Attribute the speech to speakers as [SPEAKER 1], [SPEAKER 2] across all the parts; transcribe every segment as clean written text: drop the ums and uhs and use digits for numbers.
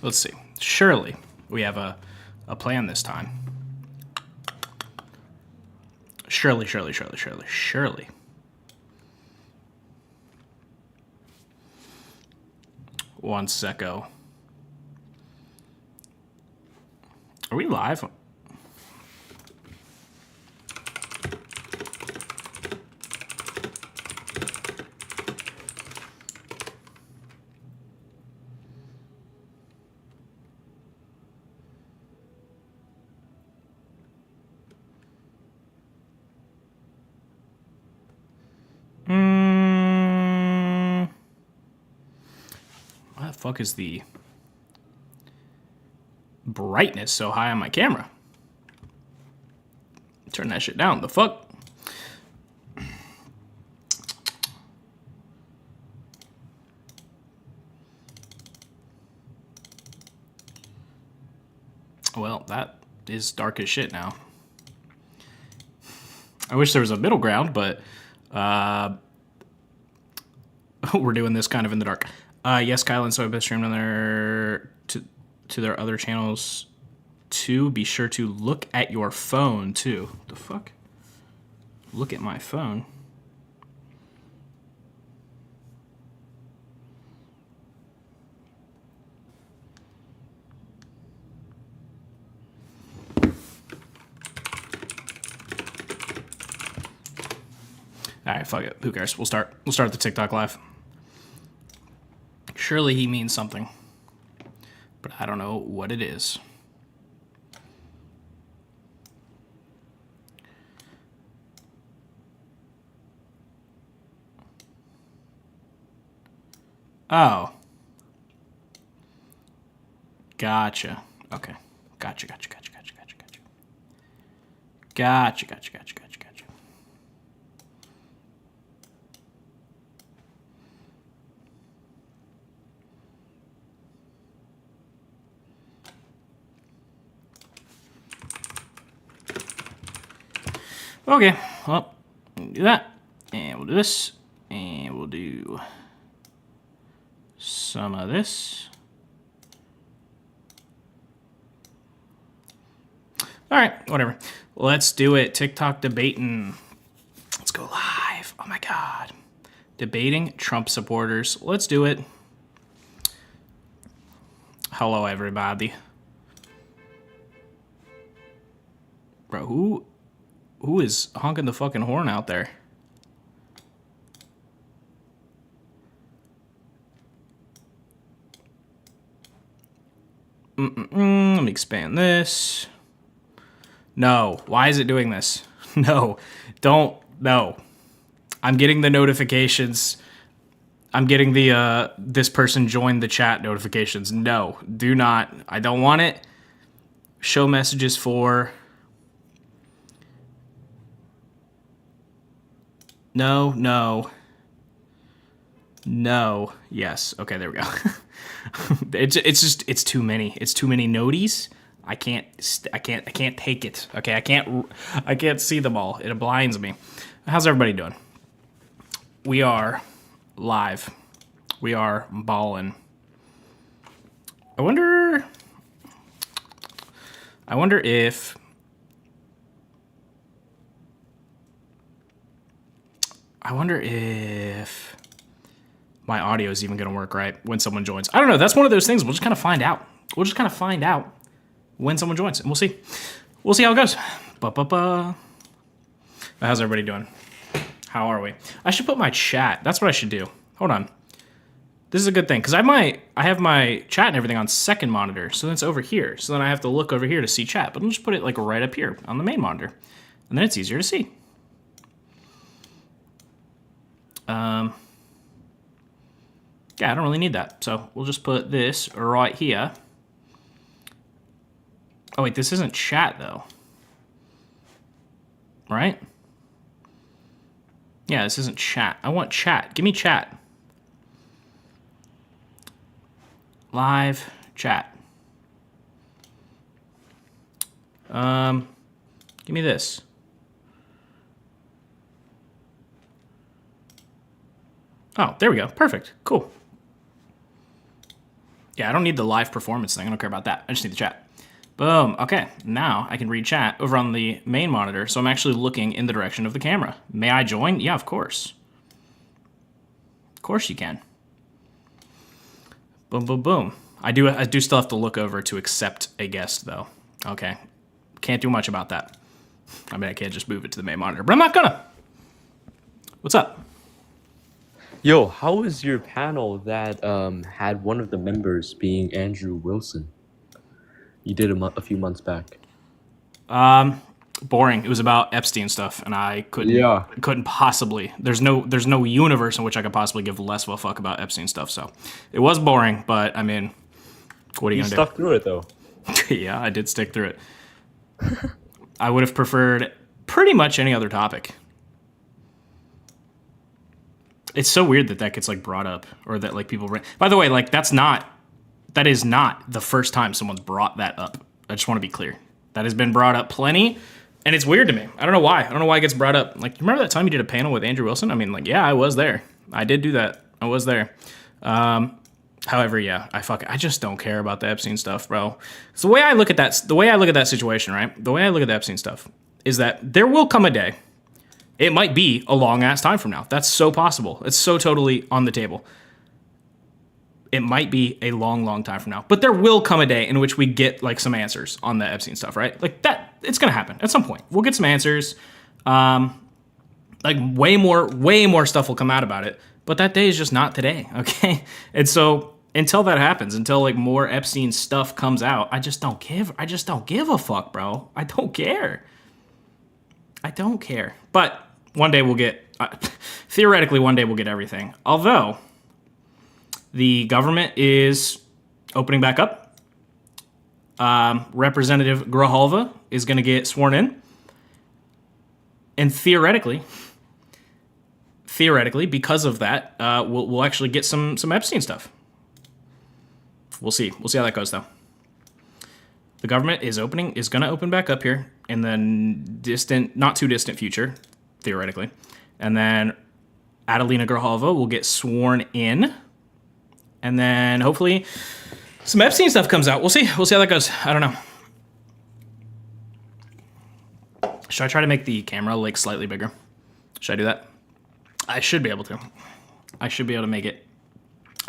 [SPEAKER 1] Let's see. Surely we have a plan this time. Surely. 1 second. Are we live? Why the fuck is the brightness so high on my camera? Turn that shit down. The fuck? Well, that is dark as shit now. I wish there was a middle ground, but we're doing this kind of in the dark. Yes, Kyle and Soy streamed on their to their other channels too. Be sure to look at your phone too. The fuck? Look at my phone. All right, fuck it. Who cares? We'll start the TikTok live. Surely he means something, but I don't know what it is. Oh. Gotcha. Okay. Gotcha. Okay, well, do that, and we'll do this, and we'll do some of this. All right, whatever. Let's do it. TikTok debating. Let's go live. Oh my God. Debating Trump supporters. Let's do it. Hello, everybody. Bro, who is honking the fucking horn out there? Let me expand this. No. Why is it doing this? No. Don't. No. I'm getting the notifications. I'm getting the this person joined the chat notifications. No. Do not. I don't want it. Show messages for... No. Yes. Okay, there we go. it's too many. It's too many noties. I can't take it. Okay, I can't see them all. It blinds me. How's everybody doing? We are live. We are ballin'. I wonder if my audio is even going to work right when someone joins. I don't know. That's one of those things. We'll just kind of find out. When someone joins, and we'll see. We'll see how it goes. How's everybody doing? How are we? I should put my chat. That's what I should do. Hold on. This is a good thing because I have my chat and everything on second monitor, so then it's over here. So then I have to look over here to see chat. But I'll just put it like right up here on the main monitor, and then it's easier to see. Yeah, I don't really need that. So we'll just put this right here. Oh, wait, this isn't chat, though. Right? Yeah, this isn't chat. I want chat. Give me chat. Live chat. Give me this. Oh, there we go. Perfect. Cool. Yeah, I don't need the live performance thing. I don't care about that. I just need the chat. Boom. Okay, now I can read chat over on the main monitor, so I'm actually looking in the direction of the camera. May I join? Yeah, of course. Of course you can. Boom, boom, boom. I do still have to look over to accept a guest, though. Okay. Can't do much about that. I mean, I can't just move it to the main monitor, but I'm not gonna. What's up?
[SPEAKER 2] Yo, how was your panel that had one of the members being Andrew Wilson? You did a few months back.
[SPEAKER 1] Boring. It was about Epstein stuff, and I couldn't possibly. There's no universe in which I could possibly give less of a fuck about Epstein stuff. So it was boring, but I mean, what are you gonna
[SPEAKER 2] stuck through it though.
[SPEAKER 1] do? Yeah, I did stick through it. I would have preferred pretty much any other topic. It's so weird that gets like brought up, or that like people. By the way, like that is not the first time someone's brought that up. I just want to be clear. That has been brought up plenty, and it's weird to me. I don't know why. I don't know why it gets brought up. Like, you remember that time you did a panel with Andrew Wilson? I mean, like, yeah, I was there. I did do that. I was there. However, yeah, I just don't care about the Epstein stuff, bro. So the way I look at that situation, right? The way I look at the Epstein stuff is that there will come a day. It might be a long ass time from now. That's so possible. It's so totally on the table. It might be a long, long time from now. But there will come a day in which we get like some answers on the Epstein stuff, right? Like that, it's gonna happen at some point. We'll get some answers. Like way more stuff will come out about it. But that day is just not today, okay? And so until that happens, until like more Epstein stuff comes out, I just don't give a fuck, bro. I don't care. But one day we'll get, theoretically, one day we'll get everything. Although, the government is opening back up. Representative Grijalva is going to get sworn in. And theoretically, because of that, we'll actually get some Epstein stuff. We'll see. We'll see how that goes, though. The government is going to open back up here in the not too distant future, theoretically. And then Adelina Grijalva will get sworn in. And then hopefully some Epstein stuff comes out. We'll see. We'll see how that goes. I don't know. Should I try to make the camera like slightly bigger? Should I do that? I should be able to. I should be able to make it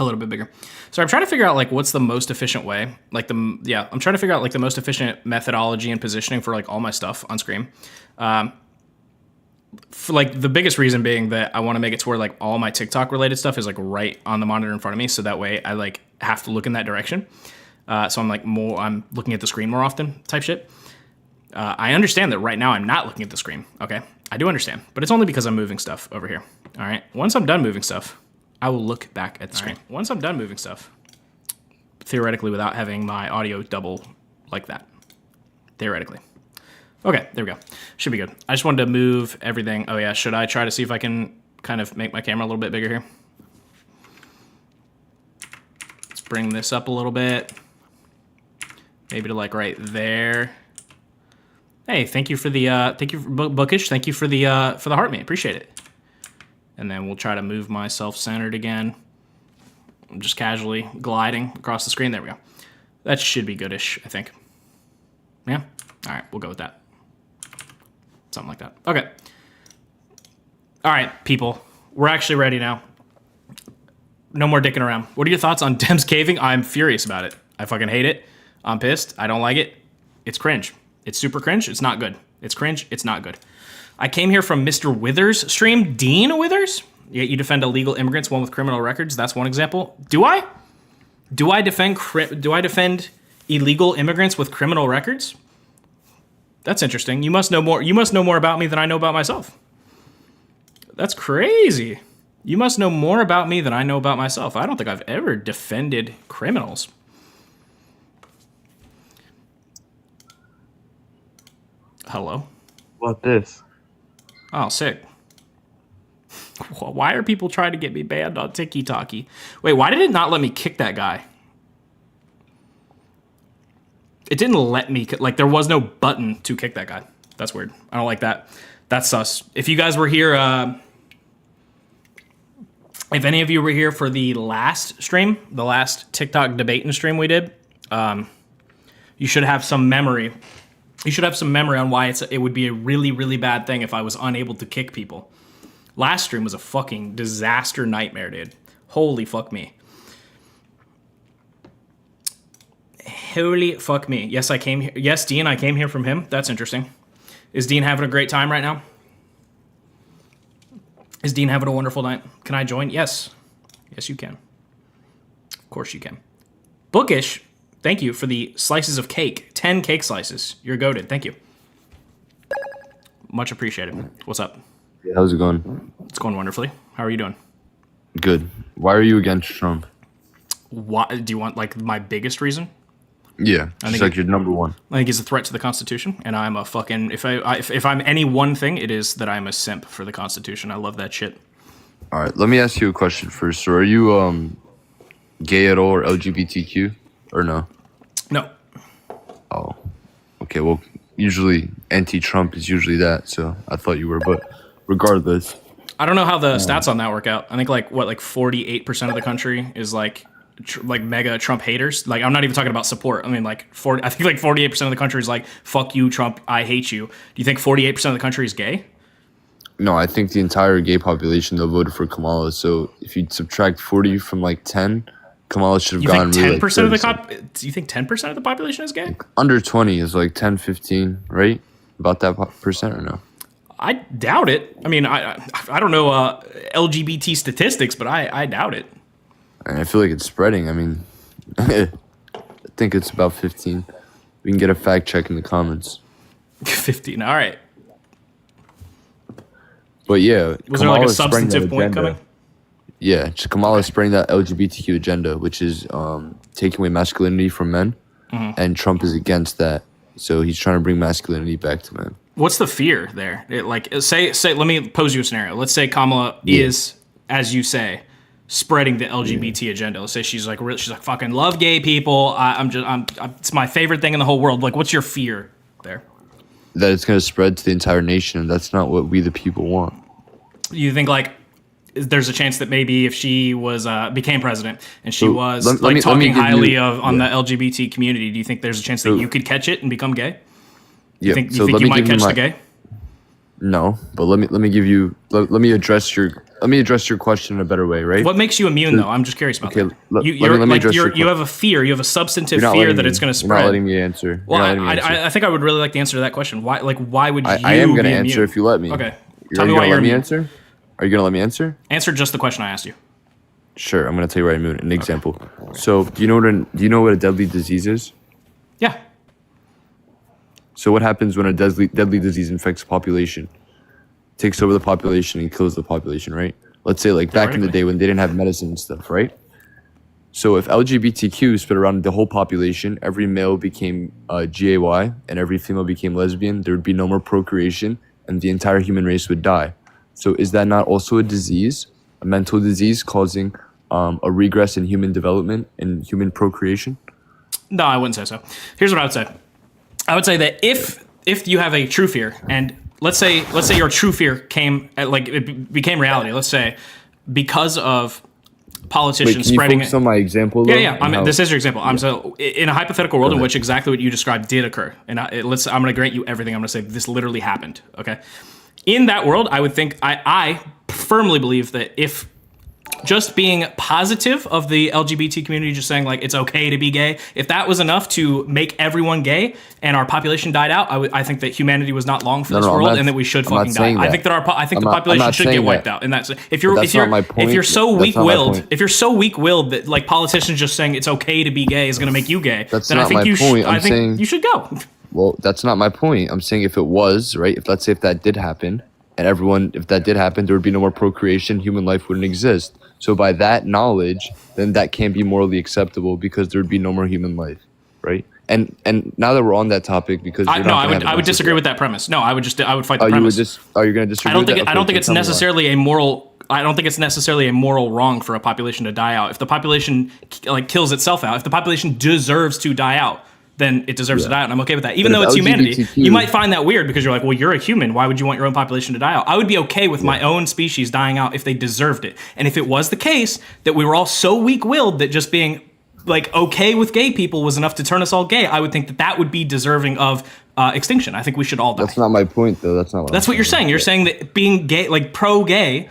[SPEAKER 1] a little bit bigger. So I'm trying to figure out like what's the most efficient way. I'm trying to figure out like the most efficient methodology and positioning for like all my stuff on screen. For like the biggest reason being that I want to make it to where like all my TikTok related stuff is like right on the monitor in front of me, so that way I like have to look in that direction. So I'm looking at the screen more often type shit. I understand that right now I'm not looking at the screen. Okay, I do understand, but it's only because I'm moving stuff over here. All right, once I'm done moving stuff, I will look back at the screen. Right. Once I'm done moving stuff, theoretically without having my audio double like that, theoretically. Okay, there we go. Should be good. I just wanted to move everything. Oh yeah, should I try to see if I can kind of make my camera a little bit bigger here? Let's bring this up a little bit. Maybe to like right there. Hey, thank you for the Bookish. Thank you for the heart mate. Appreciate it. And then we'll try to move my self-centered again. I'm just casually gliding across the screen. There we go. That should be goodish, I think. Yeah? All right, we'll go with that. Something like that. Okay. All right, people. We're actually ready now. No more dicking around. What are your thoughts on Dems caving? I'm furious about it. I fucking hate it. I'm pissed. I don't like it. It's cringe. It's super cringe. It's not good. It's cringe. It's not good. I came here from Mr. Withers' stream. Dean Withers? Yeah, you defend illegal immigrants, one with criminal records. That's one example. Do I? Do I defend illegal immigrants with criminal records? That's interesting. You must know more. You must know more about me than I know about myself. That's crazy. You must know more about me than I know about myself. I don't think I've ever defended criminals. Hello?
[SPEAKER 2] What this?
[SPEAKER 1] Oh, sick. Why are people trying to get me banned on TikTok? Wait, why did it not let me kick that guy? It didn't let me, like, there was no button to kick that guy. That's weird. I don't like that. That's sus. If you guys were here, if any of you were here for the last stream, the last TikTok debating stream we did, you should have some memory. You should have some memory on why it would be a really, really bad thing if I was unable to kick people. Last stream was a fucking disaster nightmare, dude. Holy fuck me. Holy fuck me. Yes, I came here. Yes, Dean, I came here from him. That's interesting. Is Dean having a great time right now? Is Dean having a wonderful night? Can I join? Yes. Yes, you can. Of course you can. Bookish, thank you for the slices of cake. 10 cake slices. You're goated. Thank you. Much appreciated. What's up?
[SPEAKER 3] Yeah, how's it going?
[SPEAKER 1] It's going wonderfully. How are you doing?
[SPEAKER 3] Good. Why are you against Trump?
[SPEAKER 1] Why, do you want like my biggest reason?
[SPEAKER 3] Yeah, it's like your number one.
[SPEAKER 1] I think he's a threat to the Constitution, and I'm a fucking if I'm any one thing, it is that I'm a simp for the Constitution. I love that shit.
[SPEAKER 3] All right, let me ask you a question first. So are you gay at all or LGBTQ or no?
[SPEAKER 1] No.
[SPEAKER 3] Oh, okay. Well, usually anti-Trump is usually that, so I thought you were, but regardless,
[SPEAKER 1] I don't know how the stats on that work out. I think like 48% of the country is like mega Trump haters. Like I'm not even talking about support. I mean I think like 48% of the country is like fuck you Trump, I hate you. Do you think 48% of the country is gay?
[SPEAKER 3] no, I think the entire gay population though voted for Kamala. So if you subtract 40 from like 10, Kamala should have
[SPEAKER 1] You
[SPEAKER 3] gone
[SPEAKER 1] think 10%
[SPEAKER 3] really
[SPEAKER 1] of the do you think 10% of the population is gay?
[SPEAKER 3] under 20 is like 10, 15, right? About that percent or no?
[SPEAKER 1] I doubt it. I mean, I don't know LGBT statistics, but I doubt it.
[SPEAKER 3] And I feel like it's spreading. I mean, I think it's about 15. We can get a fact check in the comments.
[SPEAKER 1] 15. All right.
[SPEAKER 3] But yeah,
[SPEAKER 1] Was there like a
[SPEAKER 3] Kamala's spreading
[SPEAKER 1] substantive
[SPEAKER 3] that
[SPEAKER 1] point
[SPEAKER 3] agenda.
[SPEAKER 1] coming?
[SPEAKER 3] Yeah, Kamala is spreading that LGBTQ agenda, which is taking away masculinity from men, and Trump is against that. So he's trying to bring masculinity back to men.
[SPEAKER 1] What's the fear there? Say, let me pose you a scenario. Let's say Kamala is, as you say, spreading the LGBT agenda. Let's say she's like fucking love gay people. It's my favorite thing in the whole world. Like, what's your fear there?
[SPEAKER 3] That it's going to spread to the entire nation, and that's not what we the people want.
[SPEAKER 1] You think like there's a chance that maybe if she was became president and she was
[SPEAKER 3] let me
[SPEAKER 1] talking
[SPEAKER 3] give
[SPEAKER 1] highly
[SPEAKER 3] you-
[SPEAKER 1] on the LGBT community, do you think there's a chance that you could catch it and become gay?
[SPEAKER 3] Yeah,
[SPEAKER 1] You think you might catch the gay?
[SPEAKER 3] No, but let me address your question in a better way, right?
[SPEAKER 1] What makes you immune though? I'm just curious about that.
[SPEAKER 3] let
[SPEAKER 1] You're
[SPEAKER 3] me address your
[SPEAKER 1] you have a fear. You have a substantive
[SPEAKER 3] You're not
[SPEAKER 1] fear
[SPEAKER 3] letting
[SPEAKER 1] that
[SPEAKER 3] me-
[SPEAKER 1] it's going to
[SPEAKER 3] You're not
[SPEAKER 1] spread.
[SPEAKER 3] letting me answer.
[SPEAKER 1] Well,
[SPEAKER 3] You're not letting me answer.
[SPEAKER 1] I think I would really like the answer to that question. Why would you?
[SPEAKER 3] I am going to
[SPEAKER 1] be
[SPEAKER 3] answer
[SPEAKER 1] immune?
[SPEAKER 3] if you let me.
[SPEAKER 1] Okay.
[SPEAKER 3] Are
[SPEAKER 1] Tell me
[SPEAKER 3] you
[SPEAKER 1] why
[SPEAKER 3] gonna
[SPEAKER 1] you're
[SPEAKER 3] let me
[SPEAKER 1] immune.
[SPEAKER 3] answer? Are you going to let me answer?
[SPEAKER 1] Answer just the question I asked you.
[SPEAKER 3] Sure, I'm going to tell you why I'm immune. An example. So, do you know what a deadly disease is?
[SPEAKER 1] Yeah.
[SPEAKER 3] So, what happens when a deadly disease infects a population? Takes over the population and kills the population, right? Let's say like back in the
[SPEAKER 1] Theoretically.
[SPEAKER 3] day when they didn't have medicine and stuff, right? So if LGBTQ spread around the whole population, every male became gay and every female became lesbian, there would be no more procreation and the entire human race would die. So is that not also a disease, a mental disease causing a regress in human development and human procreation?
[SPEAKER 1] No, I wouldn't say so. Here's what I would say. I would say that if you have a true fear, and let's say your true fear it became reality. Let's say because of politicians
[SPEAKER 3] Wait, can you
[SPEAKER 1] spreading
[SPEAKER 3] focus
[SPEAKER 1] it.
[SPEAKER 3] on my example?
[SPEAKER 1] Yeah,
[SPEAKER 3] though,
[SPEAKER 1] yeah.
[SPEAKER 3] and
[SPEAKER 1] I mean,
[SPEAKER 3] how-
[SPEAKER 1] this is your example. So in a hypothetical world in
[SPEAKER 3] ahead.
[SPEAKER 1] which exactly what you described did occur, and I'm going to grant you everything. I'm going to say this literally happened. Okay. In that world, I would think I firmly believe that if just being positive of the LGBT community, just saying like it's okay to be gay, if that was enough to make everyone gay and our population died out, I think that humanity was not long for this
[SPEAKER 3] I'm
[SPEAKER 1] world
[SPEAKER 3] not-
[SPEAKER 1] and that we should
[SPEAKER 3] I'm not
[SPEAKER 1] fucking die.
[SPEAKER 3] saying
[SPEAKER 1] I
[SPEAKER 3] that.
[SPEAKER 1] think that the
[SPEAKER 3] I'm not
[SPEAKER 1] population should get
[SPEAKER 3] saying
[SPEAKER 1] wiped
[SPEAKER 3] that.
[SPEAKER 1] out. And that's if you're
[SPEAKER 3] that's not my point.
[SPEAKER 1] if you're so
[SPEAKER 3] That's not my
[SPEAKER 1] weak-willed,
[SPEAKER 3] point.
[SPEAKER 1] if you're so weak-willed that like politicians just saying it's okay to be gay is going to make you gay,
[SPEAKER 3] That's
[SPEAKER 1] then I
[SPEAKER 3] not
[SPEAKER 1] think
[SPEAKER 3] my
[SPEAKER 1] you
[SPEAKER 3] point.
[SPEAKER 1] should. I
[SPEAKER 3] I'm
[SPEAKER 1] think
[SPEAKER 3] saying-
[SPEAKER 1] you should go.
[SPEAKER 3] Well, that's not my point. I'm saying if it was, right, if let's say if that did happen, and if that did happen, there would be no more procreation, human life wouldn't exist. So by that knowledge, then that can't be morally acceptable because there would be no more human life, right? And now that we're on that topic, because you're not gonna have an
[SPEAKER 1] I would
[SPEAKER 3] answer
[SPEAKER 1] disagree
[SPEAKER 3] to
[SPEAKER 1] with that premise. No, I would fight the
[SPEAKER 3] that.
[SPEAKER 1] premise.
[SPEAKER 3] You're gonna disagree?
[SPEAKER 1] I don't
[SPEAKER 3] with
[SPEAKER 1] think
[SPEAKER 3] that?
[SPEAKER 1] I don't
[SPEAKER 3] Okay,
[SPEAKER 1] think it's
[SPEAKER 3] tell me why.
[SPEAKER 1] necessarily a moral. I don't think it's necessarily a moral wrong for a population to die out. If the population like kills itself out, if the population deserves to die out, then it deserves to die out, and I'm okay with that. Even
[SPEAKER 3] But
[SPEAKER 1] though
[SPEAKER 3] if
[SPEAKER 1] it's humanity,
[SPEAKER 3] LGBTQ
[SPEAKER 1] you might find that weird because you're like, well, you're a human. Why would you want your own population to die out? I would be okay with my own species dying out if they deserved it. And if it was the case that we were all so weak-willed that just being like okay with gay people was enough to turn us all gay, I would think that that would be deserving of extinction. I think we should all die.
[SPEAKER 3] That's not my point, though. That's not what.
[SPEAKER 1] That's
[SPEAKER 3] I'm
[SPEAKER 1] what you're saying. You're saying that being gay, like pro-gay,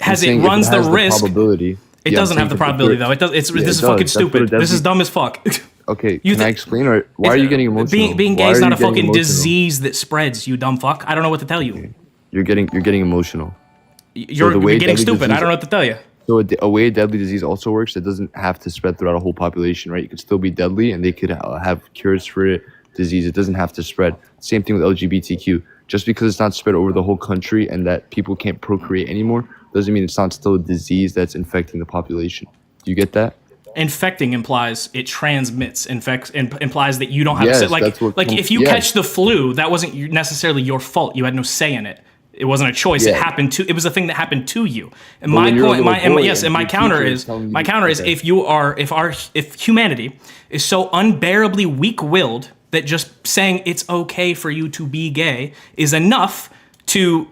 [SPEAKER 3] I'm
[SPEAKER 1] it
[SPEAKER 3] saying
[SPEAKER 1] runs
[SPEAKER 3] if it has
[SPEAKER 1] the risk.
[SPEAKER 3] Probability.
[SPEAKER 1] It
[SPEAKER 3] Yeah, I'm
[SPEAKER 1] doesn't have
[SPEAKER 3] saying
[SPEAKER 1] the
[SPEAKER 3] if
[SPEAKER 1] probability
[SPEAKER 3] it-
[SPEAKER 1] though. It does. This
[SPEAKER 3] it
[SPEAKER 1] is
[SPEAKER 3] does.
[SPEAKER 1] fucking
[SPEAKER 3] That's what
[SPEAKER 1] stupid.
[SPEAKER 3] it does.
[SPEAKER 1] This is dumb as fuck.
[SPEAKER 3] Okay,
[SPEAKER 1] You
[SPEAKER 3] can I
[SPEAKER 1] thi-
[SPEAKER 3] explain, or why are you getting emotional?
[SPEAKER 1] Being gay
[SPEAKER 3] Why
[SPEAKER 1] is
[SPEAKER 3] are
[SPEAKER 1] not
[SPEAKER 3] you
[SPEAKER 1] a
[SPEAKER 3] getting
[SPEAKER 1] fucking
[SPEAKER 3] emotional?
[SPEAKER 1] disease that spreads. You dumb fuck. I don't know what to tell you.
[SPEAKER 3] You're getting emotional.
[SPEAKER 1] You're
[SPEAKER 3] the way
[SPEAKER 1] getting
[SPEAKER 3] deadly
[SPEAKER 1] stupid. I
[SPEAKER 3] disease-
[SPEAKER 1] don't know what to tell you.
[SPEAKER 3] So a way a deadly disease also works, it doesn't have to spread throughout a whole population, right? It could still be deadly, and they could have cures for it. Disease, it doesn't have to spread. Same thing with LGBTQ. Just because it's not spread over the whole country and that people can't procreate anymore, doesn't mean it's not still a disease that's infecting the population. Do you get that?
[SPEAKER 1] Infecting implies it transmits. Implies that you don't have
[SPEAKER 3] Yes,
[SPEAKER 1] a say.
[SPEAKER 3] that's what
[SPEAKER 1] If you
[SPEAKER 3] yes.
[SPEAKER 1] catch the flu, that wasn't necessarily your fault. You had no say in it. It wasn't a choice. It
[SPEAKER 3] Yeah.
[SPEAKER 1] happened to. It was a thing that happened to you. And
[SPEAKER 3] But
[SPEAKER 1] my
[SPEAKER 3] when you're a
[SPEAKER 1] point,
[SPEAKER 3] little boy and
[SPEAKER 1] my
[SPEAKER 3] your
[SPEAKER 1] counter
[SPEAKER 3] teacher
[SPEAKER 1] is
[SPEAKER 3] is telling you-
[SPEAKER 1] my counter is
[SPEAKER 3] okay.
[SPEAKER 1] if humanity is so unbearably weak-willed that just saying it's okay for you to be gay is enough to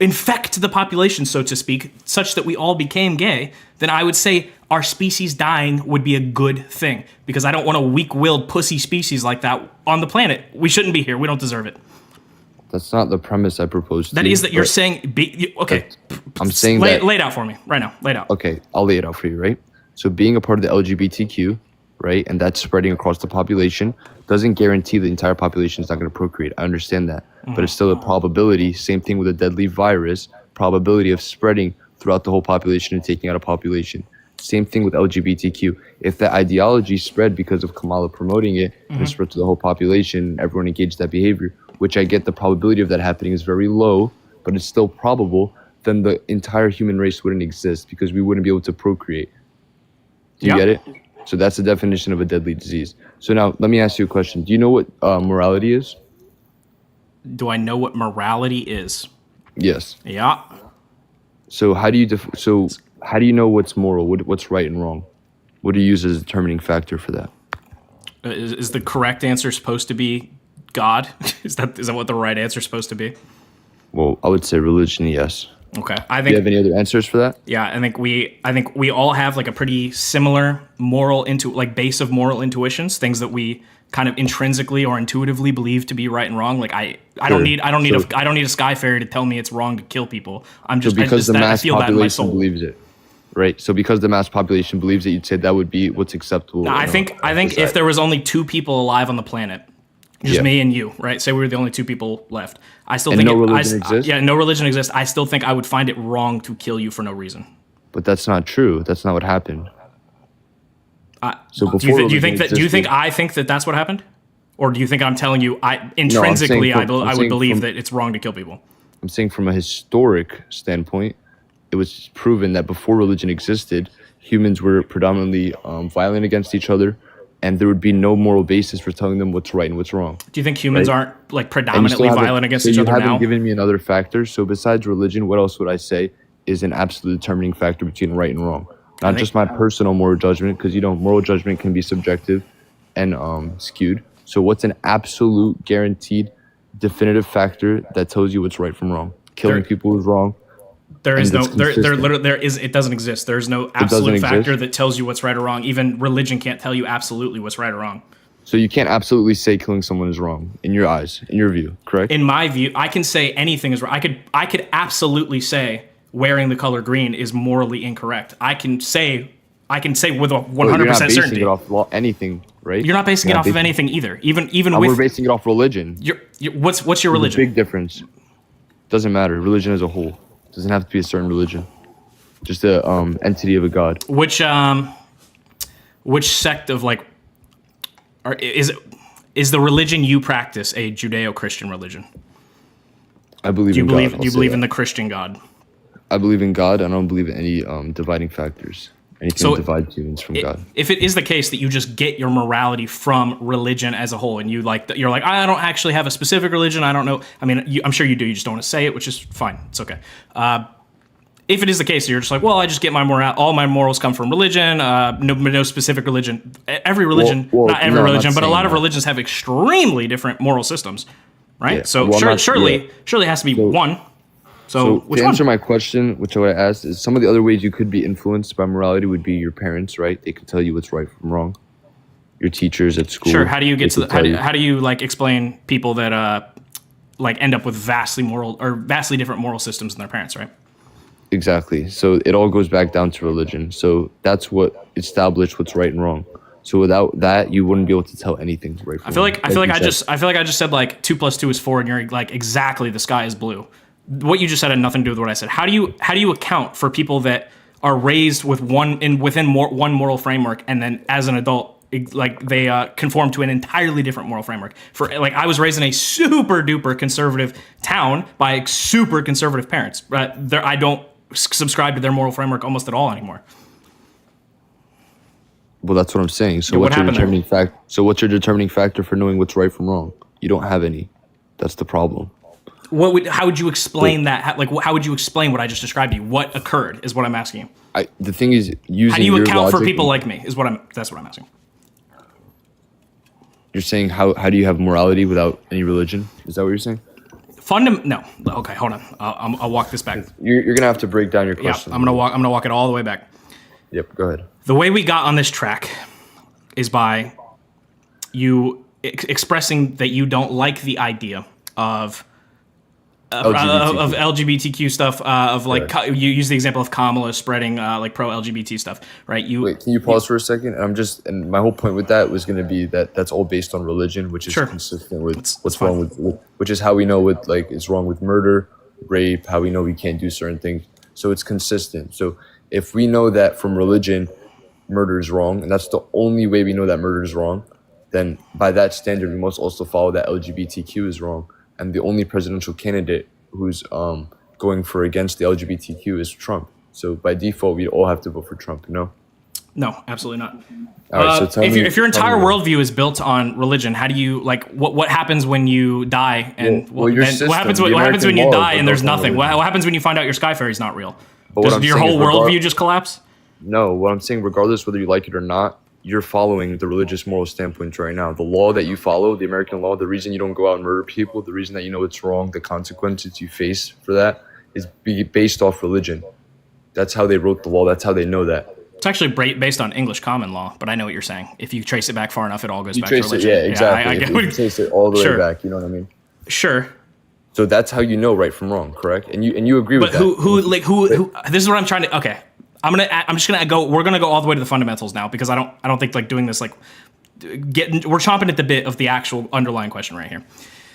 [SPEAKER 1] infect the population, so to speak, such that we all became gay, then I would say our species dying would be a good thing, because I don't want a weak-willed pussy species like that on the planet. We shouldn't be here. We don't deserve it.
[SPEAKER 3] That's not the premise I proposed.
[SPEAKER 1] That is that you're saying. Okay,
[SPEAKER 3] I'm saying
[SPEAKER 1] lay,
[SPEAKER 3] that.
[SPEAKER 1] lay it out for me right now. Lay it out.
[SPEAKER 3] Okay, I'll lay it out for you, right? So being a part of the LGBTQ, right, and that's spreading across the population, doesn't guarantee the entire population is not going to procreate. I understand that. But it's still a probability. Same thing with a deadly virus, probability of spreading throughout the whole population and taking out a population. Same thing with LGBTQ. If that ideology spread because of Kamala promoting it and it spread to the whole population, everyone engaged that behavior, which I get the probability of that happening is very low, but it's still probable, then the entire human race wouldn't exist because we wouldn't be able to procreate. Do you
[SPEAKER 1] Yeah.
[SPEAKER 3] get it? So that's the definition of a deadly disease. So now let me ask you a question. Do you know what morality is?
[SPEAKER 1] Do I know what morality is?
[SPEAKER 3] Yes.
[SPEAKER 1] Yeah.
[SPEAKER 3] So how do you know what's moral? What's right and wrong? What do you use as a determining factor for that?
[SPEAKER 1] Is the correct answer supposed to be God? Is that what the right answer is supposed to be?
[SPEAKER 3] Well, I would say religion, yes.
[SPEAKER 1] Okay. I
[SPEAKER 3] Do you
[SPEAKER 1] think
[SPEAKER 3] have any other answers for that?
[SPEAKER 1] yeah, I think we all have like a pretty similar base of moral intuitions, things that we kind of intrinsically or intuitively believe to be right and wrong. Like I don't need a sky fairy to tell me it's wrong to kill people.
[SPEAKER 3] So because the mass
[SPEAKER 1] feel that in my
[SPEAKER 3] population
[SPEAKER 1] soul.
[SPEAKER 3] believes it, right? So because the mass population believes it, you'd say that would be what's acceptable.
[SPEAKER 1] I think if there was only 2 people alive on the planet, just
[SPEAKER 3] Yeah.
[SPEAKER 1] me and you, right? Say we were the only 2 people left. I still
[SPEAKER 3] And
[SPEAKER 1] think
[SPEAKER 3] no religion exists?
[SPEAKER 1] Yeah, no religion exists. I still think I would find it wrong to kill you for no reason.
[SPEAKER 3] But that's not true. That's not what happened. So
[SPEAKER 1] Do you,
[SPEAKER 3] before
[SPEAKER 1] do you think
[SPEAKER 3] religion
[SPEAKER 1] that? Do you think
[SPEAKER 3] existed-
[SPEAKER 1] I think that that's what happened, or do you think I'm telling you
[SPEAKER 3] saying
[SPEAKER 1] intrinsically I would
[SPEAKER 3] saying
[SPEAKER 1] believe
[SPEAKER 3] from-
[SPEAKER 1] that it's wrong to kill people?
[SPEAKER 3] I'm saying from a historic standpoint, it was proven that before religion existed, humans were predominantly violent against each other, and there would be no moral basis for telling them what's right and what's wrong.
[SPEAKER 1] Do you think humans
[SPEAKER 3] Right.
[SPEAKER 1] aren't like
[SPEAKER 3] And you still
[SPEAKER 1] predominantly
[SPEAKER 3] haven't-
[SPEAKER 1] violent against
[SPEAKER 3] so
[SPEAKER 1] each
[SPEAKER 3] you
[SPEAKER 1] other
[SPEAKER 3] haven't
[SPEAKER 1] now?
[SPEAKER 3] given me another factor. So besides religion, what else would I say is an absolute determining factor between right and wrong? Not
[SPEAKER 1] think-
[SPEAKER 3] just my personal moral judgment, because moral judgment can be subjective and skewed. So what's an absolute, guaranteed, definitive factor that tells you what's right from wrong? Killing
[SPEAKER 1] There-
[SPEAKER 3] people is wrong.
[SPEAKER 1] There is
[SPEAKER 3] and
[SPEAKER 1] no
[SPEAKER 3] it's
[SPEAKER 1] there
[SPEAKER 3] consistent.
[SPEAKER 1] literally there is it doesn't exist. There's no
[SPEAKER 3] doesn't
[SPEAKER 1] absolute factor
[SPEAKER 3] exist?
[SPEAKER 1] that tells you what's right or wrong. Even religion can't tell you absolutely what's right or wrong.
[SPEAKER 3] So you can't absolutely say killing someone is wrong in your eyes, in your view, correct?
[SPEAKER 1] In my view, I can say anything is wrong. I could absolutely say wearing the color green is morally incorrect. I can say with a 100%
[SPEAKER 3] But you're not basing
[SPEAKER 1] certainty.
[SPEAKER 3] it off anything, right?
[SPEAKER 1] You're not basing it off of anything either. Even
[SPEAKER 3] We're
[SPEAKER 1] with
[SPEAKER 3] basing it off religion.
[SPEAKER 1] what's your
[SPEAKER 3] There's a
[SPEAKER 1] religion?
[SPEAKER 3] big difference. Doesn't matter. Religion as a whole doesn't have to be a certain religion. Just a entity of a god.
[SPEAKER 1] Which sect of is the religion you practice a Judeo-Christian religion?
[SPEAKER 3] I believe
[SPEAKER 1] Do you
[SPEAKER 3] in
[SPEAKER 1] believe
[SPEAKER 3] God.
[SPEAKER 1] do you believe in the Christian God?
[SPEAKER 3] I believe in God. I don't believe in any dividing factors. Anything
[SPEAKER 1] So
[SPEAKER 3] that divides humans from God.
[SPEAKER 1] If it is the case that you just get your morality from religion as a whole, and you're like, I don't actually have a specific religion. I don't know. I mean, I'm sure you do. You just don't want to say it, which is fine. It's okay. if it is the case, you're just like, well, I just get all my morals come from religion, no specific religion. Every religion,
[SPEAKER 3] Well,
[SPEAKER 1] not every
[SPEAKER 3] no, I'm not
[SPEAKER 1] religion, but a
[SPEAKER 3] saying
[SPEAKER 1] lot of
[SPEAKER 3] that.
[SPEAKER 1] religions have extremely different moral systems, right?
[SPEAKER 3] Yeah.
[SPEAKER 1] So
[SPEAKER 3] Well, I'm not-
[SPEAKER 1] surely
[SPEAKER 3] yeah.
[SPEAKER 1] it has to be one. So
[SPEAKER 3] So
[SPEAKER 1] which
[SPEAKER 3] to answer
[SPEAKER 1] one?
[SPEAKER 3] my question, which I would ask, is some of the other ways you could be influenced by morality would be your parents, right? They could tell you what's right from wrong. Your teachers at school.
[SPEAKER 1] Sure. How do you get
[SPEAKER 3] they
[SPEAKER 1] to
[SPEAKER 3] could
[SPEAKER 1] the, how
[SPEAKER 3] tell
[SPEAKER 1] do,
[SPEAKER 3] you.
[SPEAKER 1] how do you like explain people that like end up with vastly different moral systems than their parents, right?
[SPEAKER 3] Exactly. So it all goes back down to religion. So that's what established what's right and wrong. So without that, you wouldn't be able to tell anything's right from wrong.
[SPEAKER 1] I feel like
[SPEAKER 3] you said.
[SPEAKER 1] I feel like I just said like 2 + 2 is 4, and you're like exactly the sky is blue. What you just said had nothing to do with what I said. How do you account for people that are raised with one moral framework, and then as an adult, like they conform to an entirely different moral framework? For like, I was raised in a super duper conservative town by super conservative parents, but I don't subscribe to their moral framework almost at all anymore.
[SPEAKER 3] Well, that's what I'm saying. So
[SPEAKER 1] Yeah, what
[SPEAKER 3] what's your
[SPEAKER 1] happened there?
[SPEAKER 3] determining fact? So what's your determining factor for knowing what's right from wrong? You don't have any. That's the problem.
[SPEAKER 1] How would you explain that? How would you explain what I just described to you? What occurred is what I'm asking you.
[SPEAKER 3] The thing is, using
[SPEAKER 1] How do you
[SPEAKER 3] your
[SPEAKER 1] account for
[SPEAKER 3] logic-
[SPEAKER 1] people like me? That's what I'm asking.
[SPEAKER 3] You're saying how do you have morality without any religion? Is that what you're saying?
[SPEAKER 1] No. Okay, hold on. I'll walk this back.
[SPEAKER 3] You're gonna have to break down your
[SPEAKER 1] Yeah,
[SPEAKER 3] question.
[SPEAKER 1] I'm gonna walk it all the way back.
[SPEAKER 3] Yep. Go ahead.
[SPEAKER 1] The way we got on this track is by you expressing that you don't like the idea of LGBTQ stuff. You use the example of Kamala spreading like pro LGBT stuff, right?
[SPEAKER 3] Wait, can you pause for a second? And my whole point with that was going to be that that's all based on religion, which is
[SPEAKER 1] Sure.
[SPEAKER 3] consistent with
[SPEAKER 1] That's
[SPEAKER 3] what's
[SPEAKER 1] fine.
[SPEAKER 3] wrong with, which is how we know what like is wrong with murder, rape, how we know we can't do certain things. So it's consistent. So if we know that from religion, murder is wrong, and that's the only way we know that murder is wrong, then by that standard, we must also follow that LGBTQ is wrong. And the only presidential candidate who's going for against the LGBTQ is Trump. So by default, we all have to vote for Trump. No.
[SPEAKER 1] No, absolutely not.
[SPEAKER 3] All right. So tell me,
[SPEAKER 1] If your
[SPEAKER 3] tell
[SPEAKER 1] entire
[SPEAKER 3] me-
[SPEAKER 1] worldview is built on religion, how do you like what happens when you die and
[SPEAKER 3] Well, your system,
[SPEAKER 1] what happens
[SPEAKER 3] the
[SPEAKER 1] what happens when you
[SPEAKER 3] American laws
[SPEAKER 1] die
[SPEAKER 3] are
[SPEAKER 1] and there's
[SPEAKER 3] built on
[SPEAKER 1] nothing?
[SPEAKER 3] religion.
[SPEAKER 1] What happens when you find out your sky fairy is not real?
[SPEAKER 3] But what
[SPEAKER 1] Does
[SPEAKER 3] I'm
[SPEAKER 1] your
[SPEAKER 3] saying
[SPEAKER 1] whole
[SPEAKER 3] is
[SPEAKER 1] worldview just collapse?
[SPEAKER 3] No, what I'm saying, regardless whether you like it or not, you're following the religious moral standpoint right now. The law that you follow, the American law, the reason you don't go out and murder people, the reason that you know it's wrong, the consequences you face for that is based off religion. That's how they wrote the law. That's how they know that.
[SPEAKER 1] It's actually based on English common law, but I know what you're saying. If you trace it back far enough, it all goes
[SPEAKER 3] You
[SPEAKER 1] back to
[SPEAKER 3] trace it,
[SPEAKER 1] religion.
[SPEAKER 3] yeah, exactly.
[SPEAKER 1] I
[SPEAKER 3] If
[SPEAKER 1] get
[SPEAKER 3] you trace it all the
[SPEAKER 1] Sure.
[SPEAKER 3] way back, you know what I mean?
[SPEAKER 1] Sure.
[SPEAKER 3] So that's how you know right from wrong, correct? And you agree
[SPEAKER 1] But
[SPEAKER 3] with that.
[SPEAKER 1] who this is what I'm trying to okay. I'm just gonna go we're gonna go all the way to the fundamentals now because I don't think like doing this like we're chomping at the bit of the actual underlying question right here.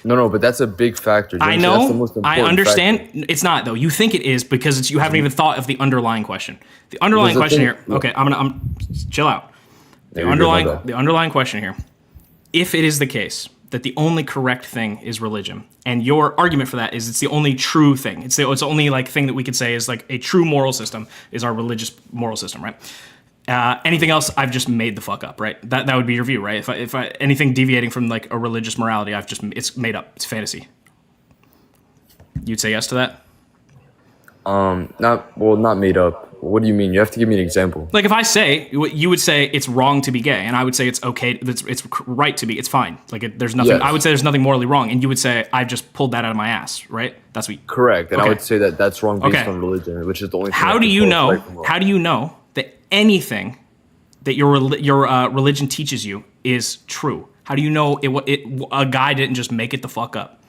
[SPEAKER 3] No, but that's a big factor.
[SPEAKER 1] I
[SPEAKER 3] James. That's the
[SPEAKER 1] know.
[SPEAKER 3] most
[SPEAKER 1] I
[SPEAKER 3] important
[SPEAKER 1] understand.
[SPEAKER 3] factor.
[SPEAKER 1] It's not though. You think it is because you haven't even thought of the underlying question. The underlying
[SPEAKER 3] Because the
[SPEAKER 1] question
[SPEAKER 3] thing-
[SPEAKER 1] here. Okay, I'm chill out. The
[SPEAKER 3] Yeah, you're good, my
[SPEAKER 1] underlying
[SPEAKER 3] bad.
[SPEAKER 1] question here. If it is the case that the only correct thing is religion, and your argument for that is it's the only true thing. It's the only like thing that we could say is like a true moral system is our religious moral system, right? Anything else, I've just made the fuck up, right? That would be your view, right? If I anything deviating from like a religious morality, it's made up. It's fantasy. You'd say yes to that?
[SPEAKER 3] Not made up. What do you mean? You have to give me an example.
[SPEAKER 1] Like if I say you would say it's wrong to be gay, and I would say it's okay, it's right to be, it's fine. Like there's nothing.
[SPEAKER 3] Yes.
[SPEAKER 1] I would say there's nothing morally wrong, and you would say I've just pulled that out of my ass, right? That's what.
[SPEAKER 3] Correct. And
[SPEAKER 1] Okay.
[SPEAKER 3] I would say that that's wrong based
[SPEAKER 1] Okay.
[SPEAKER 3] on religion, which is the only thing
[SPEAKER 1] How
[SPEAKER 3] that
[SPEAKER 1] do
[SPEAKER 3] can
[SPEAKER 1] you
[SPEAKER 3] tell us
[SPEAKER 1] know?
[SPEAKER 3] right from wrong.
[SPEAKER 1] How do you know that anything that your religion teaches you is true? How do you know a guy didn't just make it the fuck up?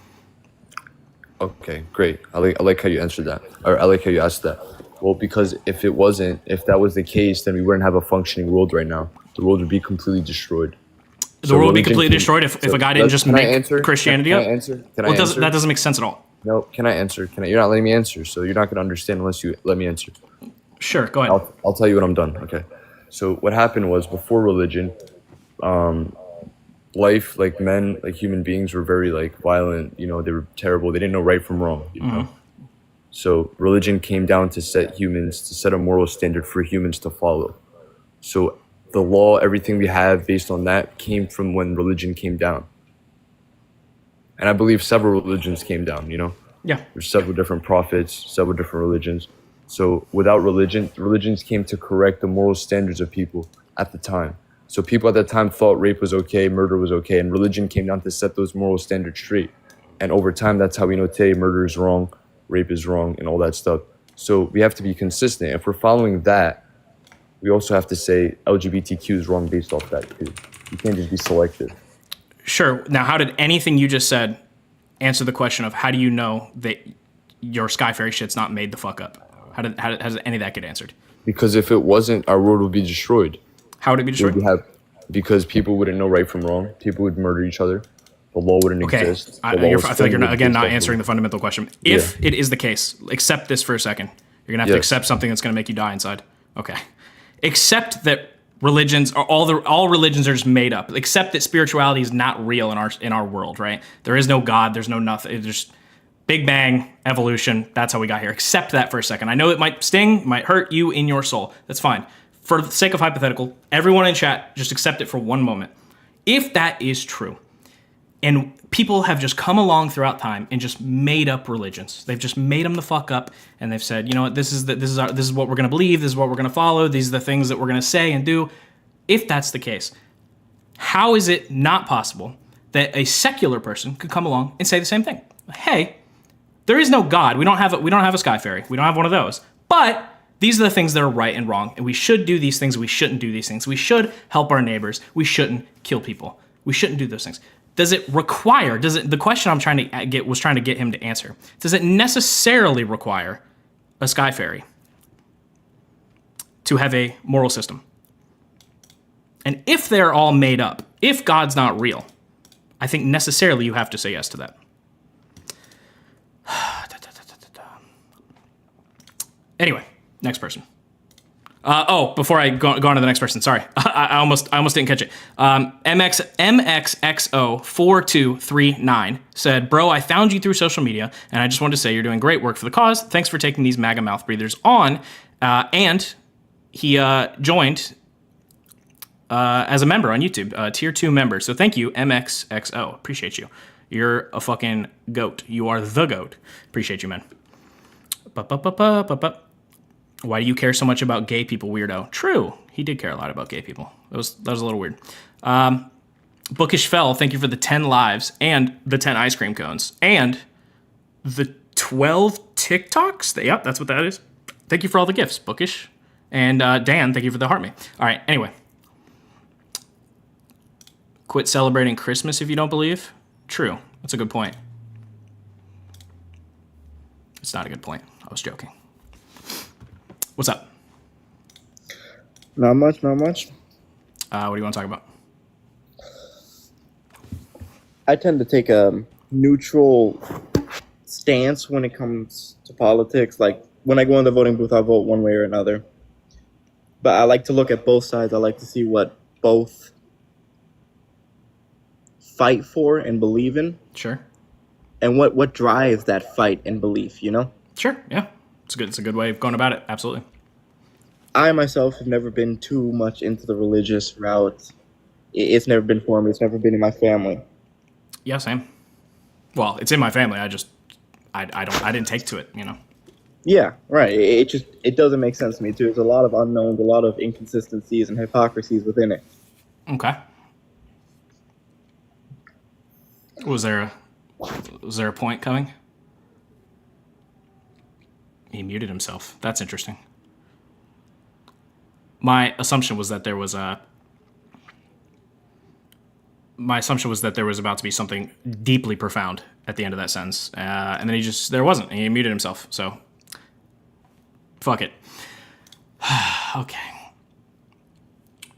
[SPEAKER 3] Okay, great. I like how you answered that, or I like how you asked that. Well, because if that was the case, then we wouldn't have a functioning world right now. The world would be completely destroyed.
[SPEAKER 1] The world would be
[SPEAKER 3] religion
[SPEAKER 1] completely
[SPEAKER 3] can-
[SPEAKER 1] destroyed if a guy didn't
[SPEAKER 3] let's-
[SPEAKER 1] just
[SPEAKER 3] can I
[SPEAKER 1] make
[SPEAKER 3] answer?
[SPEAKER 1] Christianity
[SPEAKER 3] Can
[SPEAKER 1] up.
[SPEAKER 3] I answer? Can
[SPEAKER 1] Well,
[SPEAKER 3] I answer?
[SPEAKER 1] that doesn't make sense at all.
[SPEAKER 3] No, can I answer? You're not letting me answer, so you're not going to understand unless you let me answer.
[SPEAKER 1] Sure, go ahead.
[SPEAKER 3] I'll tell you when I'm done. Okay. So what happened was before religion, life, like men, like human beings were very like violent. You know, they were terrible. They didn't know right from wrong. You know. So religion came down to set a moral standard for humans to follow. So the law, everything we have based on that came from when religion came down. And I believe several religions came down, you know?
[SPEAKER 1] Yeah.
[SPEAKER 3] There's several different prophets, several different religions. So without religion, religions came to correct the moral standards of people at the time. So people at that time thought rape was okay, murder was okay, and religion came down to set those moral standards straight. And over time, that's how we know today murder is wrong, rape is wrong, and all that stuff. So we have to be consistent. If we're following that, we also have to say LGBTQ is wrong based off that too. You can't just be selective.
[SPEAKER 1] Sure. Now, how did anything you just said answer the question of how do you know that your Sky Fairy shit's not made the fuck up? How does any of that get answered?
[SPEAKER 3] Because if it wasn't, our world would be destroyed.
[SPEAKER 1] How would it be destroyed?
[SPEAKER 3] Because people wouldn't know right from wrong. People would murder each other. The law wouldn't exist.
[SPEAKER 1] I feel like you're not, again, not answering the fundamental question. If it is the case, accept this for a second. You're gonna have to accept something that's gonna make you die inside. Okay. Accept that religions are all religions are just made up. Accept that spirituality is not real in our world, right? There is no God. There's no nothing. It's just Big Bang, evolution. That's how we got here. Accept that for a second. I know it might sting, might hurt you in your soul. That's fine. For the sake of hypothetical, everyone in chat, just accept it for one moment. If that is true, and people have just come along throughout time and just made up religions. They've just made them the fuck up, and they've said, you know what, this is what we're gonna believe. This is what we're gonna follow. These are the things that we're gonna say and do. If that's the case, how is it not possible that a secular person could come along and say the same thing? Hey, there is no God. We don't have a Sky Fairy. We don't have one of those. But these are the things that are right and wrong, and we should do these things. We shouldn't do these things. We should help our neighbors. We shouldn't kill people. We shouldn't do those things. The question I'm trying to get him to answer, does it necessarily require a Sky Fairy to have a moral system? And if they're all made up, if God's not real, I think necessarily you have to say yes to that. Anyway, next person. Before I go on to the next person, sorry. I almost didn't catch it. MXXO4239 said, bro, I found you through social media, and I just wanted to say you're doing great work for the cause. Thanks for taking these MAGA mouth breathers on. And he joined as a member on YouTube, tier 2 member. So thank you, MXXO. Appreciate you. You're a fucking goat. You are the goat. Appreciate you, man. Why do you care so much about gay people, weirdo? True. He did care a lot about gay people. That was a little weird. Bookish Fell, thank you for the 10 lives and the 10 ice cream cones and the 12 TikToks. Yep, that's what that is. Thank you for all the gifts, Bookish. And Dan, thank you for the heart me. All right, anyway. Quit celebrating Christmas if you don't believe. True. That's a good point. It's not a good point. I was joking. What's up?
[SPEAKER 4] Not much.
[SPEAKER 1] What do you want to talk about?
[SPEAKER 4] I tend to take a neutral stance when it comes to politics. Like, when I go in the voting booth, I'll vote one way or another. But I like to look at both sides. I like to see what both fight for and believe in.
[SPEAKER 1] Sure.
[SPEAKER 4] And what drives that fight and belief, you know?
[SPEAKER 1] Sure, yeah. It's a good way of going about it, absolutely.
[SPEAKER 4] I myself have never been too much into the religious route. It's never been for me. It's never been in my family.
[SPEAKER 1] Yeah, same. Well, it's in my family. I didn't take to it, you know.
[SPEAKER 4] Yeah, right. It doesn't make sense to me too. There's a lot of unknowns, a lot of inconsistencies and hypocrisies within it.
[SPEAKER 1] Okay. Was there a point coming? He muted himself. That's interesting. My assumption was that there was about to be something deeply profound at the end of that sentence, and then there wasn't. And he muted himself. So, fuck it. Okay.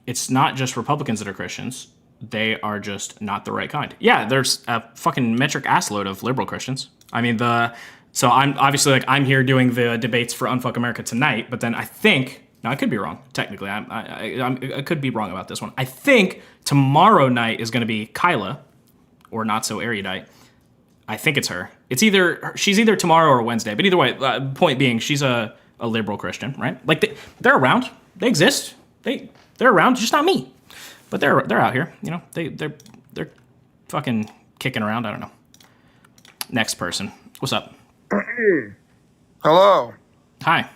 [SPEAKER 1] It's not just Republicans that are Christians. They are just not the right kind. Yeah, there's a fucking metric assload of liberal Christians. I mean, so I'm obviously I'm here doing the debates for Unfuck America tonight, but then I think, now I could be wrong, technically. I could be wrong about this one. I think tomorrow night is going to be Kyla, or Not So Erudite. I think it's her. She's either tomorrow or Wednesday, but either way, point being, she's a liberal Christian, right? Like, they're around. They exist. They're around, just not me. But they're out here, you know. They're fucking kicking around. I don't know. Next person. What's up?
[SPEAKER 5] Hello.
[SPEAKER 1] Hi.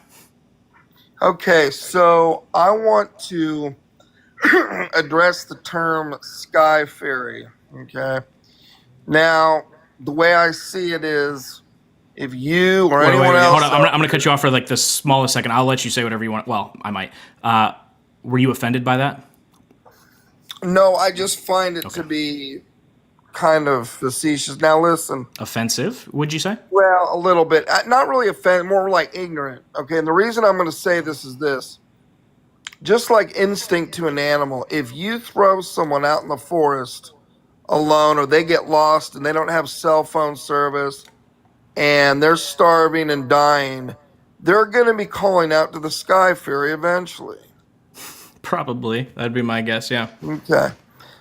[SPEAKER 5] Okay, so I want to address the term sky fairy. Okay. Now, the way I see it is if you or anyone
[SPEAKER 1] Wait, hold
[SPEAKER 5] else
[SPEAKER 1] on. I'm gonna cut you off for like the smallest second. I'll let you say whatever you want. Well, I might. Were you offended by that?
[SPEAKER 5] No, I just find it
[SPEAKER 1] Okay.
[SPEAKER 5] to be kind of facetious. Now, listen.
[SPEAKER 1] Offensive? Would you say?
[SPEAKER 5] Well, a little bit. Not really offended, more like ignorant. Okay, and the reason I'm going to say this is this. Just like instinct to an animal, if you throw someone out in the forest alone or they get lost and they don't have cell phone service and they're starving and dying, they're going to be calling out to the sky fairy eventually.
[SPEAKER 1] Probably. That'd be my guess. Yeah.
[SPEAKER 5] Okay.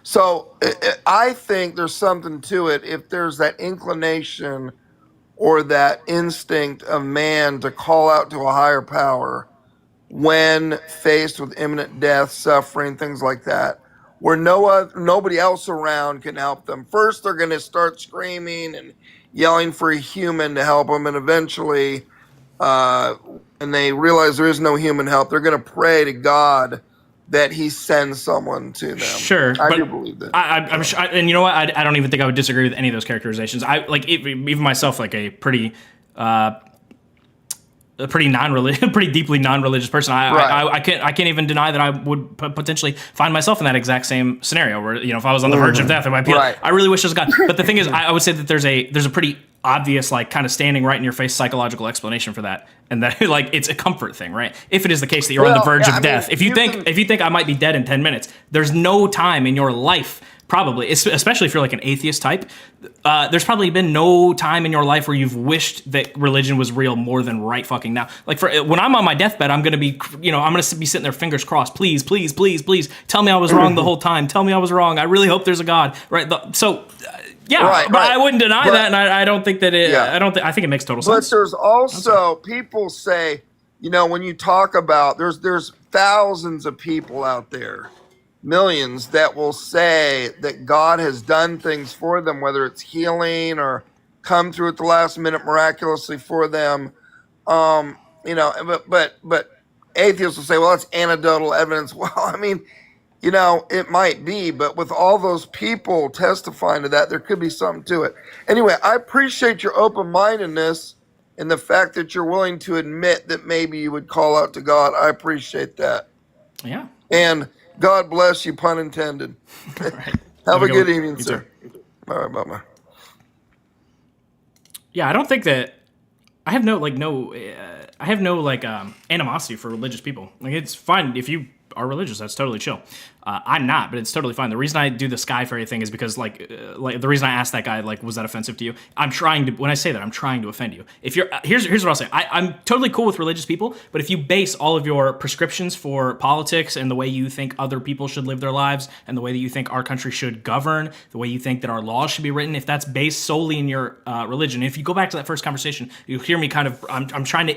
[SPEAKER 5] So I think there's something to it if there's that inclination or that instinct of man to call out to a higher power when faced with imminent death, suffering, things like that, where nobody else around can help them. First, they're going to start screaming and yelling for a human to help them, and eventually, when they realize there is no human help, they're going to pray to God that He sends someone to them.
[SPEAKER 1] Sure,
[SPEAKER 5] I
[SPEAKER 1] but
[SPEAKER 5] do believe that.
[SPEAKER 1] I'm sure, and you know what? I don't even think I would disagree with any of those characterizations. I like even myself, like a pretty non-religious, pretty deeply non-religious person.
[SPEAKER 5] Right.
[SPEAKER 1] I can't even deny that I would potentially find myself in that exact same scenario where, you know, if I was on the verge of death, it might be.
[SPEAKER 5] Right.
[SPEAKER 1] I really wish there was God. But the thing is, I would say that there's a pretty obvious, like, kind of standing right in your face psychological explanation for that, and that like it's a comfort thing, right? If it is the case that you're on the verge of death, if you think I might be dead in 10 minutes, there's no time in your life. Probably, especially if you're like an atheist type, there's probably been no time in your life where you've wished that religion was real more than right fucking now. Like when I'm on my deathbed, I'm gonna be, you know, I'm gonna be sitting there, fingers crossed. Please, please, please, please, tell me I was wrong the whole time. Tell me I was wrong. I really hope there's a God, right? Yeah, but I wouldn't deny that, and I don't think that it.
[SPEAKER 5] Yeah.
[SPEAKER 1] I think it makes total sense.
[SPEAKER 5] But there's also people say, you know, when you talk about there's thousands of people out there, millions that will say that God has done things for them, whether it's healing or come through at the last minute miraculously for them. You know, but atheists will say, well, that's anecdotal evidence. Well, I mean, you know, it might be, but with all those people testifying to that, there could be something to it. Anyway, I appreciate your open-mindedness and the fact that you're willing to admit that maybe you would call out to God. I appreciate that.
[SPEAKER 1] Yeah.
[SPEAKER 5] And God bless you, pun intended.
[SPEAKER 1] All right.
[SPEAKER 5] Have a good
[SPEAKER 1] one.
[SPEAKER 5] evening,
[SPEAKER 1] You
[SPEAKER 5] sir.
[SPEAKER 1] too.
[SPEAKER 5] All right, bye-bye.
[SPEAKER 1] Yeah, I don't think that I have no animosity for religious people. Like, it's fine if you are religious. That's totally chill. I'm not, but it's totally fine. The reason I do the sky fairy thing is because like the reason I asked that guy, like, was that offensive to you? I'm trying to, when I say that, I'm trying to offend you. If you're, here's what I'll say. I'm totally cool with religious people, but if you base all of your prescriptions for politics and the way you think other people should live their lives and the way that you think our country should govern, the way you think that our laws should be written, if that's based solely in your religion, if you go back to that first conversation, you hear me kind of, I was trying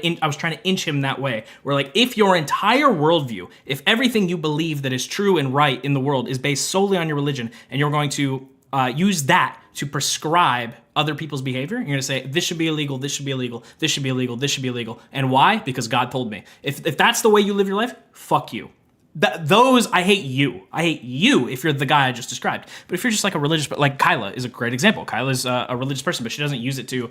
[SPEAKER 1] to inch him that way, where like, if your entire worldview, if everything you believe that is true and right in the world is based solely on your religion, and you're going to use that to prescribe other people's behavior, you're going to say, this should be illegal, this should be illegal, this should be illegal, this should be illegal. And why? Because God told me. If that's the way you live your life, fuck you. I hate you. I hate you if you're the guy I just described. But if you're just like a religious, like Kyla is a great example. Kyla's a religious person, but she doesn't use it to,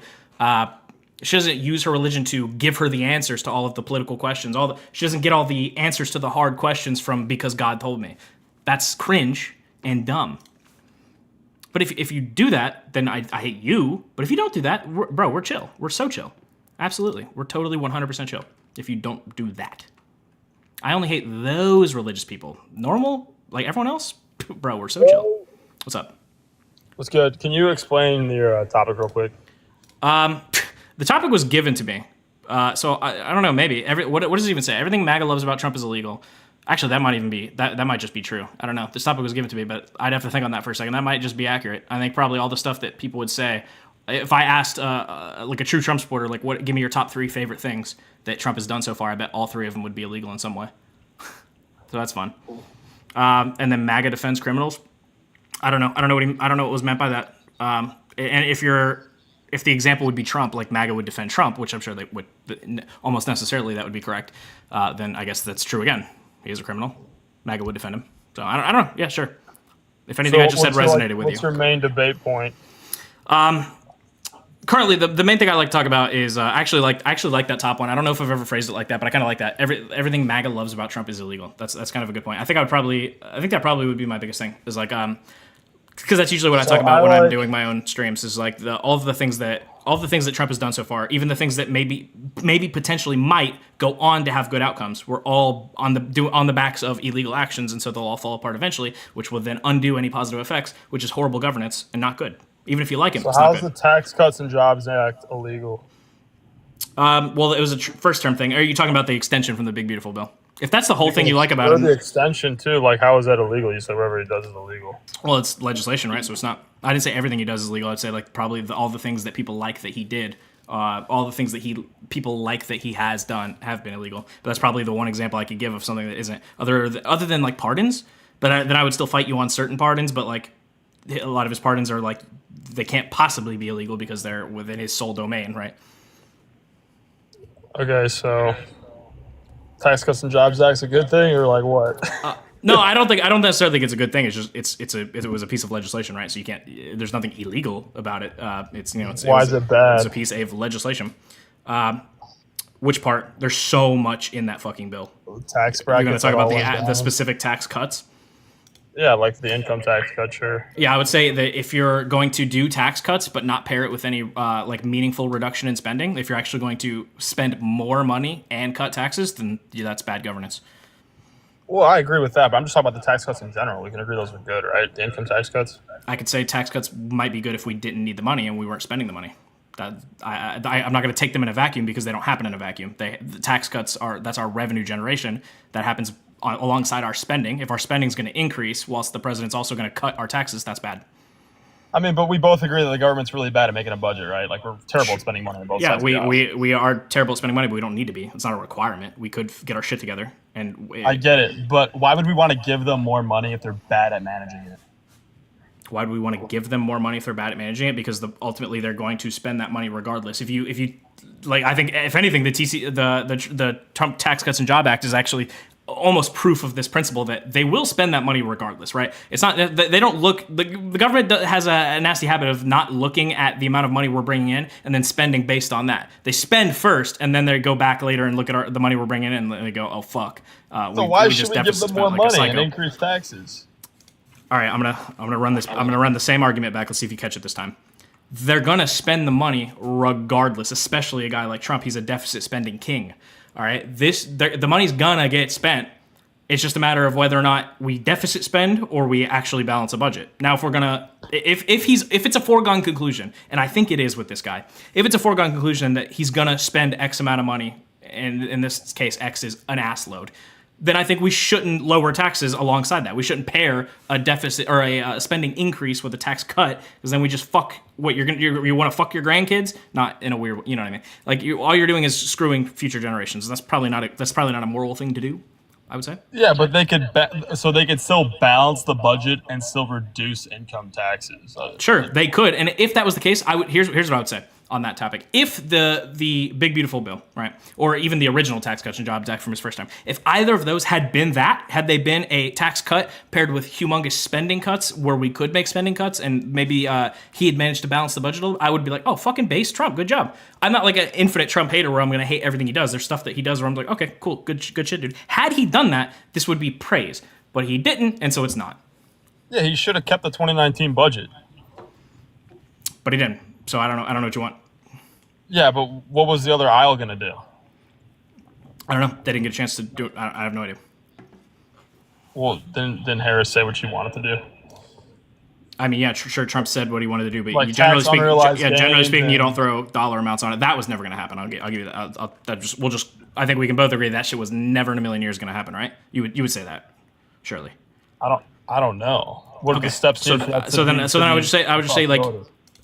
[SPEAKER 1] she doesn't use her religion to give her the answers to all of the political questions. She doesn't get all the answers to the hard questions from because God told me. That's cringe and dumb. But if you do that, then I hate you. But if you don't do that, we're chill. We're so chill. Absolutely. We're totally 100% chill if you don't do that. I only hate those religious people. Normal, like everyone else, bro, we're so chill. What's up?
[SPEAKER 6] What's good? Can you explain your topic real quick?
[SPEAKER 1] The topic was given to me. So I don't know, maybe. What does it even say? Everything MAGA loves about Trump is illegal. Actually, that might even be, that might just be true. I don't know. This topic was given to me, but I'd have to think on that for a second. That might just be accurate. I think probably all the stuff that people would say, if I asked like a true Trump supporter, like, give me your top 3 favorite things that Trump has done so far, I bet all 3 of them would be illegal in some way. So that's fun. And then MAGA defends criminals. I don't know what was meant by that. And if you're if the example would be Trump, like MAGA would defend Trump, which I'm sure they would almost necessarily that would be correct, then I guess that's true again. He is a criminal. MAGA would defend him. So I don't know. Yeah, sure. If anything I just said resonated with you.
[SPEAKER 6] What's your main debate point?
[SPEAKER 1] Currently, the main thing I like to talk about is I actually like that top one. I don't know if I've ever phrased it like that, but I kind of like that. Everything MAGA loves about Trump is illegal. That's kind of a good point. I think that probably would be my biggest thing. Is like because that's usually what I talk about when I'm doing my own streams. Is like all the things that Trump has done so far, even the things that maybe potentially might go on to have good outcomes, were all on the backs of illegal actions, and so they'll all fall apart eventually, which will then undo any positive effects, which is horrible governance and not good. Even if you like him,
[SPEAKER 6] so
[SPEAKER 1] it's not
[SPEAKER 6] how's
[SPEAKER 1] good.
[SPEAKER 6] the Tax Cuts and Jobs Act illegal?
[SPEAKER 1] Well, it was a first term thing. Are you talking about the extension from the Big Beautiful Bill? If that's the whole thing you like about him,
[SPEAKER 6] the extension too. Like, how is that illegal? You said whatever he does is illegal.
[SPEAKER 1] well, it's legislation, right? So it's not. I didn't say everything he does is legal. I'd say like probably all the things that people like that he did, all the things that people like that he has done have been illegal. But that's probably the one example I could give of something that isn't other than like pardons. But then I would still fight you on certain pardons. But like a lot of his pardons are like they can't possibly be illegal because they're within his sole domain, right?
[SPEAKER 6] Okay, so Tax Cuts and Jobs Act's a good thing, or like what?
[SPEAKER 1] No, I don't necessarily think it's a good thing. It's just it was a piece of legislation, right? So you can't. There's nothing illegal about it.
[SPEAKER 6] Why is it bad?
[SPEAKER 1] It's a piece of legislation. Which part? There's so much in that fucking bill.
[SPEAKER 6] Tax
[SPEAKER 1] You're
[SPEAKER 6] bracket.
[SPEAKER 1] going to talk about the specific tax cuts.
[SPEAKER 6] Yeah, like the income tax cut, sure.
[SPEAKER 1] Yeah, I would say that if you're going to do tax cuts but not pair it with any like meaningful reduction in spending, if you're actually going to spend more money and cut taxes, then that's bad governance.
[SPEAKER 6] Well, I agree with that, but I'm just talking about the tax cuts in general. We can agree those are good, right? The income tax cuts.
[SPEAKER 1] I could say tax cuts might be good if we didn't need the money and we weren't spending the money. I'm not going to take them in a vacuum because they don't happen in a vacuum. The tax cuts that's our revenue generation that happens alongside our spending. If our spending is going to increase whilst the president's also going to cut our taxes, that's bad.
[SPEAKER 6] I mean, but we both agree that the government's really bad at making a budget, right? Like, we're terrible at spending money on both sides.
[SPEAKER 1] Yeah, we are terrible at spending money, but we don't need to be. It's not a requirement. We could get our shit together.
[SPEAKER 6] I get it, but why would we want to give them more money if they're bad at managing it?
[SPEAKER 1] Why do we want to give them more money if they're bad at managing it? Because ultimately they're going to spend that money regardless. If you like, I think if anything, the Trump Tax Cuts and Job Act is actually almost proof of this principle that they will spend that money regardless, right? It's not they don't look. The government has a nasty habit of not looking at the amount of money we're bringing in and then spending based on that. They spend first and then they go back later and look at the money we're bringing in and they go, oh fuck.
[SPEAKER 6] So why should we give them more money and increase taxes?
[SPEAKER 1] All right, I'm gonna run this. I'm gonna run the same argument back. Let's see if you catch it this time. They're gonna spend the money regardless, especially a guy like Trump. He's a deficit spending king. All right, the money's gonna get spent. It's just a matter of whether or not we deficit spend or we actually balance a budget. Now, if it's a foregone conclusion, and I think it is with this guy, if it's a foregone conclusion that he's gonna spend X amount of money, and in this case X is an ass load, then I think we shouldn't lower taxes alongside that. We shouldn't pair a deficit or a spending increase with a tax cut, because then we just fuck what you want to fuck your grandkids, not in a weird, you know what I mean? Like all you're doing is screwing future generations. And that's probably not a moral thing to do, I would say.
[SPEAKER 6] Yeah, but they could still balance the budget and still reduce income taxes.
[SPEAKER 1] Sure, they could. And if that was the case, here's what I would say on that topic. If the Big Beautiful Bill, right, or even the original Tax Cuts and Jobs Act from his first time, if either of those had they been a tax cut paired with humongous spending cuts where we could make spending cuts and maybe he had managed to balance the budget a little, I would be like, oh, fucking base Trump, good job. I'm not like an infinite Trump hater where I'm going to hate everything he does. There's stuff that he does where I'm like, okay, cool, good shit, dude. Had he done that, this would be praise. But he didn't, and so it's not.
[SPEAKER 6] Yeah, he should have kept the 2019 budget.
[SPEAKER 1] But he didn't. So I don't know what you want.
[SPEAKER 6] Yeah, but what was the other aisle going to do?
[SPEAKER 1] I don't know. They didn't get a chance to do it. I have no idea.
[SPEAKER 6] Well, didn't Harris say what she wanted to do?
[SPEAKER 1] I mean, yeah, sure. Trump said what he wanted to do, but
[SPEAKER 6] like
[SPEAKER 1] generally speaking, you don't
[SPEAKER 6] and
[SPEAKER 1] throw dollar amounts on it. That was never going to happen. I'll give you that. I think we can both agree that shit was never in a million years going to happen, right? You would say that, surely.
[SPEAKER 6] I don't know. What are the steps?
[SPEAKER 1] So then I would just say like.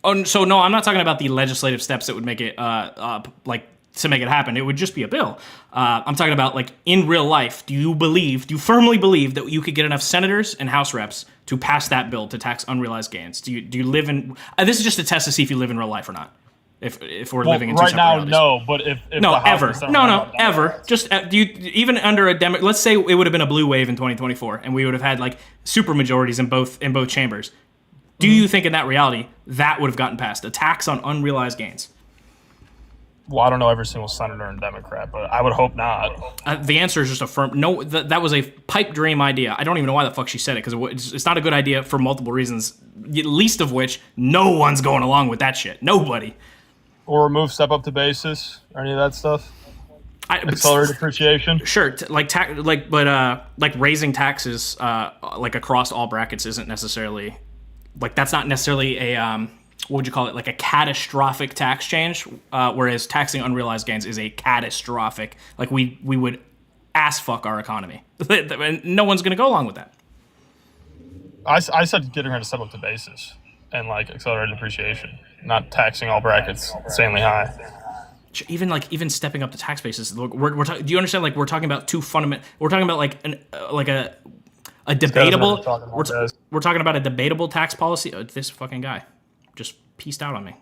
[SPEAKER 1] Oh, so no, I'm not talking about the legislative steps that would make it to make it happen. It would just be a bill. I'm talking about like in real life. Do you firmly believe that you could get enough senators and House reps to pass that bill to tax unrealized gains? Do you live in? This is just a test to see if you live in real life or not. If we're
[SPEAKER 6] Well,
[SPEAKER 1] living in two
[SPEAKER 6] right
[SPEAKER 1] separate
[SPEAKER 6] now,
[SPEAKER 1] realities.
[SPEAKER 6] no. But if
[SPEAKER 1] No,
[SPEAKER 6] the House
[SPEAKER 1] ever.
[SPEAKER 6] and Senate
[SPEAKER 1] No,
[SPEAKER 6] were
[SPEAKER 1] no,
[SPEAKER 6] about
[SPEAKER 1] ever.
[SPEAKER 6] Democrats-
[SPEAKER 1] Just do you even under a let's say it would have been a blue wave in 2024, and we would have had like super majorities in both chambers. Do you think in that reality that would have gotten passed? A tax on unrealized gains.
[SPEAKER 6] Well, I don't know every single senator and Democrat, but I would hope not.
[SPEAKER 1] The answer is just a firm no. That was a pipe dream idea. I don't even know why the fuck she said it because it's not a good idea for multiple reasons. Least of which, no one's going along with that shit. Nobody.
[SPEAKER 6] Or remove step up to basis or any of that stuff.
[SPEAKER 1] But
[SPEAKER 6] Accelerated depreciation.
[SPEAKER 1] sure, like raising taxes like across all brackets isn't necessarily like that's not necessarily a what would you call it, like a catastrophic tax change, whereas taxing unrealized gains is a catastrophic, like we would ass fuck our economy. No one's going to go along with that.
[SPEAKER 6] I said getting her to step up to basis and like accelerated depreciation, not taxing all brackets insanely high.
[SPEAKER 1] Even stepping up the tax basis. Look, do you understand? Like we're talking about two fundamental. We're talking about like a debatable. We're talking about a debatable tax policy. Oh, this fucking guy just pieced out on me.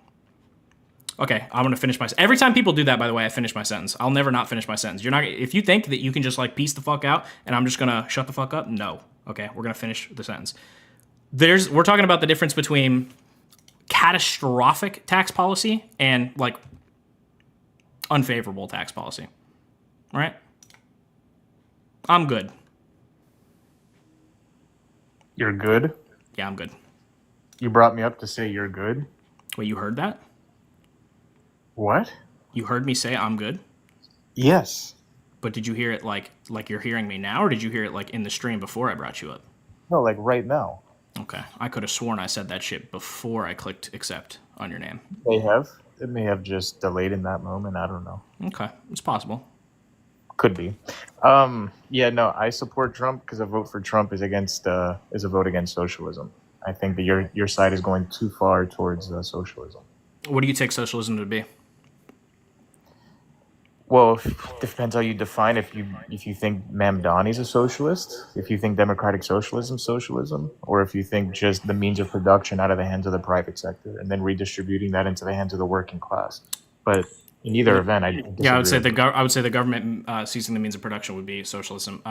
[SPEAKER 1] Okay, I'm gonna finish my. Every time people do that, by the way, I finish my sentence. I'll never not finish my sentence. You're not. If you think that you can just like piece the fuck out and I'm just gonna shut the fuck up, no. Okay, we're gonna finish the sentence. We're talking about the difference between catastrophic tax policy and like unfavorable tax policy. Right? I'm good.
[SPEAKER 7] You're good?
[SPEAKER 1] Yeah, I'm good.
[SPEAKER 7] You brought me up to say you're good?
[SPEAKER 1] Wait, you heard that?
[SPEAKER 7] What?
[SPEAKER 1] You heard me say I'm good?
[SPEAKER 7] Yes.
[SPEAKER 1] But did you hear it like you're hearing me now, or did you hear it like in the stream before I brought you up?
[SPEAKER 7] No, like right now.
[SPEAKER 1] Okay. I could have sworn I said that shit before I clicked accept on your name.
[SPEAKER 7] They have. It may have just delayed in that moment. I don't know.
[SPEAKER 1] Okay. It's possible.
[SPEAKER 7] Could be. Yeah, no, I support Trump because a vote for Trump is a vote against socialism. I think that your side is going too far towards socialism.
[SPEAKER 1] What do you take socialism to be?
[SPEAKER 7] Well, it depends how you define. If you think Mamdani's a socialist, if you think democratic socialism, or if you think just the means of production out of the hands of the private sector and then redistributing that into the hands of the working class. But in either event, I disagree.
[SPEAKER 1] Yeah, I would say the government seizing the means of production would be socialism.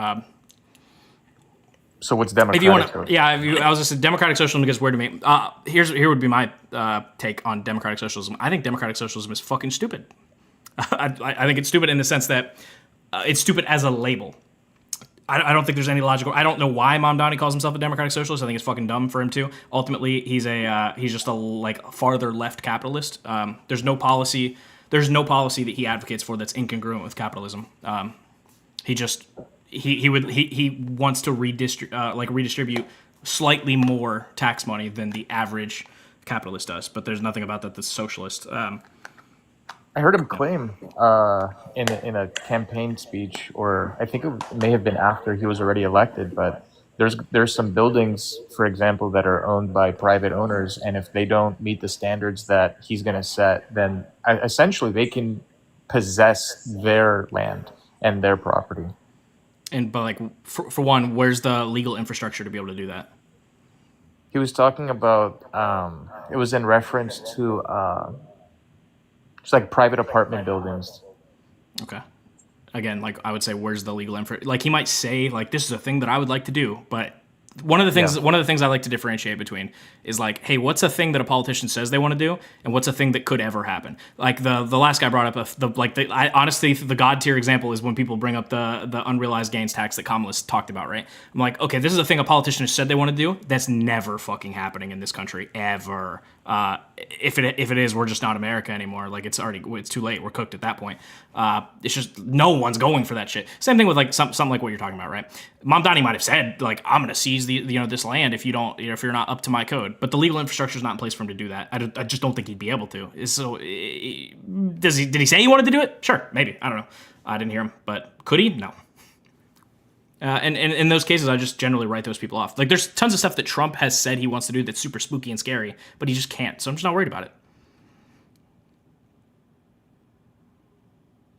[SPEAKER 7] So what's democratic?
[SPEAKER 1] If you want to, I was just saying democratic socialism because where to me. Here would be my take on democratic socialism. I think democratic socialism is fucking stupid. I think it's stupid in the sense that it's stupid as a label. I don't think there's any logical. I don't know why Mamdani calls himself a democratic socialist. I think it's fucking dumb for him to. Ultimately, he's just a like farther left capitalist. There's no policy that he advocates for that's incongruent with capitalism. He wants to redistribute slightly more tax money than the average capitalist does. But there's nothing about that that's socialist.
[SPEAKER 7] I heard him claim in a campaign speech, or I think it may have been after he was already elected, but there's some buildings, for example, that are owned by private owners, and if they don't meet the standards that he's going to set, then essentially they can possess their land and their property.
[SPEAKER 1] But like for one, where's the legal infrastructure to be able to do that?
[SPEAKER 7] He was talking about it was in reference to it's like private apartment buildings.
[SPEAKER 1] Okay. Again, like I would say, where's the legal info? Like he might say, like this is a thing that I would like to do, but one of the things I like to differentiate between is like, hey, what's a thing that a politician says they want to do, and what's a thing that could ever happen? Like the last guy brought up honestly the god tier example is when people bring up the unrealized gains tax that Kamala's talked about, right? I'm like, okay, this is a thing a politician has said they want to do. That's never fucking happening in this country ever. If it is, we're just not America anymore. Like it's too late. We're cooked at that point. It's just no one's going for that shit. Same thing with like something like what you're talking about, right? Mamdani might have said like I'm gonna seize this land if you don't if you're not up to my code, but the legal infrastructure is not in place for him to do that. I just don't think he'd be able to. So did he say he wanted to do it? Sure, maybe. I don't know. I didn't hear him, but could he? No. And in those cases, I just generally write those people off. Like, there's tons of stuff that Trump has said he wants to do that's super spooky and scary, but he just can't. So I'm just not worried about it.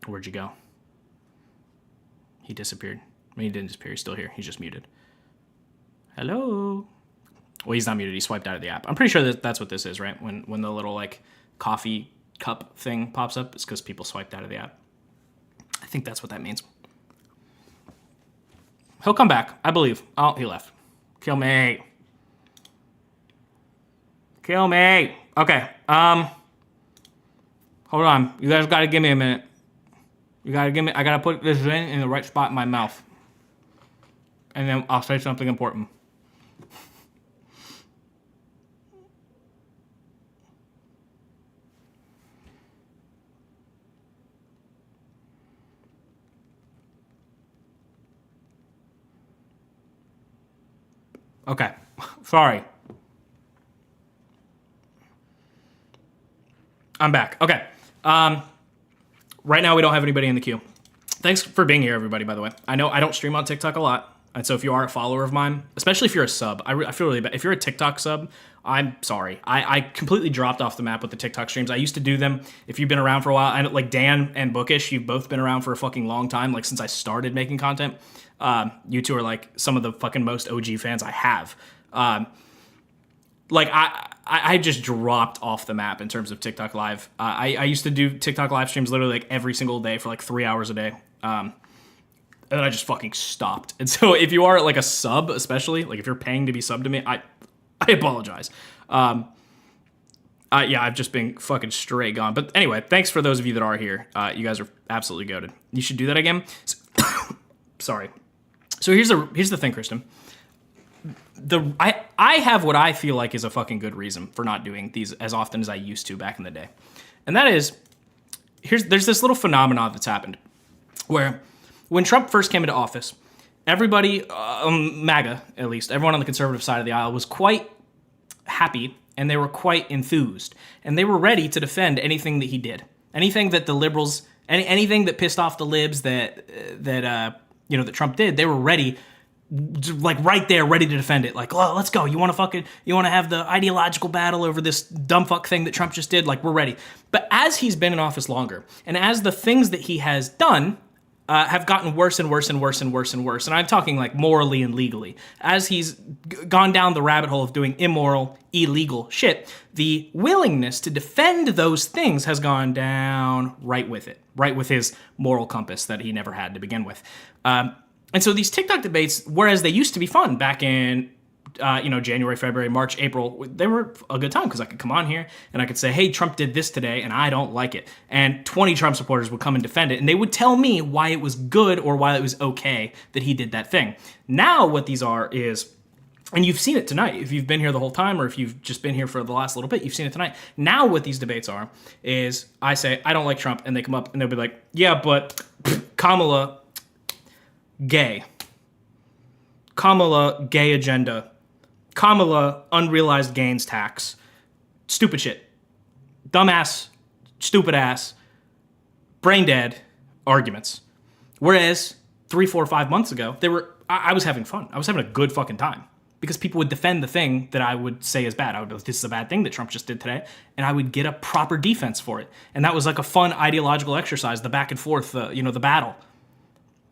[SPEAKER 1] Where'd you go? He disappeared. I mean, he didn't disappear. He's still here. He's just muted. Hello? Well, he's not muted. He swiped out of the app. I'm pretty sure that's what this is, right? When the little, like, coffee cup thing pops up, it's because people swiped out of the app. I think that's what that means. He'll come back, I believe. Oh, he left. Kill me. Kill me. Okay. Hold on. You guys gotta give me a minute. You gotta give me. I gotta put this in the right spot in my mouth, and then I'll say something important. Okay. Sorry. I'm back. Okay. Right now we don't have anybody in the queue. Thanks for being here, everybody, by the way. I know I don't stream on TikTok a lot, and so if you are a follower of mine, especially if you're a sub, I feel really bad. If you're a TikTok sub, I'm sorry. I completely dropped off the map with the TikTok streams. I used to do them. If you've been around for a while, I know, like Dan and Bookish, you've both been around for a fucking long time, like since I started making content. You two are like some of the fucking most OG fans I have. Like I just dropped off the map in terms of TikTok live. I used to do TikTok live streams literally like every single day for like 3 hours a day. And then I just fucking stopped. And so if you are like a sub, especially like if you're paying to be sub to me, I apologize. Yeah, I've just been fucking straight gone. But anyway, thanks for those of you that are here. You guys are absolutely goated. You should do that again. Sorry. So here's the thing, Kristen. I have what I feel like is a fucking good reason for not doing these as often as I used to back in the day. And that is, there's this little phenomenon that's happened where when Trump first came into office, everybody, MAGA at least, everyone on the conservative side of the aisle was quite happy and they were quite enthused. And they were ready to defend anything that he did. Anything that the liberals, anything that pissed off the libs that Trump did, they were ready, like right there, ready to defend it. Like, oh, let's go. You want to have the ideological battle over this dumb fuck thing that Trump just did? Like, we're ready. But as he's been in office longer, and as the things that he has done have gotten worse and worse and worse and worse and worse, and I'm talking like morally and legally, as he's gone down the rabbit hole of doing immoral, illegal shit, the willingness to defend those things has gone down right with it, right with his moral compass that he never had to begin with. And so these TikTok debates, whereas they used to be fun back in, January, February, March, April, they were a good time because I could come on here and I could say, hey, Trump did this today and I don't like it. And 20 Trump supporters would come and defend it and they would tell me why it was good or why it was okay that he did that thing. Now what these are is, and you've seen it tonight, if you've been here the whole time or if you've just been here for the last little bit, you've seen it tonight. Now what these debates are is I say, I don't like Trump, and they come up and they'll be like, yeah, but Kamala, gay. Kamala, gay agenda. Kamala, unrealized gains tax. Stupid shit. Dumbass, stupid ass, brain dead arguments. Whereas 3, 4, 5 months ago, I was having fun. I was having a good fucking time. Because people would defend the thing that I would say is bad. I would go, this is a bad thing that Trump just did today. And I would get a proper defense for it. And that was like a fun ideological exercise, the back and forth, the battle.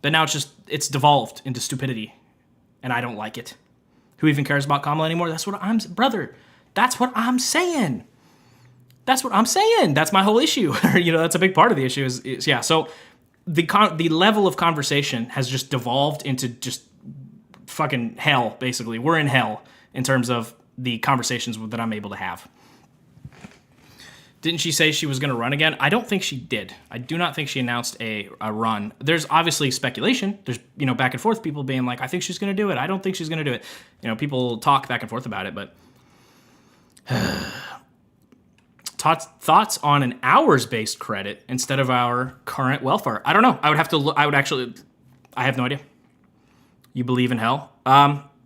[SPEAKER 1] But now it's devolved into stupidity. And I don't like it. Who even cares about Kamala anymore? That's what I'm saying. That's my whole issue. That's a big part of the issue is yeah. So the level of conversation has just devolved into just fucking hell, basically. We're in hell in terms of the conversations that I'm able to have. Didn't she say she was going to run again? I don't think she did. I do not think she announced a run. There's obviously speculation. There's, back and forth, people being like, I think she's going to do it. I don't think she's going to do it. People talk back and forth about it, but thoughts on an hours-based credit instead of our current welfare. I don't know. I have no idea. You believe in hell?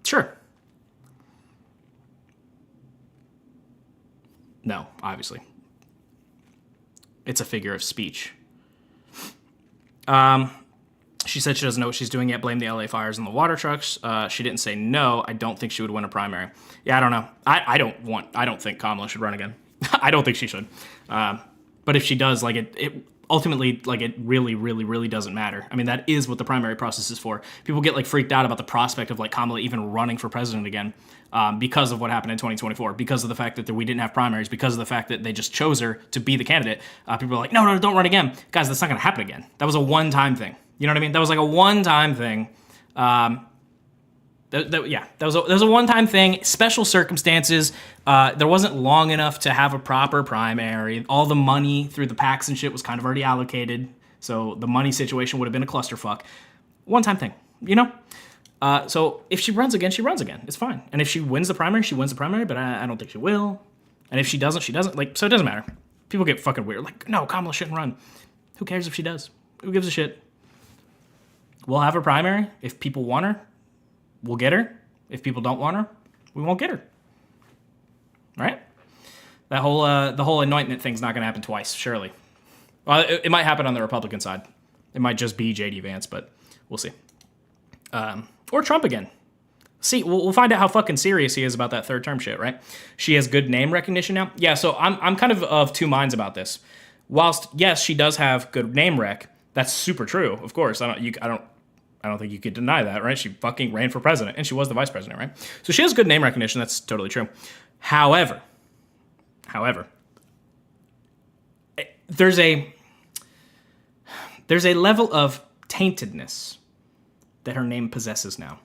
[SPEAKER 1] Sure. No, obviously. It's a figure of speech. She said she doesn't know what she's doing yet. Blame the LA fires and the water trucks. She didn't say no. I don't think she would win a primary. Yeah, I don't know. I don't think Kamala should run again. I don't think she should. But if she does, ultimately, like, it really, really, really doesn't matter. I mean, that is what the primary process is for. People get, like, freaked out about the prospect of, like, Kamala even running for president again because of what happened in 2024, because of the fact that we didn't have primaries, because of the fact that they just chose her to be the candidate. People are like, no, don't run again. Guys, that's not going to happen again. That was a one-time thing. You know what I mean? That was, like, a one-time thing. That was a one-time thing. Special circumstances. There wasn't long enough to have a proper primary. All the money through the PACs and shit was kind of already allocated, so the money situation would have been a clusterfuck. One-time thing, you know. So if she runs again, she runs again. It's fine. And if she wins the primary, she wins the primary. But I don't think she will. And if she doesn't, she doesn't. Like, so it doesn't matter. People get fucking weird. Like, no, Kamala shouldn't run. Who cares if she does? Who gives a shit? We'll have her primary. If people want her, we'll get her. If people don't want her, we won't get her. Right? That whole the whole anointment thing's not going to happen twice, surely. Well, it might happen on the Republican side. It might just be J.D. Vance, but we'll see. Or Trump again. See, we'll find out how fucking serious he is about that third term shit, right? She has good name recognition now. Yeah, so I'm kind of two minds about this. Whilst yes, she does have good name rec. That's super true, of course. I don't think you could deny that, right? She fucking ran for president, and she was the vice president, right? So she has good name recognition. That's totally true. However, there's a level of taintedness that her name possesses now.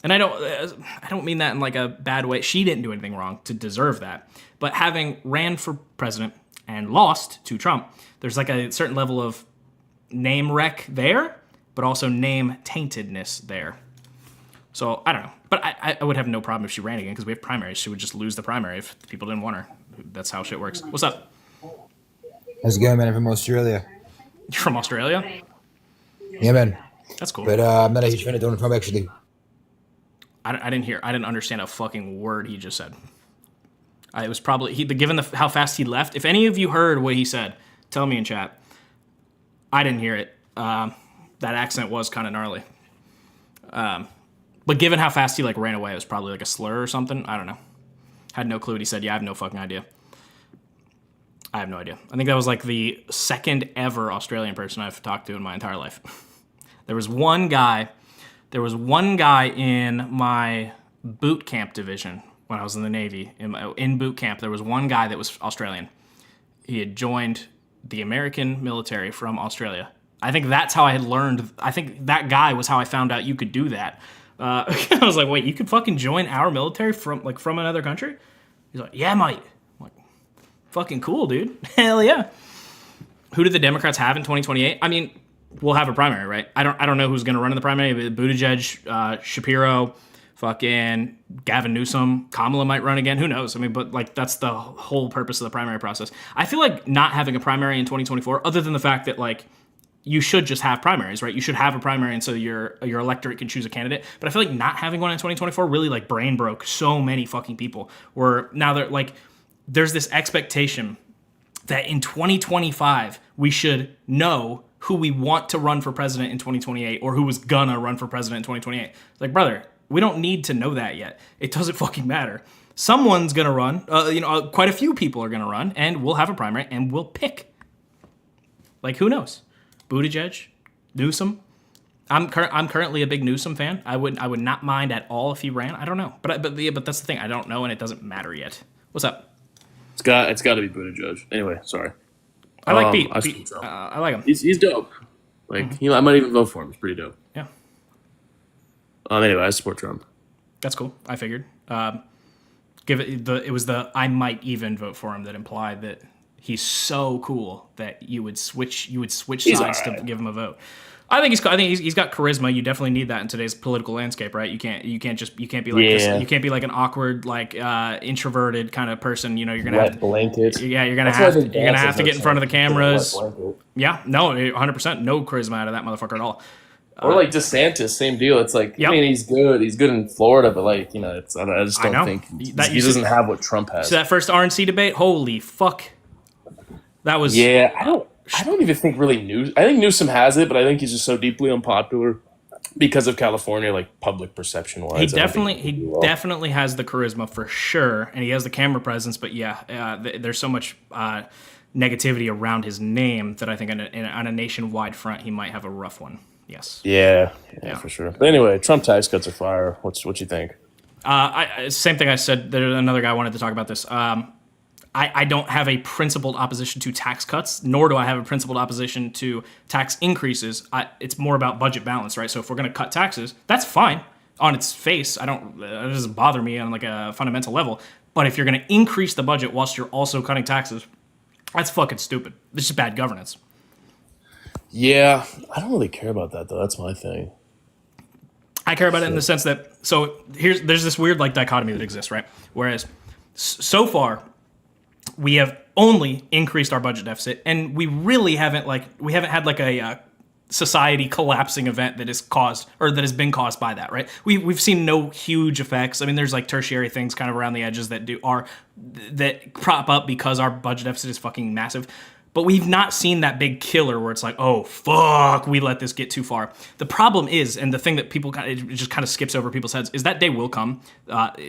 [SPEAKER 1] And I don't mean that in like a bad way. She didn't do anything wrong to deserve that. But having ran for president and lost to Trump, there's like a certain level of name rec there, but also name taintedness there. So I don't know. But I would have no problem if she ran again because we have primaries. She would just lose the primary if people didn't want her. That's how shit works. What's up?
[SPEAKER 8] How's it going, man? I'm from Australia.
[SPEAKER 1] You're from Australia?
[SPEAKER 8] Yeah, man.
[SPEAKER 1] That's cool.
[SPEAKER 8] But I'm not a huge fan of Donald Trump, actually.
[SPEAKER 1] I didn't understand a fucking word he just said. It was probably given how fast he left. If any of you heard what he said, tell me in chat. I didn't hear it. That accent was kind of gnarly. But given how fast he like ran away, it was probably like a slur or something. I don't know. Had no clue what he said. Yeah, I have no fucking idea. I have no idea. I think that was like the second ever Australian person I've talked to in my entire life. There was one guy in my boot camp division when I was in the Navy. In boot camp, there was one guy that was Australian. He had joined the American military from Australia. I think that's how I had learned. I think that guy was how I found out you could do that. I was like, wait, you could fucking join our military from another country? He's like, yeah, mate. I'm like, fucking cool, dude. Hell yeah. Who did the Democrats have in 2028? I mean, we'll have a primary, right? I don't know who's going to run in the primary. Buttigieg, Shapiro, fucking Gavin Newsom, Kamala might run again. Who knows? I mean, but like that's the whole purpose of the primary process. I feel like not having a primary in 2024, other than the fact that like you should just have primaries, right? You should have a primary, and so your electorate can choose a candidate. But I feel like not having one in 2024 really like brain broke so many fucking people. Where now they're like, there's this expectation that in 2025 we should know who we want to run for president in 2028 or who was gonna run for president in 2028. Like, brother, we don't need to know that yet. It doesn't fucking matter. Someone's gonna run. Quite a few people are gonna run, and we'll have a primary, and we'll pick. Like, who knows? Buttigieg, Newsom. I'm currently a big Newsom fan. I would not mind at all if he ran. I don't know, but that's the thing. I don't know, and it doesn't matter yet. What's up?
[SPEAKER 9] It's got to be Buttigieg. Anyway, sorry.
[SPEAKER 1] I like Pete.
[SPEAKER 9] I
[SPEAKER 1] like him.
[SPEAKER 9] He's dope. Like I might even vote for him. It's pretty dope.
[SPEAKER 1] Yeah.
[SPEAKER 9] Anyway, I support Trump.
[SPEAKER 1] That's cool. I figured. It was the I might even vote for him that implied that he's so cool that you would switch sides to give him a vote. I think he's got charisma. You definitely need that in today's political landscape, right? You can't be like this. You can't be like an awkward, like introverted kind of person. You know, you're gonna have
[SPEAKER 7] blanket.
[SPEAKER 1] Yeah, you're gonna have to get in front of the cameras. Yeah, no, 100% no charisma out of that motherfucker at all.
[SPEAKER 9] Or like DeSantis, same deal. It's like I mean, he's good. He's good in Florida, but like I just don't think he doesn't have what Trump has.
[SPEAKER 1] So that first RNC debate, holy fuck, that was
[SPEAKER 9] I don't even think really I think Newsom has it, but I think he's just so deeply unpopular because of California, like public perception wise.
[SPEAKER 1] He definitely has the charisma for sure, and he has the camera presence. But there's so much negativity around his name that I think on a nationwide front he might have a rough one. Yes.
[SPEAKER 9] Yeah,
[SPEAKER 1] Yeah.
[SPEAKER 9] for sure. But anyway, Trump tax cuts are fire. What you think?
[SPEAKER 1] Same thing I said. There's another guy wanted to talk about this. I don't have a principled opposition to tax cuts, nor do I have a principled opposition to tax increases. It's more about budget balance, right? So if we're going to cut taxes, that's fine on its face. It doesn't bother me on like a fundamental level. But if you're going to increase the budget whilst you're also cutting taxes, that's fucking stupid. This is bad governance.
[SPEAKER 9] Yeah, I don't really care about that though. That's my thing.
[SPEAKER 1] I care about it in the sense that there's this weird like dichotomy that exists, right? Whereas so far we have only increased our budget deficit, and we really haven't had like a society collapsing event that is caused or that has been caused by that, right? We've seen no huge effects. I mean, there's like tertiary things kind of around the edges that prop up because our budget deficit is fucking massive. But we've not seen that big killer where it's like, oh, fuck, we let this get too far. The problem is, and the thing that it just kind of skips over people's heads, is that day will come.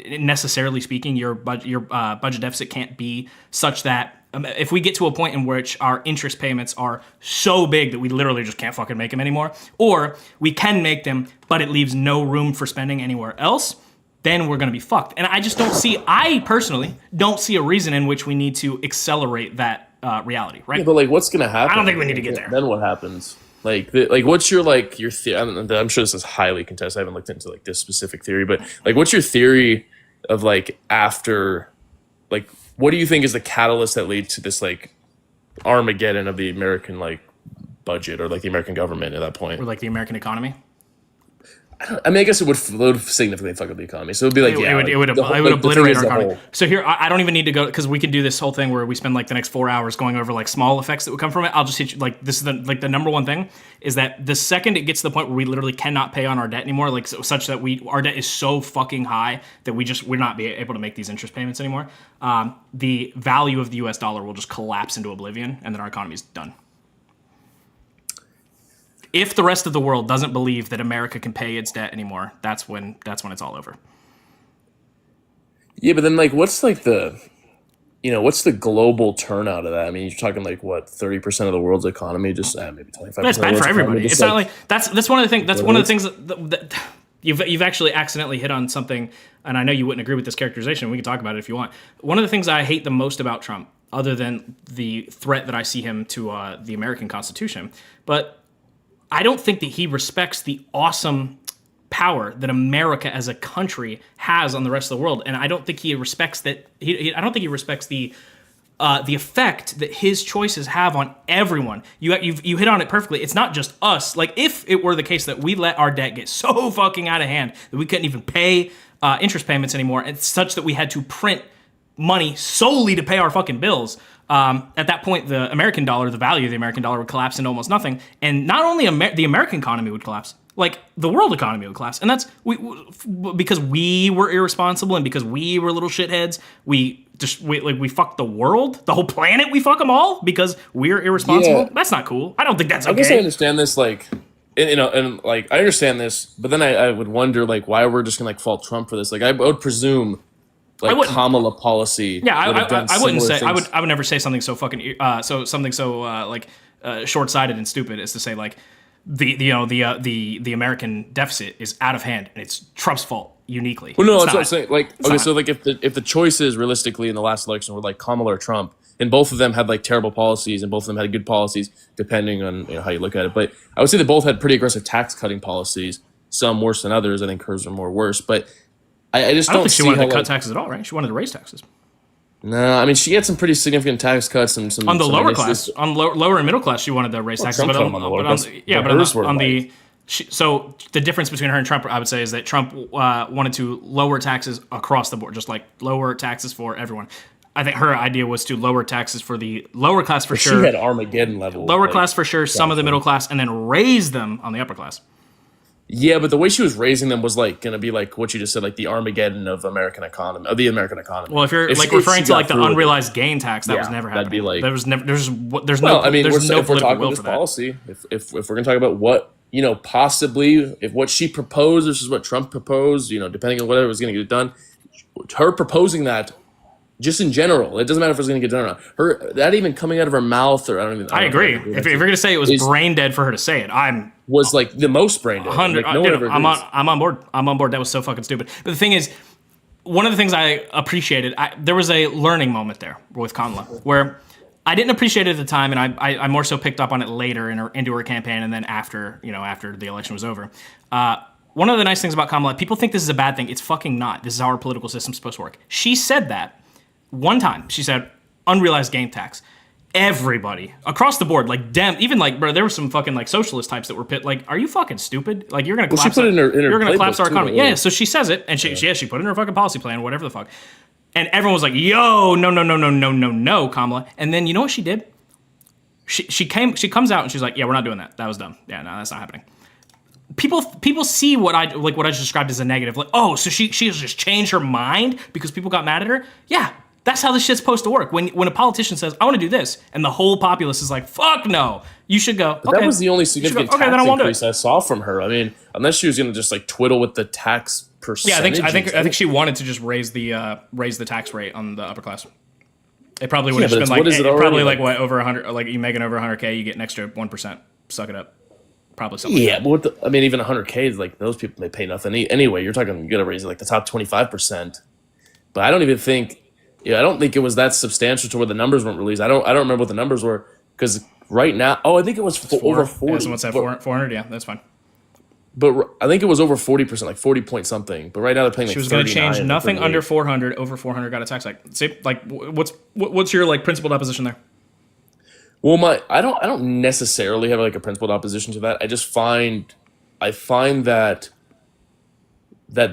[SPEAKER 1] Necessarily speaking, your budget deficit can't be such that if we get to a point in which our interest payments are so big that we literally just can't fucking make them anymore, or we can make them, but it leaves no room for spending anywhere else, then we're going to be fucked. And I personally don't see a reason in which we need to accelerate that reality, right?
[SPEAKER 9] Yeah, but like, what's gonna happen?
[SPEAKER 1] I don't think we need to get there.
[SPEAKER 9] Then what happens? What's your I'm sure this is highly contested. I haven't looked into like this specific theory, but like, what's your theory of like after, like, what do you think is the catalyst that leads to this like Armageddon of the American like budget or like the American government at that point,
[SPEAKER 1] or like the American economy?
[SPEAKER 9] I mean, I guess it would significantly fuck up the economy. So it would be like,
[SPEAKER 1] it would obliterate our economy. So here, I don't even need to go, because we can do this whole thing where we spend like the next 4 hours going over like small effects that would come from it. I'll just hit you, like, this is the number one thing is that the second it gets to the point where we literally cannot pay on our debt anymore, like such that our debt is so fucking high that we're not be able to make these interest payments anymore. The value of the US dollar will just collapse into oblivion, and then our economy is done. If the rest of the world doesn't believe that America can pay its debt anymore, that's when it's all over.
[SPEAKER 9] Yeah, but then like, what's the global turnout of that? I mean, you're talking like what, 30% of the world's economy, just maybe 25%.
[SPEAKER 1] That's bad for everybody. It's not like that's one of the things. That's one of the things that you've actually accidentally hit on something, and I know you wouldn't agree with this characterization. We can talk about it if you want. One of the things I hate the most about Trump, other than the threat that I see him to the American Constitution, but I don't think that he respects the awesome power that America as a country has on the rest of the world, and I don't think he respects that. I don't think he respects the effect that his choices have on everyone. You hit on it perfectly. It's not just us. Like, if it were the case that we let our debt get so fucking out of hand that we couldn't even pay interest payments anymore, and such that we had to print money solely to pay our fucking bills. At that point, the American dollar, the value of the American dollar would collapse into almost nothing. And not only the American economy would collapse, like the world economy would collapse. And that's because we were irresponsible and because we were little shitheads. We fucked the world, the whole planet. We fuck them all because we're irresponsible. Yeah. That's not cool. I don't think that's okay.
[SPEAKER 9] I guess I understand this, like, and like, I understand this, but then I would wonder like why we're just gonna like fault Trump for this. Like, I would presume, like, Kamala policy.
[SPEAKER 1] Yeah, I wouldn't say things. I would never say something so fucking short-sighted and stupid as to say like the American deficit is out of hand and it's Trump's fault uniquely.
[SPEAKER 9] Well, no, that's what I'm saying. Like, okay, so like if the choices realistically in the last election were like Kamala or Trump, and both of them had like terrible policies and both of them had good policies depending on how you look at it. But I would say they both had pretty aggressive tax cutting policies, some worse than others. I think hers are more worse, but I just don't
[SPEAKER 1] think
[SPEAKER 9] see
[SPEAKER 1] she wanted
[SPEAKER 9] how,
[SPEAKER 1] to cut taxes at all, right? She wanted to raise taxes.
[SPEAKER 9] No, I mean, she had some pretty significant tax cuts and some
[SPEAKER 1] on the lower class, on lower and middle class. She wanted to raise taxes,
[SPEAKER 9] so
[SPEAKER 1] the difference between her and Trump, I would say, is that Trump wanted to lower taxes across the board, just like lower taxes for everyone. I think her idea was to lower taxes for the lower class for sure.
[SPEAKER 9] She had Armageddon level.
[SPEAKER 1] Lower class for sure, some of the middle class, and then raise them on the upper class.
[SPEAKER 9] Yeah, but the way she was raising them was like going to be like what you just said, like the Armageddon of the American economy.
[SPEAKER 1] Well, if you're like referring to like the unrealized gain tax, that was never happening.
[SPEAKER 9] That'd be like
[SPEAKER 1] there's no.
[SPEAKER 9] I mean,
[SPEAKER 1] there's no
[SPEAKER 9] if we're talking about this
[SPEAKER 1] for that.
[SPEAKER 9] policy, if we're going to talk about what, you know, possibly if what she proposed versus what Trump proposed, you know, depending on whatever was going to get done, her proposing that Just in general, it doesn't matter if it's going to get done or not. Her that even coming out of her mouth, or I don't even.
[SPEAKER 1] I
[SPEAKER 9] don't
[SPEAKER 1] agree.
[SPEAKER 9] know
[SPEAKER 1] If you're gonna say it was brain dead for her to say it,
[SPEAKER 9] was like the most brain dead.
[SPEAKER 1] 100.
[SPEAKER 9] Like, no one ever
[SPEAKER 1] I'm
[SPEAKER 9] agrees.
[SPEAKER 1] on board. I'm on board. That was so fucking stupid. But the thing is, one of the things I appreciated, there was a learning moment there with Kamala where I didn't appreciate it at the time, and I more so picked up on it later into her campaign, and then after the election was over. One of the nice things about Kamala, people think this is a bad thing. It's fucking not. This is how our political system's supposed to work. She said that one time. She said unrealized gain tax. Everybody across the board, like even like, bro, there were some fucking like socialist types that were like, are you fucking stupid? Like, you're gonna collapse.
[SPEAKER 9] She put it in her
[SPEAKER 1] you're gonna collapse our
[SPEAKER 9] playbook,
[SPEAKER 1] economy.
[SPEAKER 9] too,
[SPEAKER 1] Yeah, so she says it, and she put it in her fucking policy plan, whatever the fuck. And everyone was like, yo, no, Kamala. And then you know what she did? She comes out and she's like, yeah, we're not doing that. That was dumb. Yeah, no, that's not happening. People see what I just described as a negative. Like, oh, so she just changed her mind because people got mad at her? Yeah. That's how this shit's supposed to work. When a politician says, I want to do this, and the whole populace is like, fuck no, you should go.
[SPEAKER 9] But that was the only significant tax
[SPEAKER 1] then I won't do
[SPEAKER 9] increase
[SPEAKER 1] it.
[SPEAKER 9] I saw from her. I mean, unless she was going to just like twiddle with the tax percentage.
[SPEAKER 1] Yeah, I think she wanted to just raise the tax rate on the upper class. It probably would have
[SPEAKER 9] but
[SPEAKER 1] been like
[SPEAKER 9] what is it
[SPEAKER 1] probably
[SPEAKER 9] already,
[SPEAKER 1] like what, over 100, like you making over 100K, you get an extra 1%. Suck it up. Probably something.
[SPEAKER 9] Yeah,
[SPEAKER 1] like
[SPEAKER 9] but I mean, even 100K is like those people, they pay nothing anyway. You're talking, you got to raise like the top 25%. But I don't even think. Yeah, I don't think it was that substantial to where the numbers weren't released. I don't remember what the numbers were because right now, I think it was over 40.
[SPEAKER 1] Yeah, so what's that? 400? Yeah, that's fine.
[SPEAKER 9] But I think it was over 40%, like 40 point something. But right now they're paying like
[SPEAKER 1] She was going to change
[SPEAKER 9] 39
[SPEAKER 1] nothing
[SPEAKER 9] 38.
[SPEAKER 1] under 400. Over 400 got a tax hike. See, like what's your like principled opposition there?
[SPEAKER 9] Well, I don't necessarily have like a principled opposition to that. I find that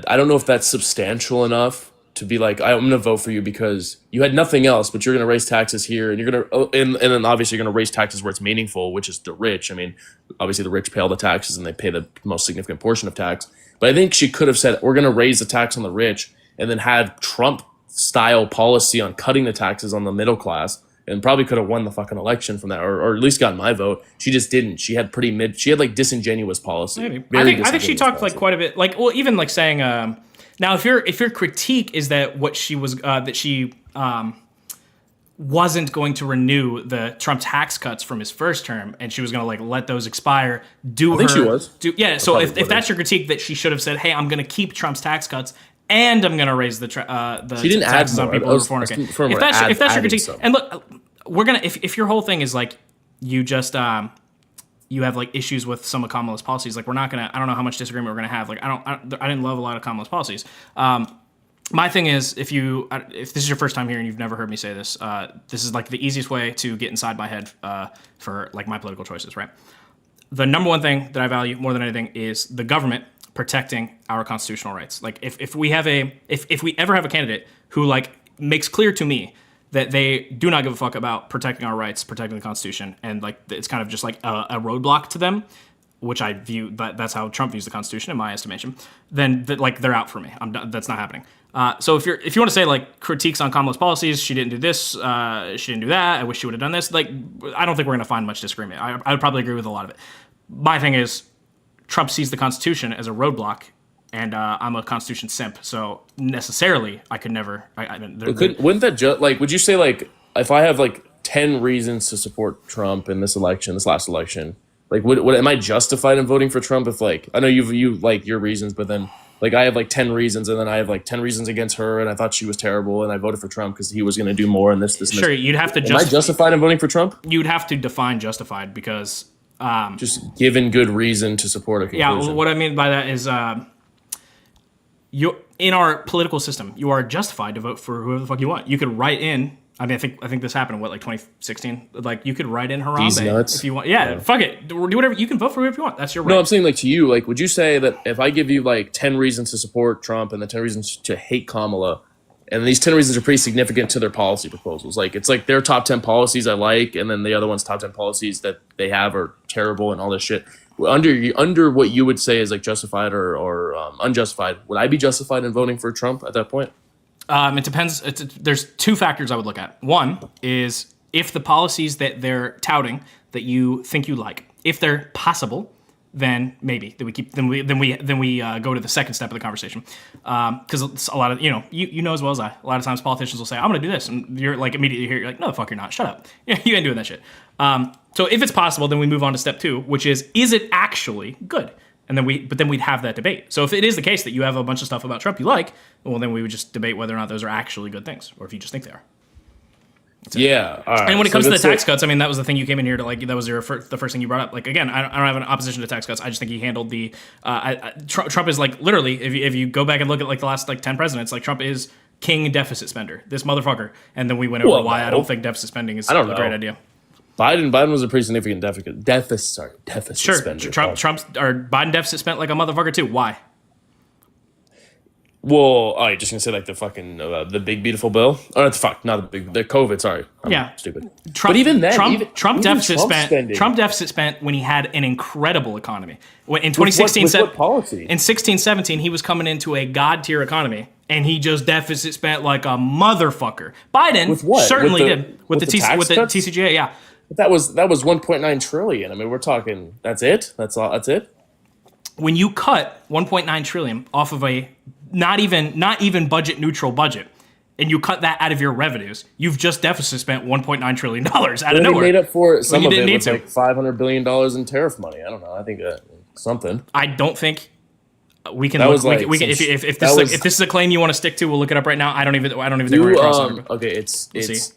[SPEAKER 9] I don't know if that's substantial enough to be like, I'm going to vote for you because you had nothing else, but you're going to raise taxes here, and you're going to, and then obviously you're going to raise taxes where it's meaningful, which is the rich. I mean, obviously the rich pay all the taxes and they pay the most significant portion of tax. But I think she could have said, we're going to raise the tax on the rich, and then had Trump-style policy on cutting the taxes on the middle class, and probably could have won the fucking election from that, or at least gotten my vote. She just didn't. She had she had like disingenuous policy.
[SPEAKER 1] Maybe.
[SPEAKER 9] Very
[SPEAKER 1] I think she talked
[SPEAKER 9] policy.
[SPEAKER 1] like quite a bit. Like, well, even like saying, now if your critique is that what she was that she wasn't going to renew the Trump tax cuts from his first term, and she was going to like let those expire.
[SPEAKER 9] I think she was.
[SPEAKER 1] So if that's your critique, that she should have said, hey, I'm going to keep Trump's tax cuts, and I'm going to raise the
[SPEAKER 9] She didn't
[SPEAKER 1] taxes
[SPEAKER 9] add
[SPEAKER 1] on
[SPEAKER 9] more.
[SPEAKER 1] people
[SPEAKER 9] I was
[SPEAKER 1] over 400K.
[SPEAKER 9] from
[SPEAKER 1] If
[SPEAKER 9] her
[SPEAKER 1] that's your
[SPEAKER 9] adding
[SPEAKER 1] critique,
[SPEAKER 9] some.
[SPEAKER 1] and look, we're gonna if your whole thing is like you just you have like issues with some of Kamala's policies, like we're not gonna. I don't know how much disagreement we're gonna have. Like I didn't love a lot of Kamala's policies. My thing is, if this is your first time here and you've never heard me say this, this is like the easiest way to get inside my head for like my political choices, right? The number one thing that I value more than anything is the government protecting our constitutional rights. Like if we ever have a candidate who like makes clear to me that they do not give a fuck about protecting our rights, protecting the Constitution, and like it's kind of just like a roadblock to them, which I view that's how Trump views the Constitution in my estimation, then like they're out for me. That's not happening. So if you want to say like critiques on Kamala's policies, she didn't do this, she didn't do that, I wish she would have done this, like I don't think we're gonna find much disagreement. I would probably agree with a lot of it. My thing is Trump sees the Constitution as a roadblock, and I'm a Constitution simp, so necessarily I could never.
[SPEAKER 9] Wouldn't that like? Would you say like if I have like 10 reasons to support Trump in this last election, like would am I justified in voting for Trump if like I know you like your reasons, but then like I have like 10 reasons, and then I have like 10 reasons against her, and I thought she was terrible, and I voted for Trump because he was going to do more, and this.
[SPEAKER 1] Sure, you'd have to.
[SPEAKER 9] Am I justified in voting for Trump?
[SPEAKER 1] You'd have to define justified because.
[SPEAKER 9] Just given good reason to support a conclusion.
[SPEAKER 1] Yeah, what I mean by that is you in our political system, you are justified to vote for whoever the fuck you want. You could write in. I mean, I think this happened. What, like 2016? Like you could write in Harambe if you want. Yeah, fuck it. Do whatever. You can vote for whoever you want. That's your right.
[SPEAKER 9] No, I'm saying like to you. Like, would you say that if I give you like 10 reasons to support Trump and the 10 reasons to hate Kamala, and these 10 reasons are pretty significant to their policy proposals. Like it's like their top 10 policies I like, and then the other one's top 10 policies that they have are terrible and all this shit. Under what you would say is like justified or unjustified, would I be justified in voting for Trump at that point?
[SPEAKER 1] It depends. There's two factors I would look at. One is if the policies that they're touting that you think you like, if they're possible, then maybe then we go to the second step of the conversation, because a lot of you know as well as I, a lot of times politicians will say I'm going to do this, and you're like immediately here, you're like, no the fuck you're not, shut up, you ain't doing that shit. So if it's possible, then we move on to step 2, which is it actually good? And then we'd have that debate. So if it is the case that you have a bunch of stuff about Trump you like, well then we would just debate whether or not those are actually good things, or if you just think they are.
[SPEAKER 9] Yeah. All right.
[SPEAKER 1] And when it comes to the
[SPEAKER 9] that's
[SPEAKER 1] tax cuts, I mean, that was the thing you came in here to, like, that was the first thing you brought up. Like, again, I don't have an opposition to tax cuts. I just think he handled the, Trump is like, literally, if you go back and look at like the last like 10 presidents, like Trump is king deficit spender, this motherfucker. And then we went over why I don't think deficit spending is a great idea.
[SPEAKER 9] Biden was a pretty significant deficit
[SPEAKER 1] Sure,
[SPEAKER 9] spender.
[SPEAKER 1] Biden deficit spent like a motherfucker too. Why?
[SPEAKER 9] Well, you're just gonna say like the fucking the big beautiful bill? Oh, not the COVID. Sorry, I'm stupid.
[SPEAKER 1] Trump,
[SPEAKER 9] but even then,
[SPEAKER 1] Trump deficit
[SPEAKER 9] spending.
[SPEAKER 1] Trump deficit spent when he had an incredible economy. In 2016,
[SPEAKER 9] what policy?
[SPEAKER 1] In 16-17, he was coming into a god tier economy, and he just deficit spent like a motherfucker. Biden
[SPEAKER 9] with what?
[SPEAKER 1] certainly did with the TCJA. Yeah,
[SPEAKER 9] but that was 1.9 trillion. I mean, we're talking. That's it. That's all. That's it.
[SPEAKER 1] When you cut 1.9 trillion off of a not even budget neutral budget, and you cut that out of your revenues, you've just deficit spent $1.9 trillion out of nowhere.
[SPEAKER 9] Made up for it. Some of it was like $500 billion in tariff money. I don't know. I think something.
[SPEAKER 1] I don't think we can. If this is a claim you want to stick to, we'll look it up right now. I don't even think we're gonna cross over.
[SPEAKER 9] Okay, it's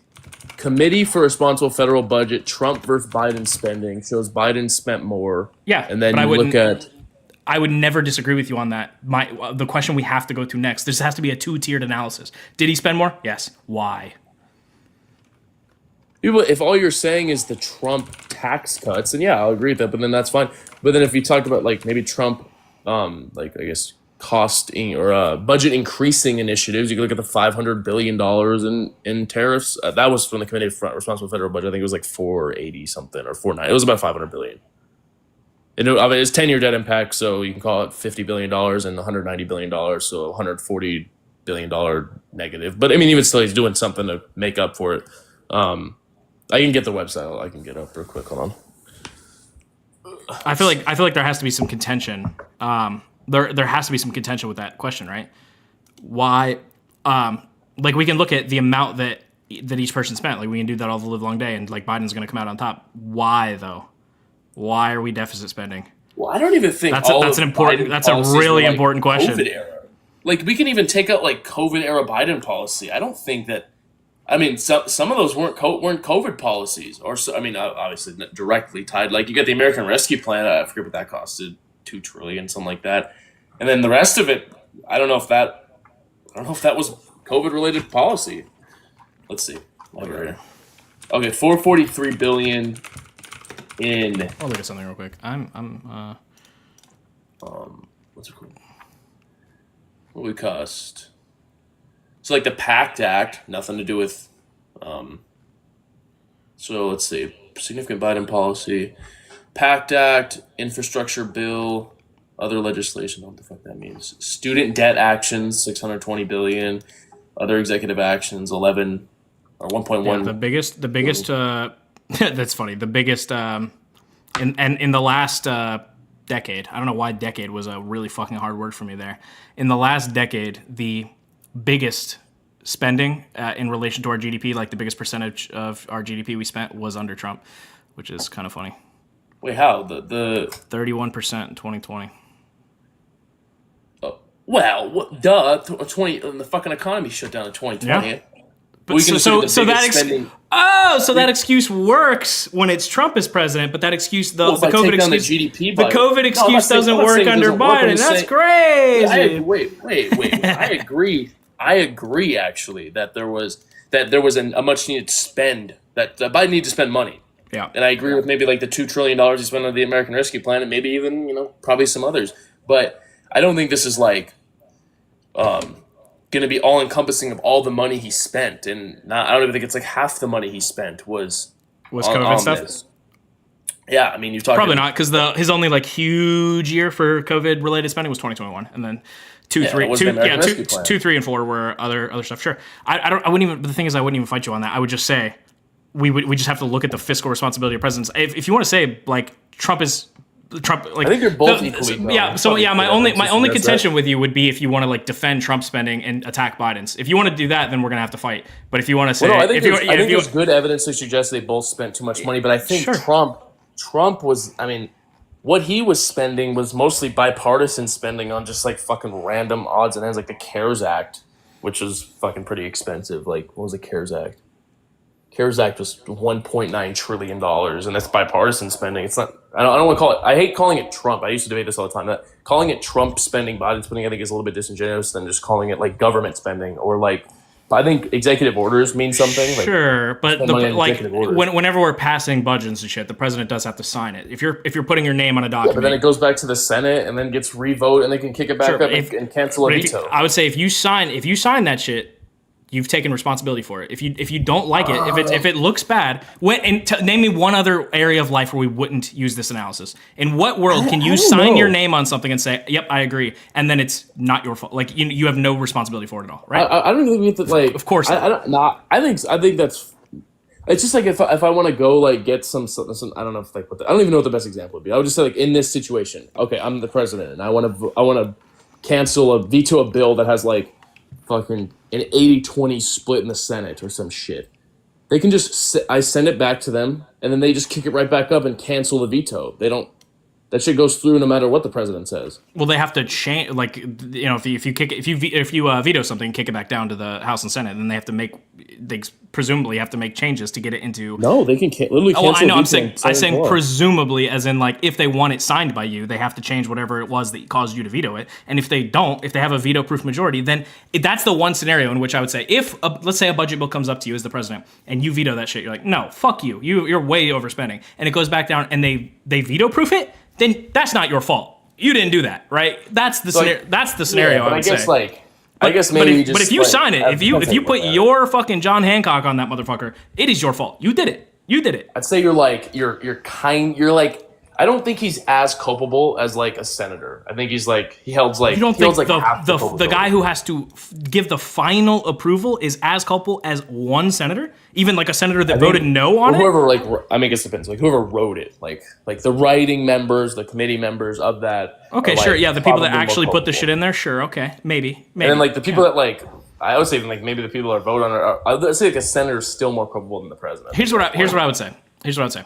[SPEAKER 9] Committee for Responsible Federal Budget. Trump versus Biden spending shows Biden spent more.
[SPEAKER 1] Yeah,
[SPEAKER 9] and then you look at.
[SPEAKER 1] I would never disagree with you on that. The question we have to go to next, this has to be a 2-tiered analysis. Did he spend more? Yes. Why?
[SPEAKER 9] If all you're saying is the Trump tax cuts, then yeah, I'll agree with that. But then that's fine. But then if you talk about like maybe Trump, like I guess costing or budget increasing initiatives, you can look at the $500 billion in tariffs. That was from the Committee for Responsible Federal Budget. I think it was like 480 something or 490. It was about $500 billion. It's 10-year debt impact, so you can call it $50 billion and $190 billion, so $140 billion negative. But I mean, even still, he's doing something to make up for it. I can get the website. I can get up real quick. Hold on.
[SPEAKER 1] I feel like there has to be some contention. There has to be some contention with that question, right? Why? Like we can look at the amount that each person spent. Like we can do that all the live long day, and like Biden's going to come out on top. Why though? Why are we deficit spending?
[SPEAKER 9] Well, I don't even think
[SPEAKER 1] that's a really important question.
[SPEAKER 9] COVID era. Like we can even take out like COVID era Biden policy. I don't think that. I mean, some of those weren't COVID policies, or I mean, obviously not directly tied. Like you get the American Rescue Plan. I forget what that costed, $2 trillion, something like that. And then the rest of it, I don't know if that was COVID related policy. Let's see. Okay, $443 billion.
[SPEAKER 1] I'll look at something real quick.
[SPEAKER 9] What's it called? What would it cost? So like the PACT Act, nothing to do with. So let's see, significant Biden policy, PACT Act, infrastructure bill, other legislation. What the fuck that means? Student debt actions, $620 billion. Other executive actions, 11 or 1.1.
[SPEAKER 1] Yeah, the biggest. That's funny. The biggest, in the last decade, I don't know why decade was a really fucking hard word for me there. In the last decade, the biggest spending in relation to our GDP, like the biggest percentage of our GDP we spent was under Trump, which is kind of funny.
[SPEAKER 9] Wait, how? The
[SPEAKER 1] 31% in 2020.
[SPEAKER 9] Well, what, duh, 20, the fucking economy shut down in 2020. Yeah.
[SPEAKER 1] But that excuse works when it's Trump as president, but that excuse the COVID excuse doesn't work under Biden. That's crazy.
[SPEAKER 9] Wait. I agree actually that there was a much needed spend that Biden needed to spend money.
[SPEAKER 1] Yeah,
[SPEAKER 9] and I agree with maybe like the $2 trillion he spent on the American Rescue Plan, and maybe even probably some others. But I don't think this is like going to be all encompassing of all the money he spent, and I don't even think it's like half the money he spent was
[SPEAKER 1] COVID stuff.
[SPEAKER 9] This. Yeah, I mean you're talking
[SPEAKER 1] probably not because his only like huge year for COVID related spending was 2021, and then 2, 3, and 4 were other stuff. Sure, I wouldn't even. But the thing is, I wouldn't even fight you on that. I would just say we just have to look at the fiscal responsibility of presidents. If you want to say like Trump is Trump, like
[SPEAKER 9] I think they're both equally.
[SPEAKER 1] yeah. So yeah, my only contention with you would be if you want to like defend Trump spending and attack Biden's. If you want to do that, then we're gonna have to fight. But if you want to say,
[SPEAKER 9] well, no, I think
[SPEAKER 1] if
[SPEAKER 9] there's good evidence to suggest they both spent too much money. But I think
[SPEAKER 1] Sure.
[SPEAKER 9] Trump was. I mean, what he was spending was mostly bipartisan spending on just like fucking random odds and ends, like the CARES Act, which was fucking pretty expensive. Like, what was the CARES Act? CARES Act was $1.9 trillion, and that's bipartisan spending. It's not. I don't want to call it. I hate calling it Trump. I used to debate this all the time. That calling it Trump spending, Biden spending, I think is a little bit disingenuous than just calling it like government spending or like. I think executive orders mean something.
[SPEAKER 1] Sure,
[SPEAKER 9] like,
[SPEAKER 1] but
[SPEAKER 9] like
[SPEAKER 1] whenever we're passing budgets and shit, the president does have to sign it. If you're putting your name on a document,
[SPEAKER 9] but then it goes back to the Senate and then gets revoted, and they can kick it back up and cancel a veto.
[SPEAKER 1] I would say if you sign that shit, you've taken responsibility for it. If you don't like it, if it looks bad, name me one other area of life where we wouldn't use this analysis. In what world can you sign your name on something and say, "Yep, I agree," and then it's not your fault? Like you have no responsibility for it at all, right?
[SPEAKER 9] I don't think we have to like.
[SPEAKER 1] Of course,
[SPEAKER 9] I think that's. It's just like if I want to go like get some I don't know if like I don't even know what the best example would be. I would just say like in this situation, okay, I'm the president and I want to veto a bill that has like fucking an 80-20 split in the Senate or some shit. They can just I send it back to them and then they just kick it right back up and cancel the veto. They don't. That shit goes through no matter what the president says.
[SPEAKER 1] Well, they have to change. Like, you know, if you veto something, kick it back down to the House and Senate, then they presumably have to make changes to get it into.
[SPEAKER 9] No, they can literally cancel.
[SPEAKER 1] I know. I'm saying presumably, as in like if they want it signed by you, they have to change whatever it was that caused you to veto it. And if they don't, if they have a veto-proof majority, then that's the one scenario in which I would say, let's say a budget bill comes up to you as the president and you veto that shit, you're like, no, fuck you. You're way overspending, and it goes back down, and they veto-proof it. Then that's not your fault. You didn't do that, right? That's the scenario. That's the scenario.
[SPEAKER 9] Yeah, but
[SPEAKER 1] I guess
[SPEAKER 9] maybe.
[SPEAKER 1] But if you sign it, if you put your fucking John Hancock on that motherfucker, it is your fault. You did it.
[SPEAKER 9] I'd say you're like. I don't think he's as culpable as like a senator. I think he's like he holds like.
[SPEAKER 1] You don't think
[SPEAKER 9] the
[SPEAKER 1] guy who has to give the final approval is as culpable as one senator, even like a senator that voted no on it?
[SPEAKER 9] Whoever I guess it depends. Like whoever wrote it, like the writing members, the committee members of that.
[SPEAKER 1] Okay, sure, yeah, the people that actually put the shit in there, sure, okay, maybe.
[SPEAKER 9] And then like the people that like. I would say even like maybe the people that vote on it. I would say like a senator is still more culpable than the president.
[SPEAKER 1] Here's what I would say.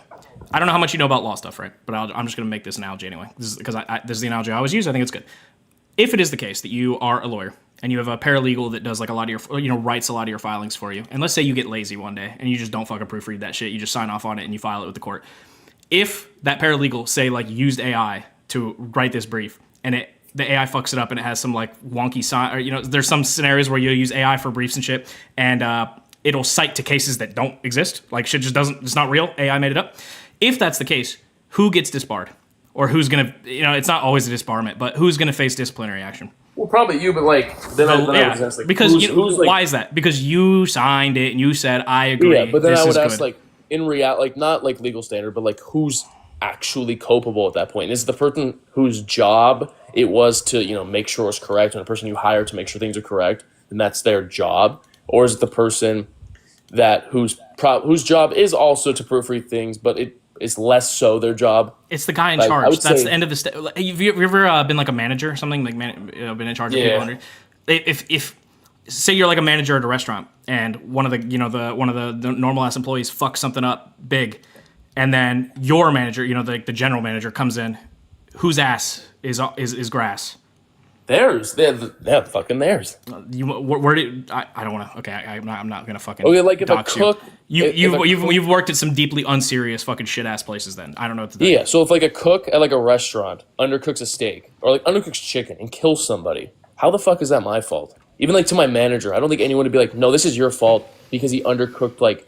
[SPEAKER 1] I don't know how much you know about law stuff, right? But I'm just going to make this analogy anyway. This is because this is the analogy I always use. I think it's good. If it is the case that you are a lawyer and you have a paralegal that does like a lot of your, writes a lot of your filings for you, and let's say you get lazy one day and you just don't fucking proofread that shit, you just sign off on it and you file it with the court. If that paralegal say like used AI to write this brief and the AI fucks it up and it has some like wonky sign, or there's some scenarios where you use AI for briefs and shit, and it'll cite to cases that don't exist, like shit just doesn't, it's not real, AI made it up. If that's the case, who gets disbarred? Or who's going to, it's not always a disbarment, but who's going to face disciplinary action?
[SPEAKER 9] Well, probably you, but like, then I would ask, like,
[SPEAKER 1] because why is that? Because you signed it and you said, I agree.
[SPEAKER 9] Yeah, but then I would ask, like, in reality, like, not like legal standard, but like, who's actually culpable at that point? Is it the person whose job it was to, make sure it's correct, and the person you hire to make sure things are correct, and that's their job? Or is it the person that whose job is also to proofread things, but it's less so their job?
[SPEAKER 1] It's the guy in charge. That's the end of the step. Have you ever been like a manager or something? Like been in charge of people under? If say you're like a manager at a restaurant and one of the the normal ass employees fucks something up big, and then your manager, the general manager comes in, whose ass is grass?
[SPEAKER 9] Theirs. They're fucking theirs.
[SPEAKER 1] Where did I don't want to. Okay, I'm not gonna fucking.
[SPEAKER 9] Okay, like if a cook.
[SPEAKER 1] You've worked at some deeply unserious fucking shit ass places. Then I don't know what to do.
[SPEAKER 9] Yeah, so if like a cook at like a restaurant undercooks a steak or like undercooks chicken and kills somebody, how the fuck is that my fault? Even like to my manager, I don't think anyone would be like, no, this is your fault because he undercooked like.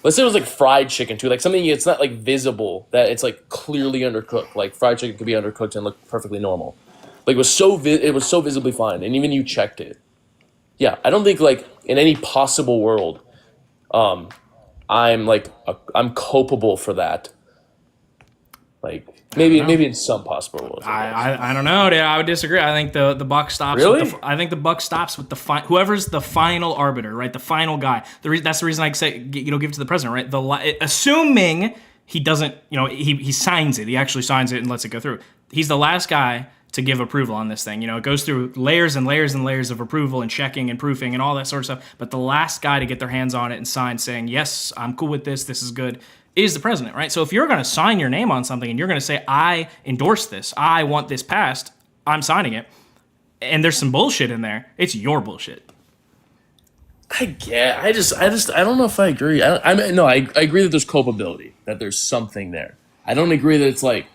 [SPEAKER 9] Let's say it was like fried chicken too, like something it's not like visible that it's like clearly undercooked. Like fried chicken could be undercooked and look perfectly normal. Like it was so visibly fine, and even you checked it. Yeah, I don't think like in any possible world, I'm culpable for that. Like maybe in some possible world.
[SPEAKER 1] I don't know, dude. I would disagree. I think the buck stops.
[SPEAKER 9] Really?
[SPEAKER 1] I think the buck stops with whoever's the final arbiter, right? The final guy. That's the reason I say give it to the president, right? Assuming he doesn't, he signs it. He actually signs it and lets it go through. He's the last guy to give approval on this thing. It goes through layers and layers and layers of approval and checking and proofing and all that sort of stuff. But the last guy to get their hands on it and sign saying, yes, I'm cool with this is good, is the president, right? So if you're going to sign your name on something and you're going to say, I endorse this, I want this passed, I'm signing it, and there's some bullshit in there, it's your bullshit.
[SPEAKER 9] I don't know if I agree. I agree that there's culpability, that there's something there. I don't agree that it's like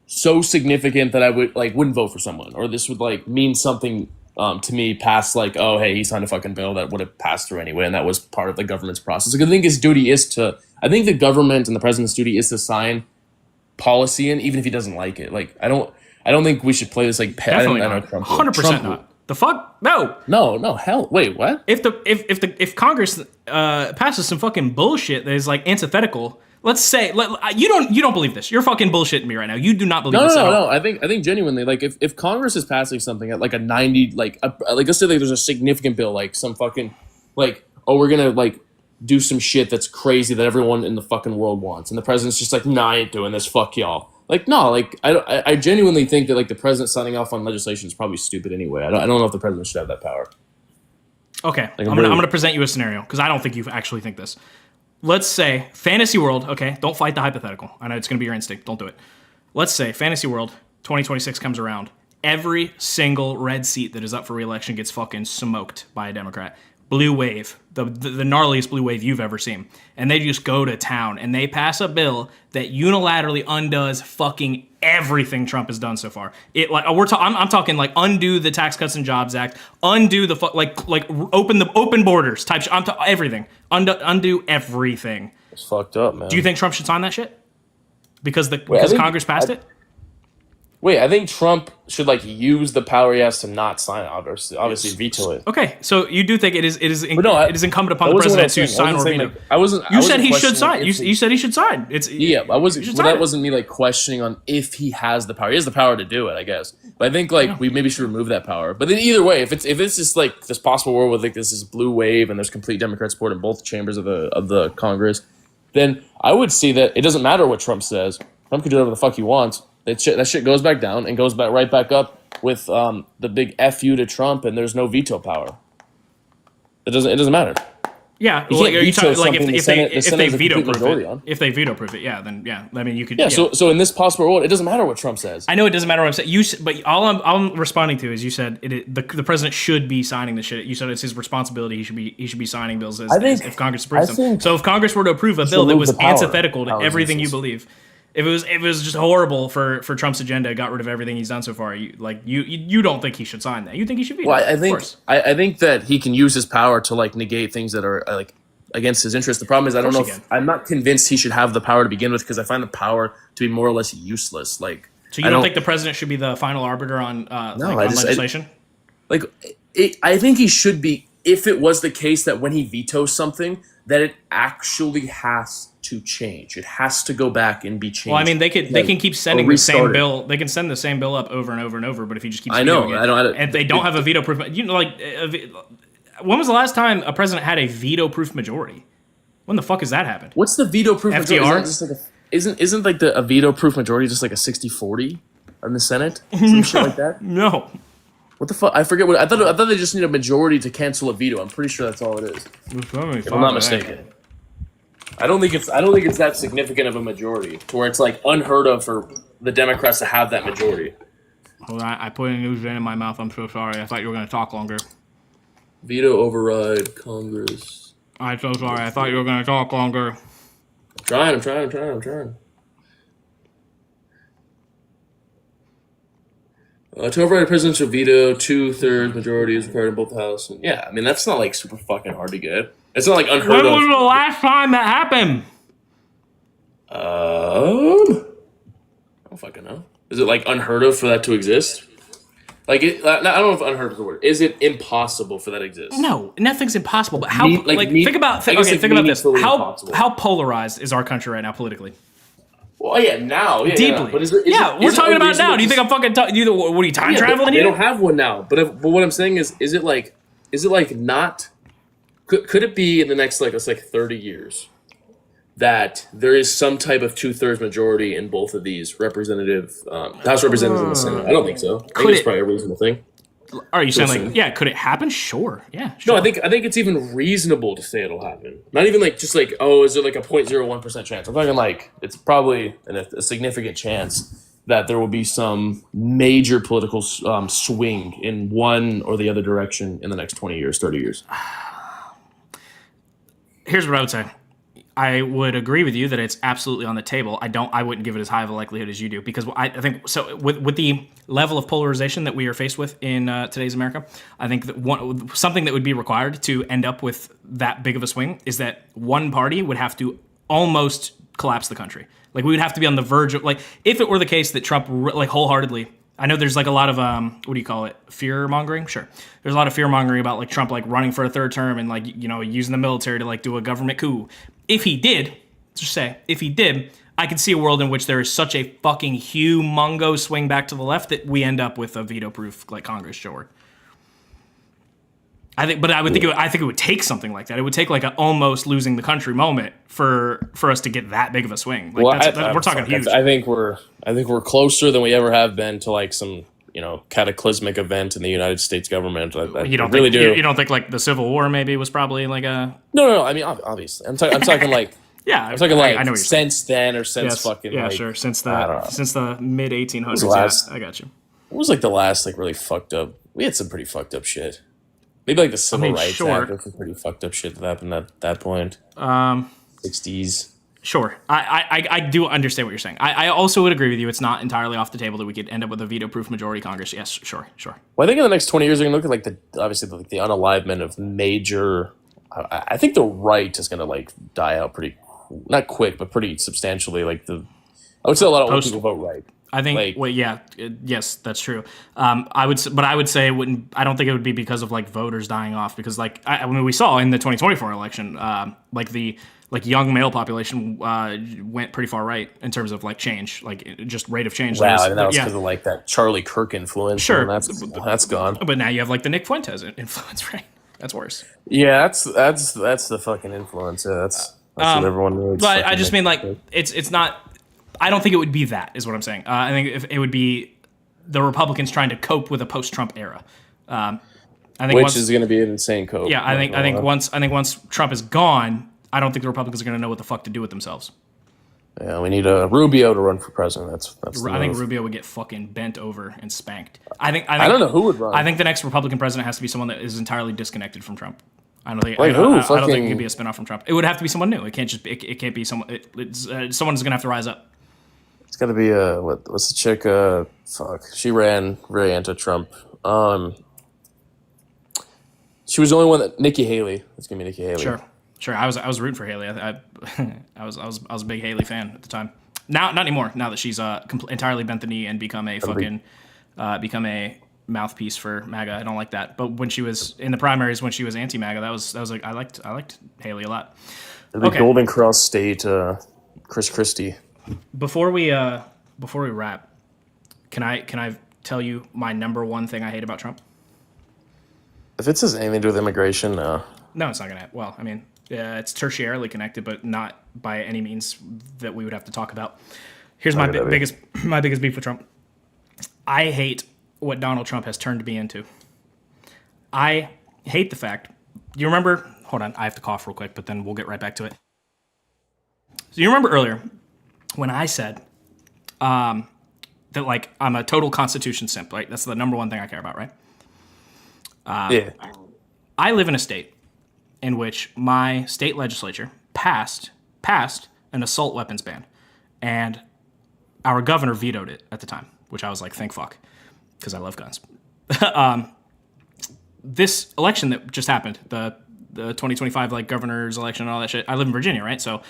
[SPEAKER 9] so significant that I wouldn't vote for someone, or this would mean something to me past oh, hey, he signed a fucking bill that would have passed through anyway, and that was part of the government's process. I think the government and the president's duty is to sign policy in, even if he doesn't like it. I don't think we should play this
[SPEAKER 1] Definitely not. 100% not. The fuck? No, hell. Wait, what? If Congress passes some fucking bullshit that is antithetical. Let's say you don't believe this. You're fucking bullshitting me right now. You do not believe this.
[SPEAKER 9] No. I think genuinely, if Congress is passing something at a 90, let's say there's a significant bill, some fucking oh, we're gonna do some shit that's crazy that everyone in the fucking world wants, and the president's just nah, I ain't doing this. Fuck y'all. I genuinely think that the president signing off on legislation is probably stupid anyway. I don't know if the president should have that power.
[SPEAKER 1] Okay, I'm gonna present you a scenario because I don't think you actually think this. Let's say fantasy world. Okay, don't fight the hypothetical. I know it's gonna be your instinct. Don't do it. Let's say fantasy world 2026 comes around. Every single red seat that is up for re-election gets fucking smoked by a Democrat. Blue wave, the gnarliest blue wave you've ever seen. And they just go to town and they pass a bill that unilaterally undoes fucking everything Trump has done so far. I'm talking undo the Tax Cuts and Jobs Act, undo the open borders type shit. Everything. Undo everything.
[SPEAKER 9] It's fucked up, man.
[SPEAKER 1] Do you think Trump should sign that shit? Because Congress passed it?
[SPEAKER 9] Wait, I think Trump should use the power he has to not sign it, obviously veto it.
[SPEAKER 1] Okay, so you do think it is incumbent upon the president to sign or veto? You said he should sign. You said he should sign.
[SPEAKER 9] That wasn't me questioning on if he has the power. He has the power to do it, I guess. But I think we maybe should remove that power. But then either way, if it's just this possible world with this is blue wave and there's complete Democrat support in both chambers of the Congress, then I would see that it doesn't matter what Trump says. Trump can do whatever the fuck he wants. That shit goes back down and goes right back up with the big FU to Trump, and there's no veto power. It doesn't matter.
[SPEAKER 1] Yeah,
[SPEAKER 9] you can't veto something
[SPEAKER 1] if they veto proof it. If they veto proof it, then I mean you could.
[SPEAKER 9] Yeah. So in this possible world, it doesn't matter what Trump says.
[SPEAKER 1] I know it doesn't matter what I'm saying. But all I'm responding to is you said the president should be signing the shit. You said it's his responsibility. He should be signing bills if Congress approves them. So if Congress were to approve a bill that was antithetical to everything you believe. If it was just horrible for Trump's agenda, got rid of everything he's done so far. You don't think he should sign that? You think he should be?
[SPEAKER 9] Well, I think that he can use his power to negate things that are against his interest. The problem is I'm not convinced he should have the power to begin with because I find the power to be more or less useless. So
[SPEAKER 1] you don't think the president should be the final arbiter on legislation?
[SPEAKER 9] I think he should be if it was the case that when he vetoes something that it actually has to change. It has to go back and be changed.
[SPEAKER 1] Well, I mean, they can keep sending the same bill. They can send the same bill up over and over and over. But if he just keeps, and they don't have a veto-proof, when was the last time a president had a veto-proof majority? When the fuck has that happened?
[SPEAKER 9] What's the veto-proof majority?
[SPEAKER 1] FDR?
[SPEAKER 9] Isn't a veto-proof majority just a 60-40 in the Senate? Some shit like that?
[SPEAKER 1] No.
[SPEAKER 9] What the fuck? I forget what I thought. They just need a majority to cancel a veto. I'm pretty sure that's all it is. If I'm not mistaken. I don't think it's that significant of a majority to where it's unheard of for the Democrats to have that majority.
[SPEAKER 1] Hold on, I put a news in my mouth. I'm so sorry. I thought you were going to talk longer.
[SPEAKER 9] Veto override Congress.
[SPEAKER 1] I'm so sorry. I thought you were going to talk longer.
[SPEAKER 9] I'm trying. To override a presidential veto, 2/3 majority is required in both the House. Yeah, I mean that's not super fucking hard to get. It's not unheard of.
[SPEAKER 1] When was the last time that happened?
[SPEAKER 9] I don't fucking know. Is it unheard of for that to exist? I don't know if unheard of is the word. Is it impossible for that to exist?
[SPEAKER 1] No, nothing's impossible. But how? Think about this. How polarized is our country right now politically?
[SPEAKER 9] Well, yeah, now. Yeah,
[SPEAKER 1] deeply.
[SPEAKER 9] But
[SPEAKER 1] we're talking about now. Do you think I'm fucking what are you, time traveling here?
[SPEAKER 9] They don't have one now. But what I'm saying is it not... Could it be in the next, let's 30 years that there is some type of 2/3 majority in both of these House Representatives and the Senate? I don't think so. I think it's probably a reasonable thing.
[SPEAKER 1] Are you saying
[SPEAKER 9] assume.
[SPEAKER 1] like, yeah, could it happen? Sure. Yeah.
[SPEAKER 9] No,
[SPEAKER 1] Sure.
[SPEAKER 9] I think it's even reasonable to say it'll happen. Not even like just like, oh, is there like a 0.01% chance? I'm talking like it's probably a significant chance that there will be some major political swing in one or the other direction in the next 20 years, 30 years.
[SPEAKER 1] Here's what I would say. I would agree with you that it's absolutely on the table. I wouldn't give it as high of a likelihood as you do, because I think so. With the level of polarization that we are faced with in today's America, I think that something that would be required to end up with that big of a swing is that one party would have to almost collapse the country. Like, we would have to be on the verge of, like, if it were the case that Trump like wholeheartedly. I know there's like a lot of what do you call it? Fear mongering. Sure, there's a lot of fear mongering about like Trump like running for a third term and like using the military to like do a government coup. If he did, just say if he did, I could see a world in which there is such a fucking humongous swing back to the left that we end up with a veto-proof like Congress. Sure. I think it would take something like that. It would take like an almost losing the country moment for us to get that big of a swing. Like, we're talking huge.
[SPEAKER 9] I think we're closer than we ever have been to like some cataclysmic event in the United States government.
[SPEAKER 1] You don't think like the Civil War maybe was probably like a
[SPEAKER 9] no. I mean, obviously, I'm talking like
[SPEAKER 1] yeah.
[SPEAKER 9] I'm talking like
[SPEAKER 1] I know
[SPEAKER 9] since then or since
[SPEAKER 1] yes,
[SPEAKER 9] fucking
[SPEAKER 1] yeah,
[SPEAKER 9] like,
[SPEAKER 1] sure, since the mid 1800s. Yeah, I got you.
[SPEAKER 9] What was like the last like really fucked up? We had some pretty fucked up shit. Maybe like the Civil Rights Act was some pretty fucked up shit that happened at that point. 60s.
[SPEAKER 1] Sure. I do understand what you're saying. I also would agree with you. It's not entirely off the table that we could end up with a veto-proof majority Congress. Yes, sure.
[SPEAKER 9] Well, I think in the next 20 years, we're going to look at like the unalivement of major. I think the right is going to like die out pretty, not quick, but pretty substantially. Like I would say a lot of old people vote right.
[SPEAKER 1] I think.
[SPEAKER 9] Like,
[SPEAKER 1] yes, that's true. I would say it wouldn't. I don't think it would be because of like voters dying off. Because like I mean, we saw in the 2024 election, like the young male population went pretty far right in terms of like change, like just rate of change.
[SPEAKER 9] Wow, and that was because of like that Charlie Kirk influence.
[SPEAKER 1] Sure,
[SPEAKER 9] that's gone.
[SPEAKER 1] But now you have like the Nick Fuentes influence, right? That's worse.
[SPEAKER 9] Yeah, that's the fucking influence. Yeah, that's what everyone needs.
[SPEAKER 1] But I just mean like it's not. I don't think it would be that, is what I'm saying. I think if it would be the Republicans trying to cope with a post-Trump era. I think
[SPEAKER 9] is going to be an insane cope.
[SPEAKER 1] Yeah, I think once Trump is gone, I don't think the Republicans are going to know what the fuck to do with themselves.
[SPEAKER 9] Yeah, we need a Rubio to run for president. That's
[SPEAKER 1] I think Rubio would get fucking bent over and spanked. I
[SPEAKER 9] don't know who would run.
[SPEAKER 1] I think the next Republican president has to be someone that is entirely disconnected from Trump. I don't think.
[SPEAKER 9] Like who?
[SPEAKER 1] I don't think it could be a spinoff from Trump. It would have to be someone new. It can't just. It can't be someone. Someone's going to have to rise up.
[SPEAKER 9] It's got to be what's the chick? Fuck. She ran very anti-Trump. She was the only one that Nikki Haley. It's gonna be Nikki Haley.
[SPEAKER 1] Sure. I was rooting for Haley. I was a big Haley fan at the time. Not anymore. Now that she's entirely bent the knee and become a mouthpiece for MAGA, I don't like that. But when she was in the primaries, when she was anti-MAGA, that was like I liked Haley a lot.
[SPEAKER 9] The Golden Cross State, Chris Christie.
[SPEAKER 1] Before we wrap, can I tell you my number one thing I hate about Trump?
[SPEAKER 9] If it has anything to do with immigration, no.
[SPEAKER 1] No, it's not gonna. Well, I mean, it's tertiarily connected, but not by any means that we would have to talk about. Here's my biggest beef with Trump. I hate what Donald Trump has turned me into. I hate the fact. You remember? Hold on, I have to cough real quick, but then we'll get right back to it. So you remember earlier when I said that like I'm a total Constitution simp, right? That's the number one thing I care about, right?
[SPEAKER 9] Yeah.
[SPEAKER 1] I live in a state in which my state legislature passed an assault weapons ban, and our governor vetoed it at the time, which I was like, thank fuck, because I love guns. This election that just happened, the 2025 like governor's election and all that shit. I live in Virginia, right? So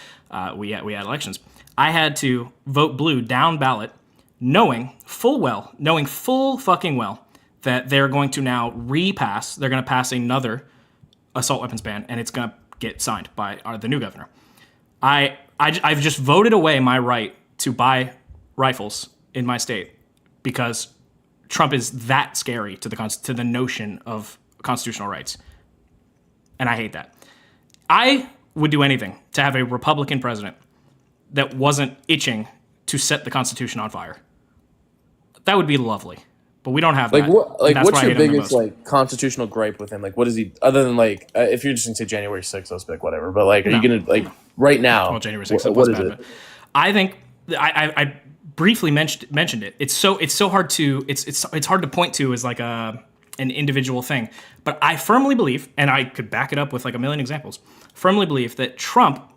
[SPEAKER 1] we had elections. I had to vote blue down ballot, knowing full fucking well that they're going to now they're going to pass another assault weapons ban, and it's going to get signed by the new governor. I've just voted away my right to buy rifles in my state because Trump is that scary to the notion of constitutional rights, and I hate that. I would do anything to have a Republican president that wasn't itching to set the Constitution on fire. That would be lovely. But we don't have
[SPEAKER 9] Like
[SPEAKER 1] that.
[SPEAKER 9] what? Like
[SPEAKER 1] That's
[SPEAKER 9] what's
[SPEAKER 1] why I
[SPEAKER 9] your
[SPEAKER 1] hate him the
[SPEAKER 9] biggest
[SPEAKER 1] most.
[SPEAKER 9] like constitutional gripe with him? Like what is he other than like if you're just gonna say January 6th, let's be like whatever. But like, are you gonna like right now?
[SPEAKER 1] Well, January 6th.
[SPEAKER 9] What
[SPEAKER 1] was
[SPEAKER 9] is
[SPEAKER 1] bad,
[SPEAKER 9] it?
[SPEAKER 1] but I think I briefly mentioned it. It's so hard to it's hard to point to as like an individual thing. But I firmly believe, and I could back it up with like a million examples. Firmly believe that Trump.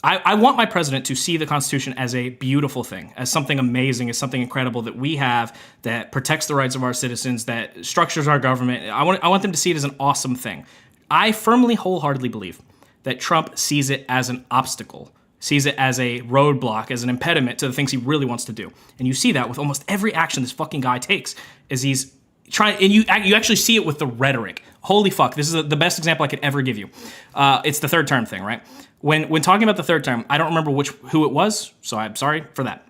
[SPEAKER 1] I want my president to see the Constitution as a beautiful thing, as something amazing, as something incredible that we have that protects the rights of our citizens, that structures our government. I want them to see it as an awesome thing. I firmly, wholeheartedly believe that Trump sees it as an obstacle, sees it as a roadblock, as an impediment to the things he really wants to do. And you see that with almost every action this fucking guy takes, is he's trying, and you actually see it with the rhetoric. Holy fuck, this is the best example I could ever give you. It's the third term thing, right? When talking about the third term, I don't remember who it was, so I'm sorry for that.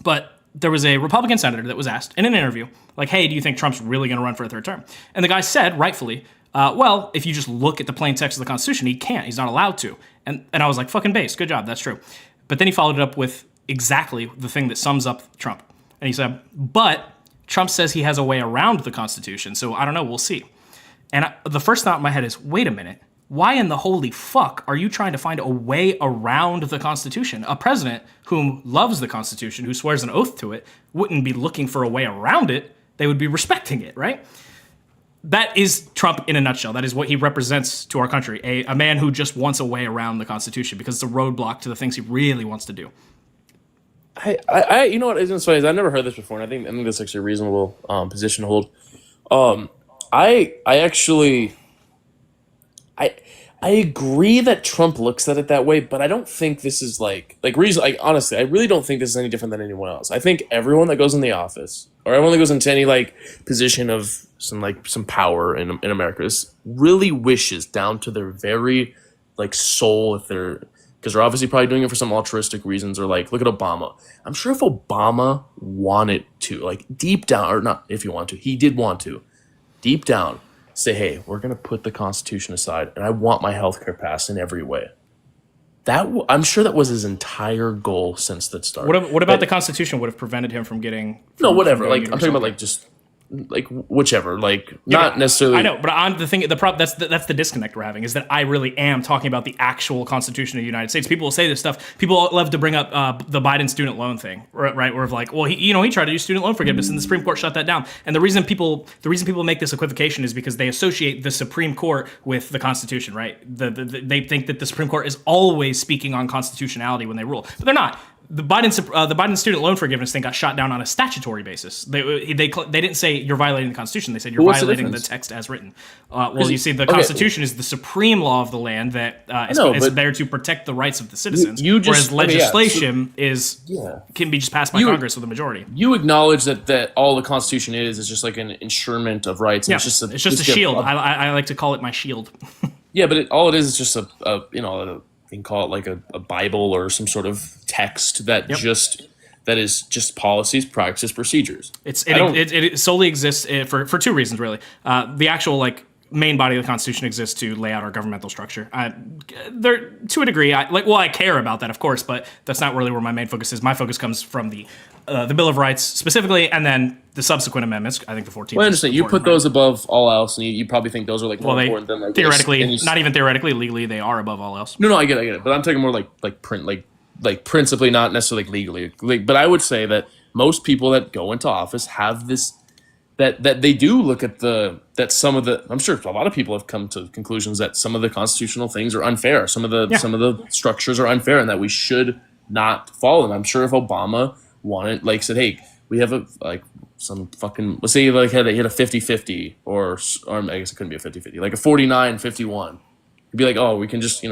[SPEAKER 1] But there was a Republican senator that was asked in an interview, like, hey, do you think Trump's really going to run for a third term? And the guy said, rightfully, well, if you just look at the plain text of the Constitution, he can't. He's not allowed to. And I was like, fucking base, good job, that's true. But then he followed it up with exactly the thing that sums up Trump. And he said, but Trump says he has a way around the Constitution, so I don't know, we'll see. And the first thought in my head is, wait a minute. Why in the holy fuck are you trying to find a way around the Constitution? A president who loves the Constitution, who swears an oath to it, wouldn't be looking for a way around it. They would be respecting it, right? That is Trump in a nutshell. That is what he represents to our country. A man who just wants a way around the Constitution because it's a roadblock to the things he really wants to do.
[SPEAKER 9] I you know what isn't funny is I never heard this before, and I think that's actually a reasonable position to hold. I actually I agree that Trump looks at it that way, but I don't think this is like reason. Like honestly, I really don't think this is any different than anyone else. I think everyone that goes in the office or everyone that goes into any like position of some power in America really wishes down to their very like soul, if they're because they're obviously probably doing it for some altruistic reasons, or like look at Obama. I'm sure if Obama wanted to, like deep down, or not if he wanted to, he did want to, deep down. Say, hey, we're going to put the Constitution aside, and I want my healthcare passed in every way. I'm sure that was his entire goal since the start.
[SPEAKER 1] What about the Constitution would have prevented him from getting...
[SPEAKER 9] No, whatever. Like I'm talking about like just like whichever. Like not necessarily.
[SPEAKER 1] I know, but on the thing, that's the disconnect we're having is that I really am talking about the actual Constitution of the United States. People will say this stuff. People love to bring up the Biden student loan thing, right? Where like, well, he tried to do student loan forgiveness, and the Supreme Court shut that down. And the reason people make this equivocation is because they associate the Supreme Court with the Constitution, right? They think that the Supreme Court is always speaking on constitutionality when they rule, but they're not. The Biden student loan forgiveness thing got shot down on a statutory basis. They didn't say you're violating the Constitution. They said you're violating the text as written. Well, you see, the Constitution is the supreme law of the land that is there to protect the rights of the citizens. Whereas legislation can be just passed by Congress with a majority.
[SPEAKER 9] You acknowledge that all the Constitution is just like an insurement of rights.
[SPEAKER 1] Yeah, it's just a shield. I like to call it my shield.
[SPEAKER 9] Yeah, but all it is just a you can call it like a Bible or some sort of text that is just policies, practices, procedures.
[SPEAKER 1] It solely exists for two reasons, really. The actual main body of the Constitution exists to lay out our governmental structure. There, to a degree, I care about that, of course, but that's not really where my main focus is. My focus comes from the Bill of Rights specifically, and then the subsequent amendments. I think the 14th.
[SPEAKER 9] Well, I understand. You put those above all else, and you probably think those are more important than like
[SPEAKER 1] theoretically, not even theoretically, legally, they are above all else.
[SPEAKER 9] No, I get it. But I'm talking more like print, like principally, not necessarily legally. But I would say that most people that go into office have this. That they do look at some of the. I'm sure a lot of people have come to conclusions that some of the constitutional things are unfair. Some of the structures are unfair, and that we should not follow them. I'm sure if Obama said, hey, we have some fucking, let's say they hit a 50-50 or I guess it couldn't be a 50-50, like a 49-51. You'd be like, oh, we can just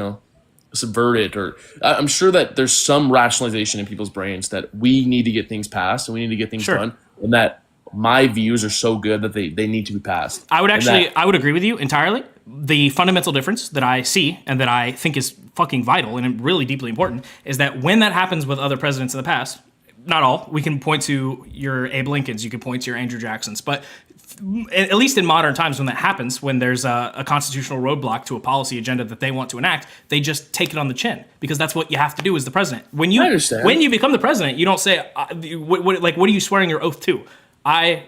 [SPEAKER 9] subvert it, or I'm sure that there's some rationalization in people's brains that we need to get things passed and we need to get things done, and that my views are so good that they need to be passed.
[SPEAKER 1] I would agree with you entirely. The fundamental difference that I see and that I think is fucking vital and really deeply important is that when that happens with other presidents in the past, not all. We can point to your Abe Lincolns. You can point to your Andrew Jacksons. But at least in modern times, when that happens, when there's a constitutional roadblock to a policy agenda that they want to enact, they just take it on the chin because that's what you have to do as the president. When you become the president, you don't say, what are you swearing your oath to? I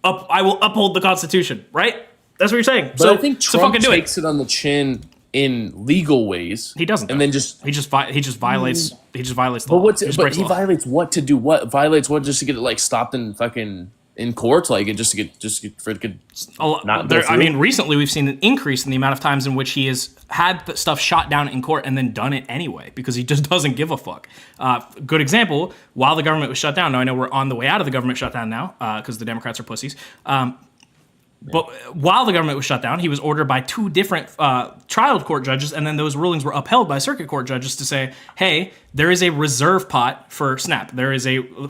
[SPEAKER 1] will uphold the Constitution, right? That's what you're saying.
[SPEAKER 9] But I think Trump takes it on the chin in legal ways.
[SPEAKER 1] He doesn't,
[SPEAKER 9] and then just
[SPEAKER 1] he just violates the
[SPEAKER 9] but
[SPEAKER 1] law.
[SPEAKER 9] He violates what to do? What violates what just to get it like stopped in fucking in court, like just to get for it could not go through?
[SPEAKER 1] I mean, recently we've seen an increase in the amount of times in which he has had the stuff shot down in court and then done it anyway because he just doesn't give a fuck. Good example, while the government was shut down. Now I know we're on the way out of the government shutdown now because the Democrats are pussies. But while the government was shut down, he was ordered by 2 different trial court judges, and then those rulings were upheld by circuit court judges to say, hey, there is a reserve pot for SNAP.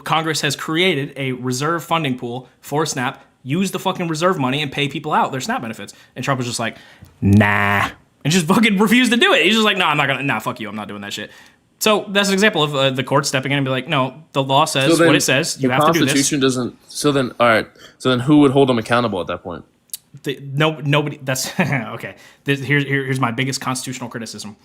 [SPEAKER 1] Congress has created a reserve funding pool for SNAP. Use the fucking reserve money and pay people out their SNAP benefits. And Trump was just like, nah. And just fucking refused to do it. He's just like, fuck you, I'm not doing that shit. So that's an example of the court stepping in and be like, no, the law says what it says. You have to do this. The
[SPEAKER 9] Constitution doesn't. So then, all right. So then, who would hold him accountable at that point?
[SPEAKER 1] Nobody. That's okay. Here's my biggest constitutional criticism.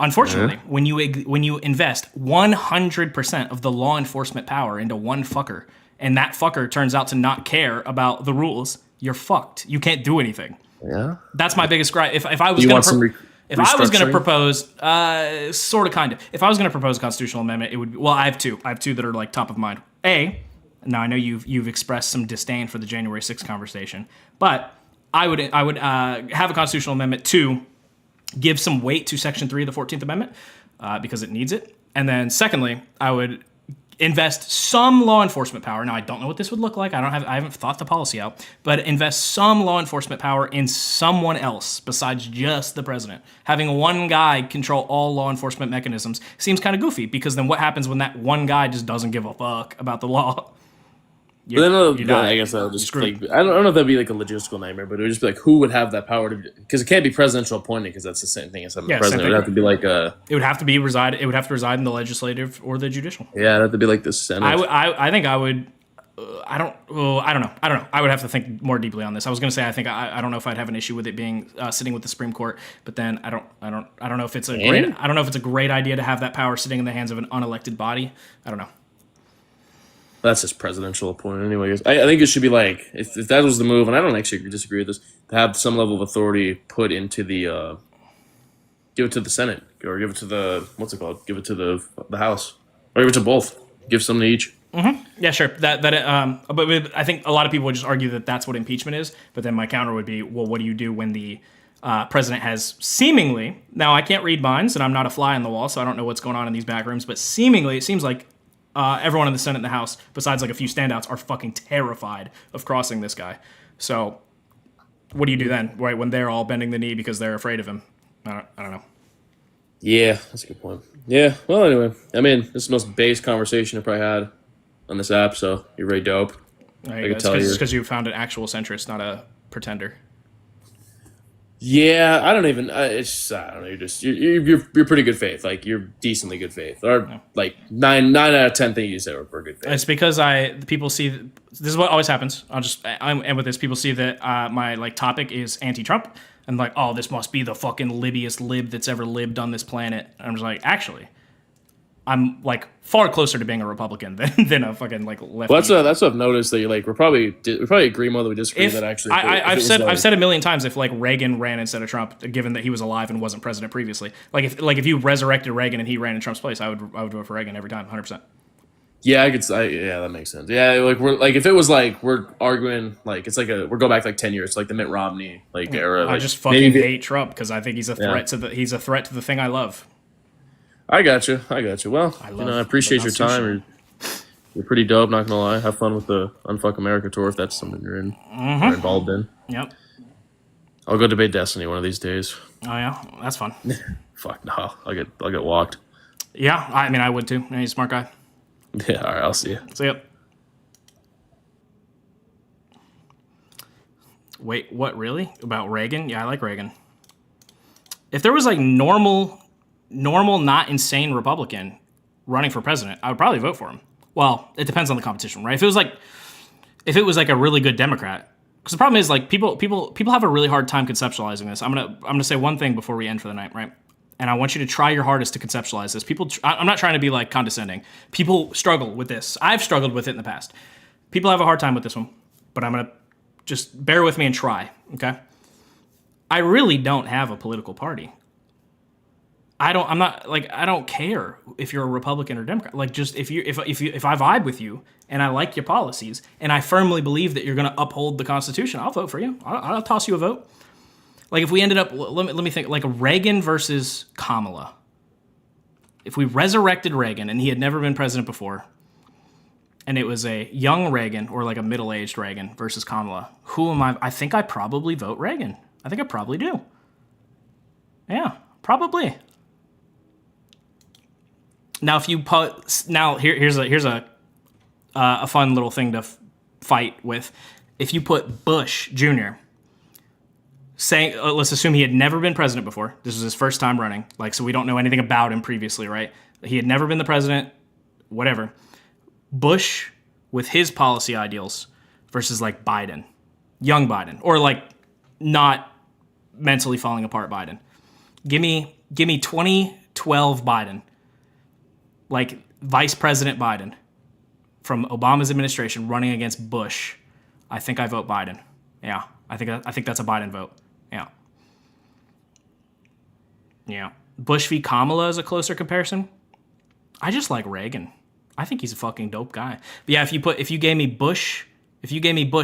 [SPEAKER 1] Unfortunately, when you invest 100% of the law enforcement power into one fucker, and that fucker turns out to not care about the rules, you're fucked. You can't do anything.
[SPEAKER 9] Yeah.
[SPEAKER 1] That's my biggest gripe. If I was going to If I was going to propose, sort of, kind of. If I was going to propose a constitutional amendment, it would be, well, I have two. I have 2 that are like top of mind. Now I know you've expressed some disdain for the January 6th conversation, but I would have a constitutional amendment to give some weight to Section 3 of the 14th Amendment because it needs it. And then secondly, I would invest some law enforcement power. Now, I don't know what this would look like. I haven't thought the policy out, but invest some law enforcement power in someone else besides just the president. Having one guy control all law enforcement mechanisms seems kind of goofy because then what happens when that one guy just doesn't give a fuck about the law?
[SPEAKER 9] I guess that'll just like, I don't know if that'd be like a logistical nightmare, but it would just be like who would have that power to, because it can't be presidential appointed because that's the same thing as having the president. It would have to be like it would have to reside in the legislative or the judicial. Yeah, it'd have to be like the Senate.
[SPEAKER 1] I think I would. I don't know. I would have to think more deeply on this. I was going to say I don't know if I'd have an issue with it being sitting with the Supreme Court, but then I don't know if it's a great idea to have that power sitting in the hands of an unelected body. I don't know.
[SPEAKER 9] That's just presidential appointment anyway. I think it should be like, if that was the move, and I don't actually disagree with this, to have some level of authority put into the, give it to the Senate, or give it to the, what's it called? Give it to the House, or give it to both. Give some to each.
[SPEAKER 1] Mm-hmm. Yeah, sure. But I think a lot of people would just argue that that's what impeachment is. But then my counter would be, well, what do you do when the president has seemingly, now I can't read minds, and I'm not a fly on the wall, so I don't know what's going on in these back rooms, but seemingly it seems like everyone in the Senate and the House, besides like a few standouts, are fucking terrified of crossing this guy. So what do you do then, right, when they're all bending the knee because they're afraid of him? I don't know.
[SPEAKER 9] Yeah, that's a good point. Yeah, well, anyway, I mean, this is the most base conversation I probably had on this app, so you're really dope.
[SPEAKER 1] I can tell you. It's because you found an actual centrist, not a pretender.
[SPEAKER 9] Yeah, I don't know. You're pretty good faith. Like, you're decently good faith. Or like 9 out of 10 things you say are good faith.
[SPEAKER 1] It's because people see, this is what always happens. I'm end with this. People see that my like topic is anti-Trump, and like, oh, this must be the fucking libbiest lib that's ever lived on this planet. And I'm just like, actually, I'm like far closer to being a Republican than a fucking like lefty.
[SPEAKER 9] Well, that's what I've noticed, that you're like, we probably agree more than we disagree. That actually,
[SPEAKER 1] I've said a million times, if like Reagan ran instead of Trump, given that he was alive and wasn't president previously, if you resurrected Reagan and he ran in Trump's place, I would vote for Reagan every time, 100%.
[SPEAKER 9] Yeah, that makes sense. Yeah, like we're like, if it was like we're arguing, like it's like we're go back like 10 years, like the Mitt Romney like era.
[SPEAKER 1] I just fucking hate Trump because I think he's a threat to the thing I love.
[SPEAKER 9] I got you. Well, I appreciate your time. You're pretty dope, not gonna lie. Have fun with the Unfuck America tour if that's something you're involved in.
[SPEAKER 1] Yep.
[SPEAKER 9] I'll go debate Destiny one of these days.
[SPEAKER 1] Oh yeah, that's fun.
[SPEAKER 9] Fuck no, I'll get walked.
[SPEAKER 1] Yeah, I mean I would too. He's a smart guy.
[SPEAKER 9] Yeah, all right, I'll see you.
[SPEAKER 1] See ya. Wait, what, really? About Reagan? Yeah, I like Reagan. If there was like normal, not insane Republican running for president, I would probably vote for him. Well, it depends on the competition, right? If it was like a really good Democrat, because the problem is like people have a really hard time conceptualizing this. I'm gonna say one thing before we end for the night, right? And I want you to try your hardest to conceptualize this. I'm not trying to be like condescending. People struggle with this. I've struggled with it in the past. People have a hard time with this one, but I'm gonna just bear with me and try, okay? I really don't have a political party. I don't care if you're a Republican or Democrat. Like, just if I vibe with you and I like your policies and I firmly believe that you're going to uphold the Constitution, I'll vote for you. I'll toss you a vote. Like, if we ended up, let me think, like Reagan versus Kamala. If we resurrected Reagan and he had never been president before, and it was a young Reagan or like a middle-aged Reagan versus Kamala, who am I? I think I probably vote Reagan. I think I probably do. Yeah, probably. Now, if you here's a fun little thing to fight with. If you put Bush Jr. saying, let's assume he had never been president before. This was his first time running. Like, so we don't know anything about him previously, right? He had never been the president, whatever. Bush with his policy ideals versus like Biden, young Biden, or like not mentally falling apart Biden. Give me 2012 Biden. Like Vice President Biden from Obama's administration running against Bush. I think I vote Biden. Yeah, I think that's a Biden vote. Yeah. Yeah. Bush v. Kamala is a closer comparison. I just like Reagan. I think he's a fucking dope guy. But yeah, if you gave me Bush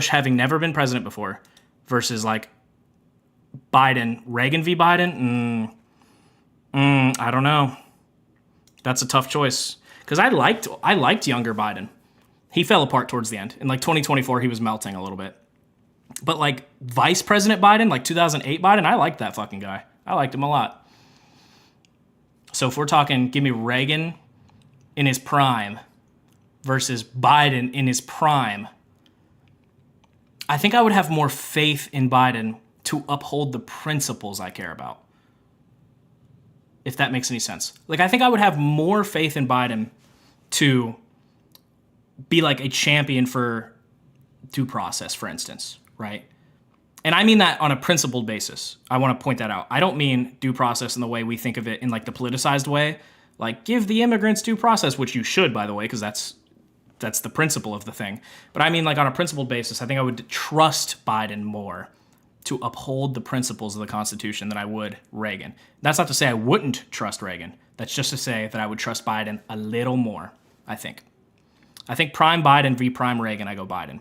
[SPEAKER 1] having never been president before versus like Biden, Reagan v. Biden, I don't know. That's a tough choice because I liked younger Biden. He fell apart towards the end. In like 2024, he was melting a little bit. But like Vice President Biden, like 2008 Biden, I liked that fucking guy. I liked him a lot. So if we're talking, give me Reagan in his prime versus Biden in his prime, I think I would have more faith in Biden to uphold the principles I care about. If that makes any sense. Like, I think I would have more faith in Biden to be like a champion for due process, for instance, right? And I mean that on a principled basis. I want to point that out. I don't mean due process in the way we think of it in like the politicized way. Like, give the immigrants due process, which you should, by the way, because that's the principle of the thing. But I mean, like, on a principled basis, I think I would trust Biden more to uphold the principles of the Constitution than I would Reagan. That's not to say I wouldn't trust Reagan. That's just to say that I would trust Biden a little more, I think. I think prime Biden v. prime Reagan, I go Biden.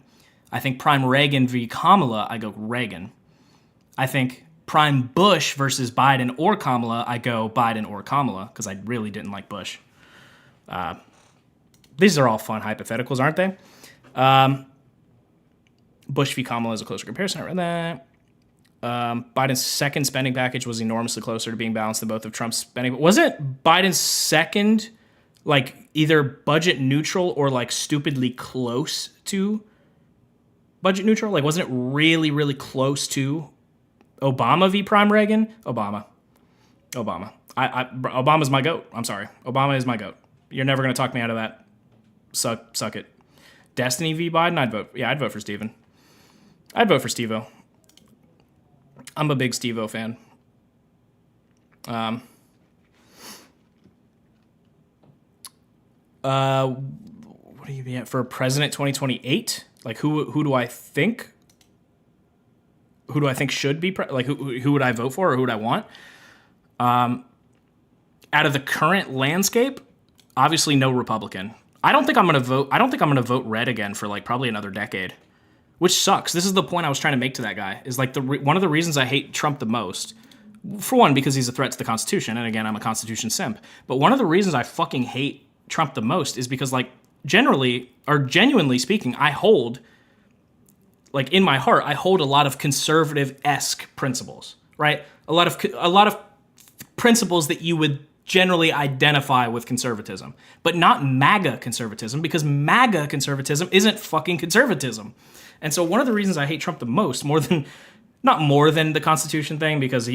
[SPEAKER 1] I think prime Reagan v. Kamala, I go Reagan. I think prime Bush versus Biden or Kamala, I go Biden or Kamala, because I really didn't like Bush. These are all fun hypotheticals, aren't they? Bush v. Kamala is a closer comparison. I read that. Biden's second spending package was enormously closer to being balanced than both of Trump's spending. Wasn't Biden's second like either budget neutral or like stupidly close to budget neutral? Like, wasn't it really, really close to Obama v. prime Reagan? Obama. Obama's my goat. I'm sorry. Obama is my goat. You're never going to talk me out of that. Suck it. Destiny v. Biden? I'd vote for Steven. I'd vote for Steve-O. I'm a big Steve-O fan. What do you mean for president 2028? Like who do I think? Who do I think should be who would I vote for or who would I want? Out of the current landscape, obviously no Republican. I don't think I'm going to vote red again for like probably another decade. Which sucks. This is the point I was trying to make to that guy. Is like one of the reasons I hate Trump the most. For one, because he's a threat to the Constitution, and again, I'm a Constitution simp. But one of the reasons I fucking hate Trump the most is because, like, genuinely speaking, I hold, like, in my heart, I hold a lot of conservative-esque principles, right? A lot of principles that you would generally identify with conservatism, but not MAGA conservatism, because MAGA conservatism isn't fucking conservatism. And so one of the reasons I hate Trump the most, not more than the Constitution thing, because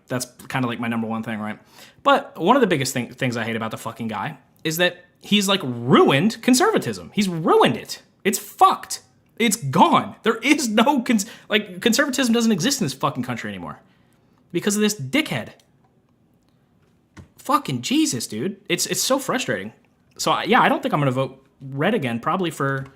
[SPEAKER 1] that's kind of like my number one thing, right? But one of the biggest things I hate about the fucking guy is that he's like ruined conservatism. He's ruined it. It's fucked. It's gone. There is no conservatism doesn't exist in this fucking country anymore because of this dickhead. Fucking Jesus, dude. It's so frustrating. So yeah, I don't think I'm gonna vote red again probably for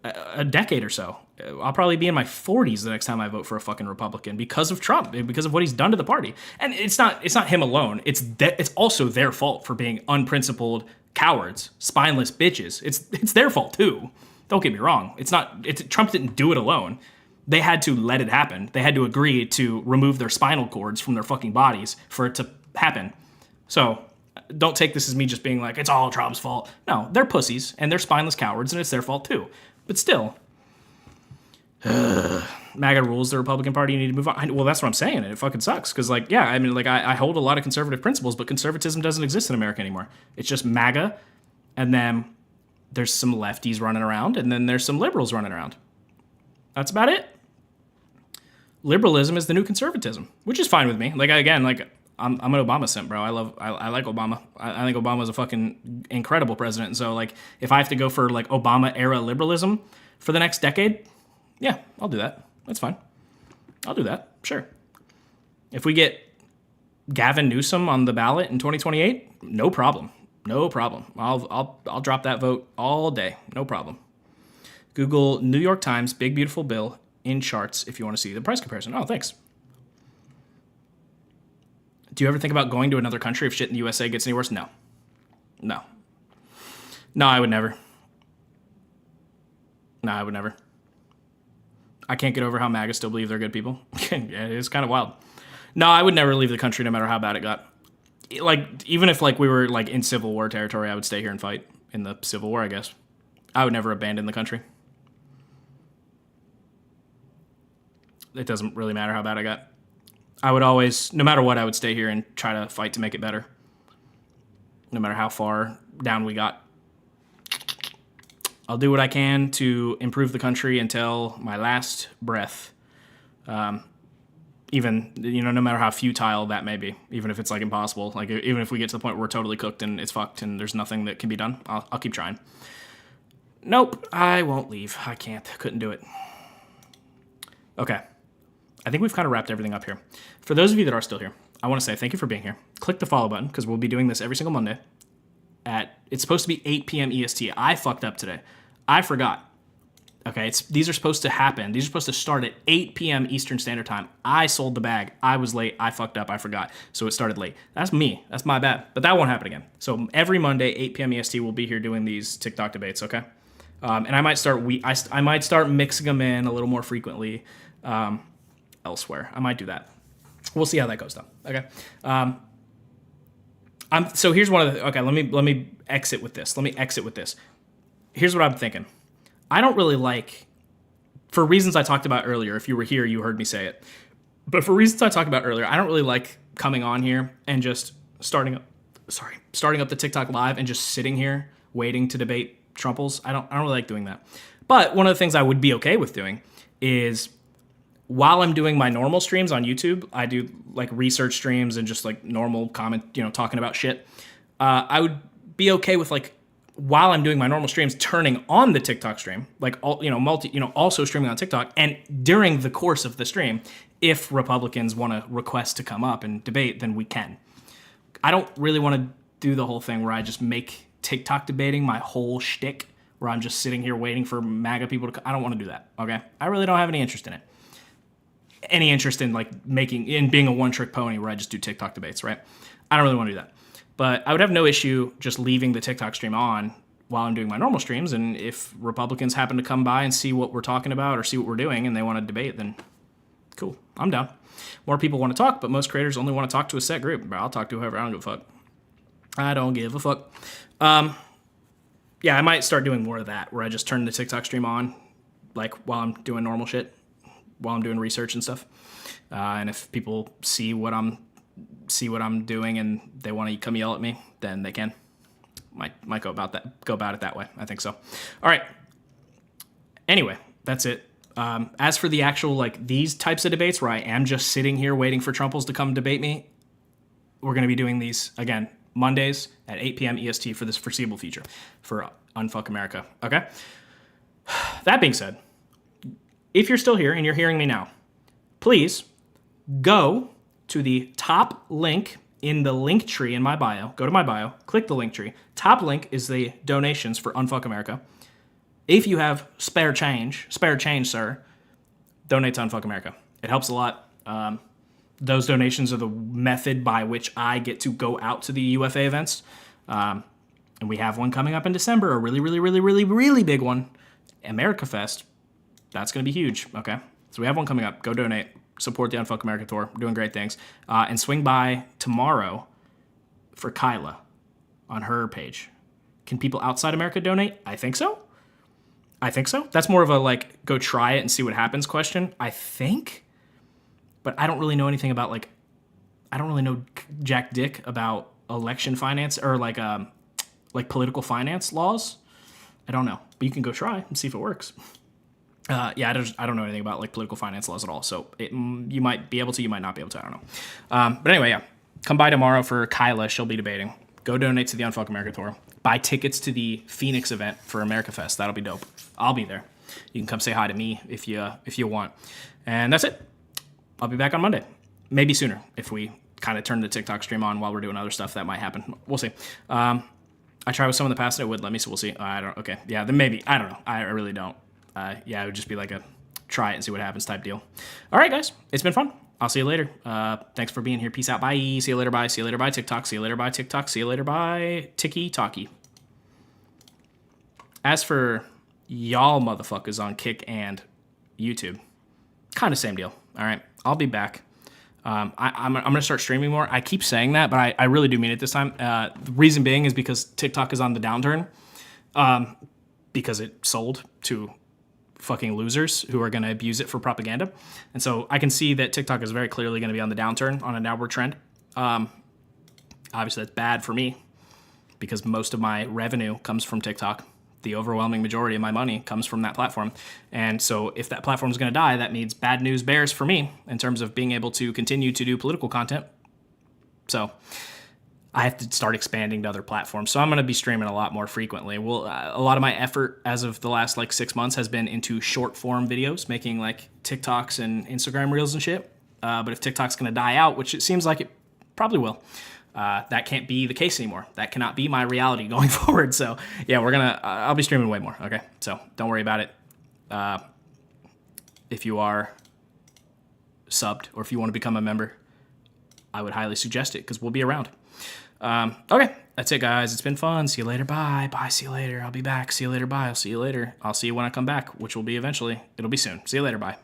[SPEAKER 1] a decade or so. I'll probably be in my 40s the next time I vote for a fucking Republican because of Trump, because of what he's done to the party. And it's not him alone. It's also their fault for being unprincipled cowards, spineless bitches. It's their fault too. Don't get me wrong. Trump didn't do it alone. They had to let it happen. They had to agree to remove their spinal cords from their fucking bodies for it to happen. So don't take this as me just being like, it's all Trump's fault. No, they're pussies and they're spineless cowards and it's their fault too. But still, MAGA rules the Republican Party. You need to move on. Well, that's what I'm saying. And it fucking sucks. Because, I hold a lot of conservative principles, but conservatism doesn't exist in America anymore. It's just MAGA, and then there's some lefties running around, and then there's some liberals running around. That's about it. Liberalism is the new conservatism, which is fine with me. I'm an Obama simp, bro. I like Obama. I think Obama's a fucking incredible president. And so, if I have to go for, Obama-era liberalism for the next decade, yeah, I'll do that. That's fine. I'll do that. Sure. If we get Gavin Newsom on the ballot in 2028, no problem. No problem. I'll drop that vote all day. No problem. Google New York Times Big Beautiful Bill in charts if you want to see the price comparison. Oh, thanks. Do you ever think about going to another country if shit in the USA gets any worse? No. No, I would never. No, I would never. I can't get over how MAGA still believe they're good people. Yeah, it's kind of wild. No, I would never leave the country no matter how bad it got. Even if we were in Civil War territory, I would stay here and fight in the Civil War, I guess. I would never abandon the country. It doesn't really matter how bad I got. I would always, no matter what, I would stay here and try to fight to make it better. No matter how far down we got. I'll do what I can to improve the country until my last breath. Even, no matter how futile that may be, even if it's impossible, even if we get to the point where we're totally cooked and it's fucked and there's nothing that can be done, I'll keep trying. Nope, I won't leave. I can't. Couldn't do it. Okay. I think we've kind of wrapped everything up here. For those of you that are still here, I want to say thank you for being here. Click the follow button because we'll be doing this every single Monday it's supposed to be 8 p.m. EST. I fucked up today. I forgot. Okay, these are supposed to happen. These are supposed to start at 8 p.m. Eastern Standard Time. I sold the bag. I was late. I fucked up. I forgot. So it started late. That's me. That's my bad. But that won't happen again. So every Monday, 8 p.m. EST, we'll be here doing these TikTok debates, okay? And I might start mixing them in a little more frequently elsewhere. I might do that. We'll see how that goes, though. Okay. So here's one of the. Okay, let me exit with this. Here's what I'm thinking. I don't really like, for reasons I talked about earlier. If you were here, you heard me say it. But for reasons I talked about earlier, I don't really like coming on here and just starting up the TikTok live and just sitting here waiting to debate Trumples. I don't really like doing that. But one of the things I would be okay with doing is, while I'm doing my normal streams on YouTube, I do research streams and just normal comment, talking about shit. I would be okay with while I'm doing my normal streams, turning on the TikTok stream, also streaming on TikTok, and during the course of the stream, if Republicans want to request to come up and debate, then we can. I don't really want to do the whole thing where I just make TikTok debating my whole shtick, where I'm just sitting here waiting for MAGA people to. I don't want to do that. Okay, I really don't have any interest in it. Any interest in being a one-trick pony where I just do TikTok debates, right? I don't really want to do that. But I would have no issue just leaving the TikTok stream on while I'm doing my normal streams. And if Republicans happen to come by and see what we're talking about or see what we're doing and they want to debate, then cool, I'm down. More people want to talk, but most creators only want to talk to a set group. But I'll talk to whoever. I don't give a fuck. I don't give a fuck. Yeah, I might start doing more of that where I just turn the TikTok stream on while I'm doing normal shit, while I'm doing research and stuff. And if people see what I'm doing and they want to come yell at me, then they can. Might go about it that way. I think so. All right. Anyway, that's it. As for the actual these types of debates where I am just sitting here waiting for Trumples to come debate me, we're going to be doing these again Mondays at 8 p.m. EST for this foreseeable future for Unfuck America. Okay? That being said, if you're still here and you're hearing me now, please go to the top link in the link tree in my bio. Go to my bio, click the link tree. Top link is the donations for Unfuck America. If you have spare change, sir, donate to Unfuck America. It helps a lot. Those donations are the method by which I get to go out to the UFA events. And we have one coming up in December, a really, really, really, really, really big one. America Fest. That's going to be huge. Okay. So we have one coming up. Go donate. Support the Unfuck America tour. We're doing great things. And swing by tomorrow for Kyla on her page. Can people outside America donate? I think so. That's more of a like, go try it and see what happens question. I think. But I don't really know anything about I don't really know jack dick about election finance or like political finance laws. I don't know. But you can go try and see if it works. I don't know anything about like political finance laws at all. So you might be able to, you might not be able to. I don't know. But anyway, yeah. Come by tomorrow for Kyla. She'll be debating. Go donate to the Unfuck America tour. Buy tickets to the Phoenix event for America Fest. That'll be dope. I'll be there. You can come say hi to me if you want. And that's it. I'll be back on Monday. Maybe sooner if we kind of turn the TikTok stream on while we're doing other stuff. That might happen. We'll see. I tried with someone in the past and it would let me, so we'll see. I don't. Okay. Yeah, then maybe. I don't know. I really don't. It would just be like a try it and see what happens type deal. All right, guys. It's been fun. I'll see you later. Thanks for being here. Peace out. Bye. See you later. Bye. See you later. Bye. TikTok. See you later. Bye. TikTok. See you later. Bye. Tiki Talkie. As for y'all motherfuckers on Kick and YouTube, kind of same deal. All right. I'll be back. I'm going to start streaming more. I keep saying that, but I really do mean it this time. The reason being is because TikTok is on the downturn because it sold to fucking losers who are going to abuse it for propaganda. And so I can see that TikTok is very clearly going to be on the downturn, on a downward trend. Obviously, that's bad for me because most of my revenue comes from TikTok. The overwhelming majority of my money comes from that platform. And so if that platform is going to die, that means bad news bears for me in terms of being able to continue to do political content. So I have to start expanding to other platforms. So I'm going to be streaming a lot more frequently. Well, a lot of my effort as of the last 6 months has been into short form videos, making TikToks and Instagram reels and shit. But if TikTok's going to die out, which it seems like it probably will, that can't be the case anymore. That cannot be my reality going forward. So yeah, I'll be streaming way more. Okay. So don't worry about it. If you are subbed or if you want to become a member, I would highly suggest it because we'll be around. Okay. That's it, guys. It's been fun. See you later. Bye. Bye. See you later. I'll be back. See you later. Bye. I'll see you later. I'll see you when I come back, which will be eventually. It'll be soon. See you later. Bye.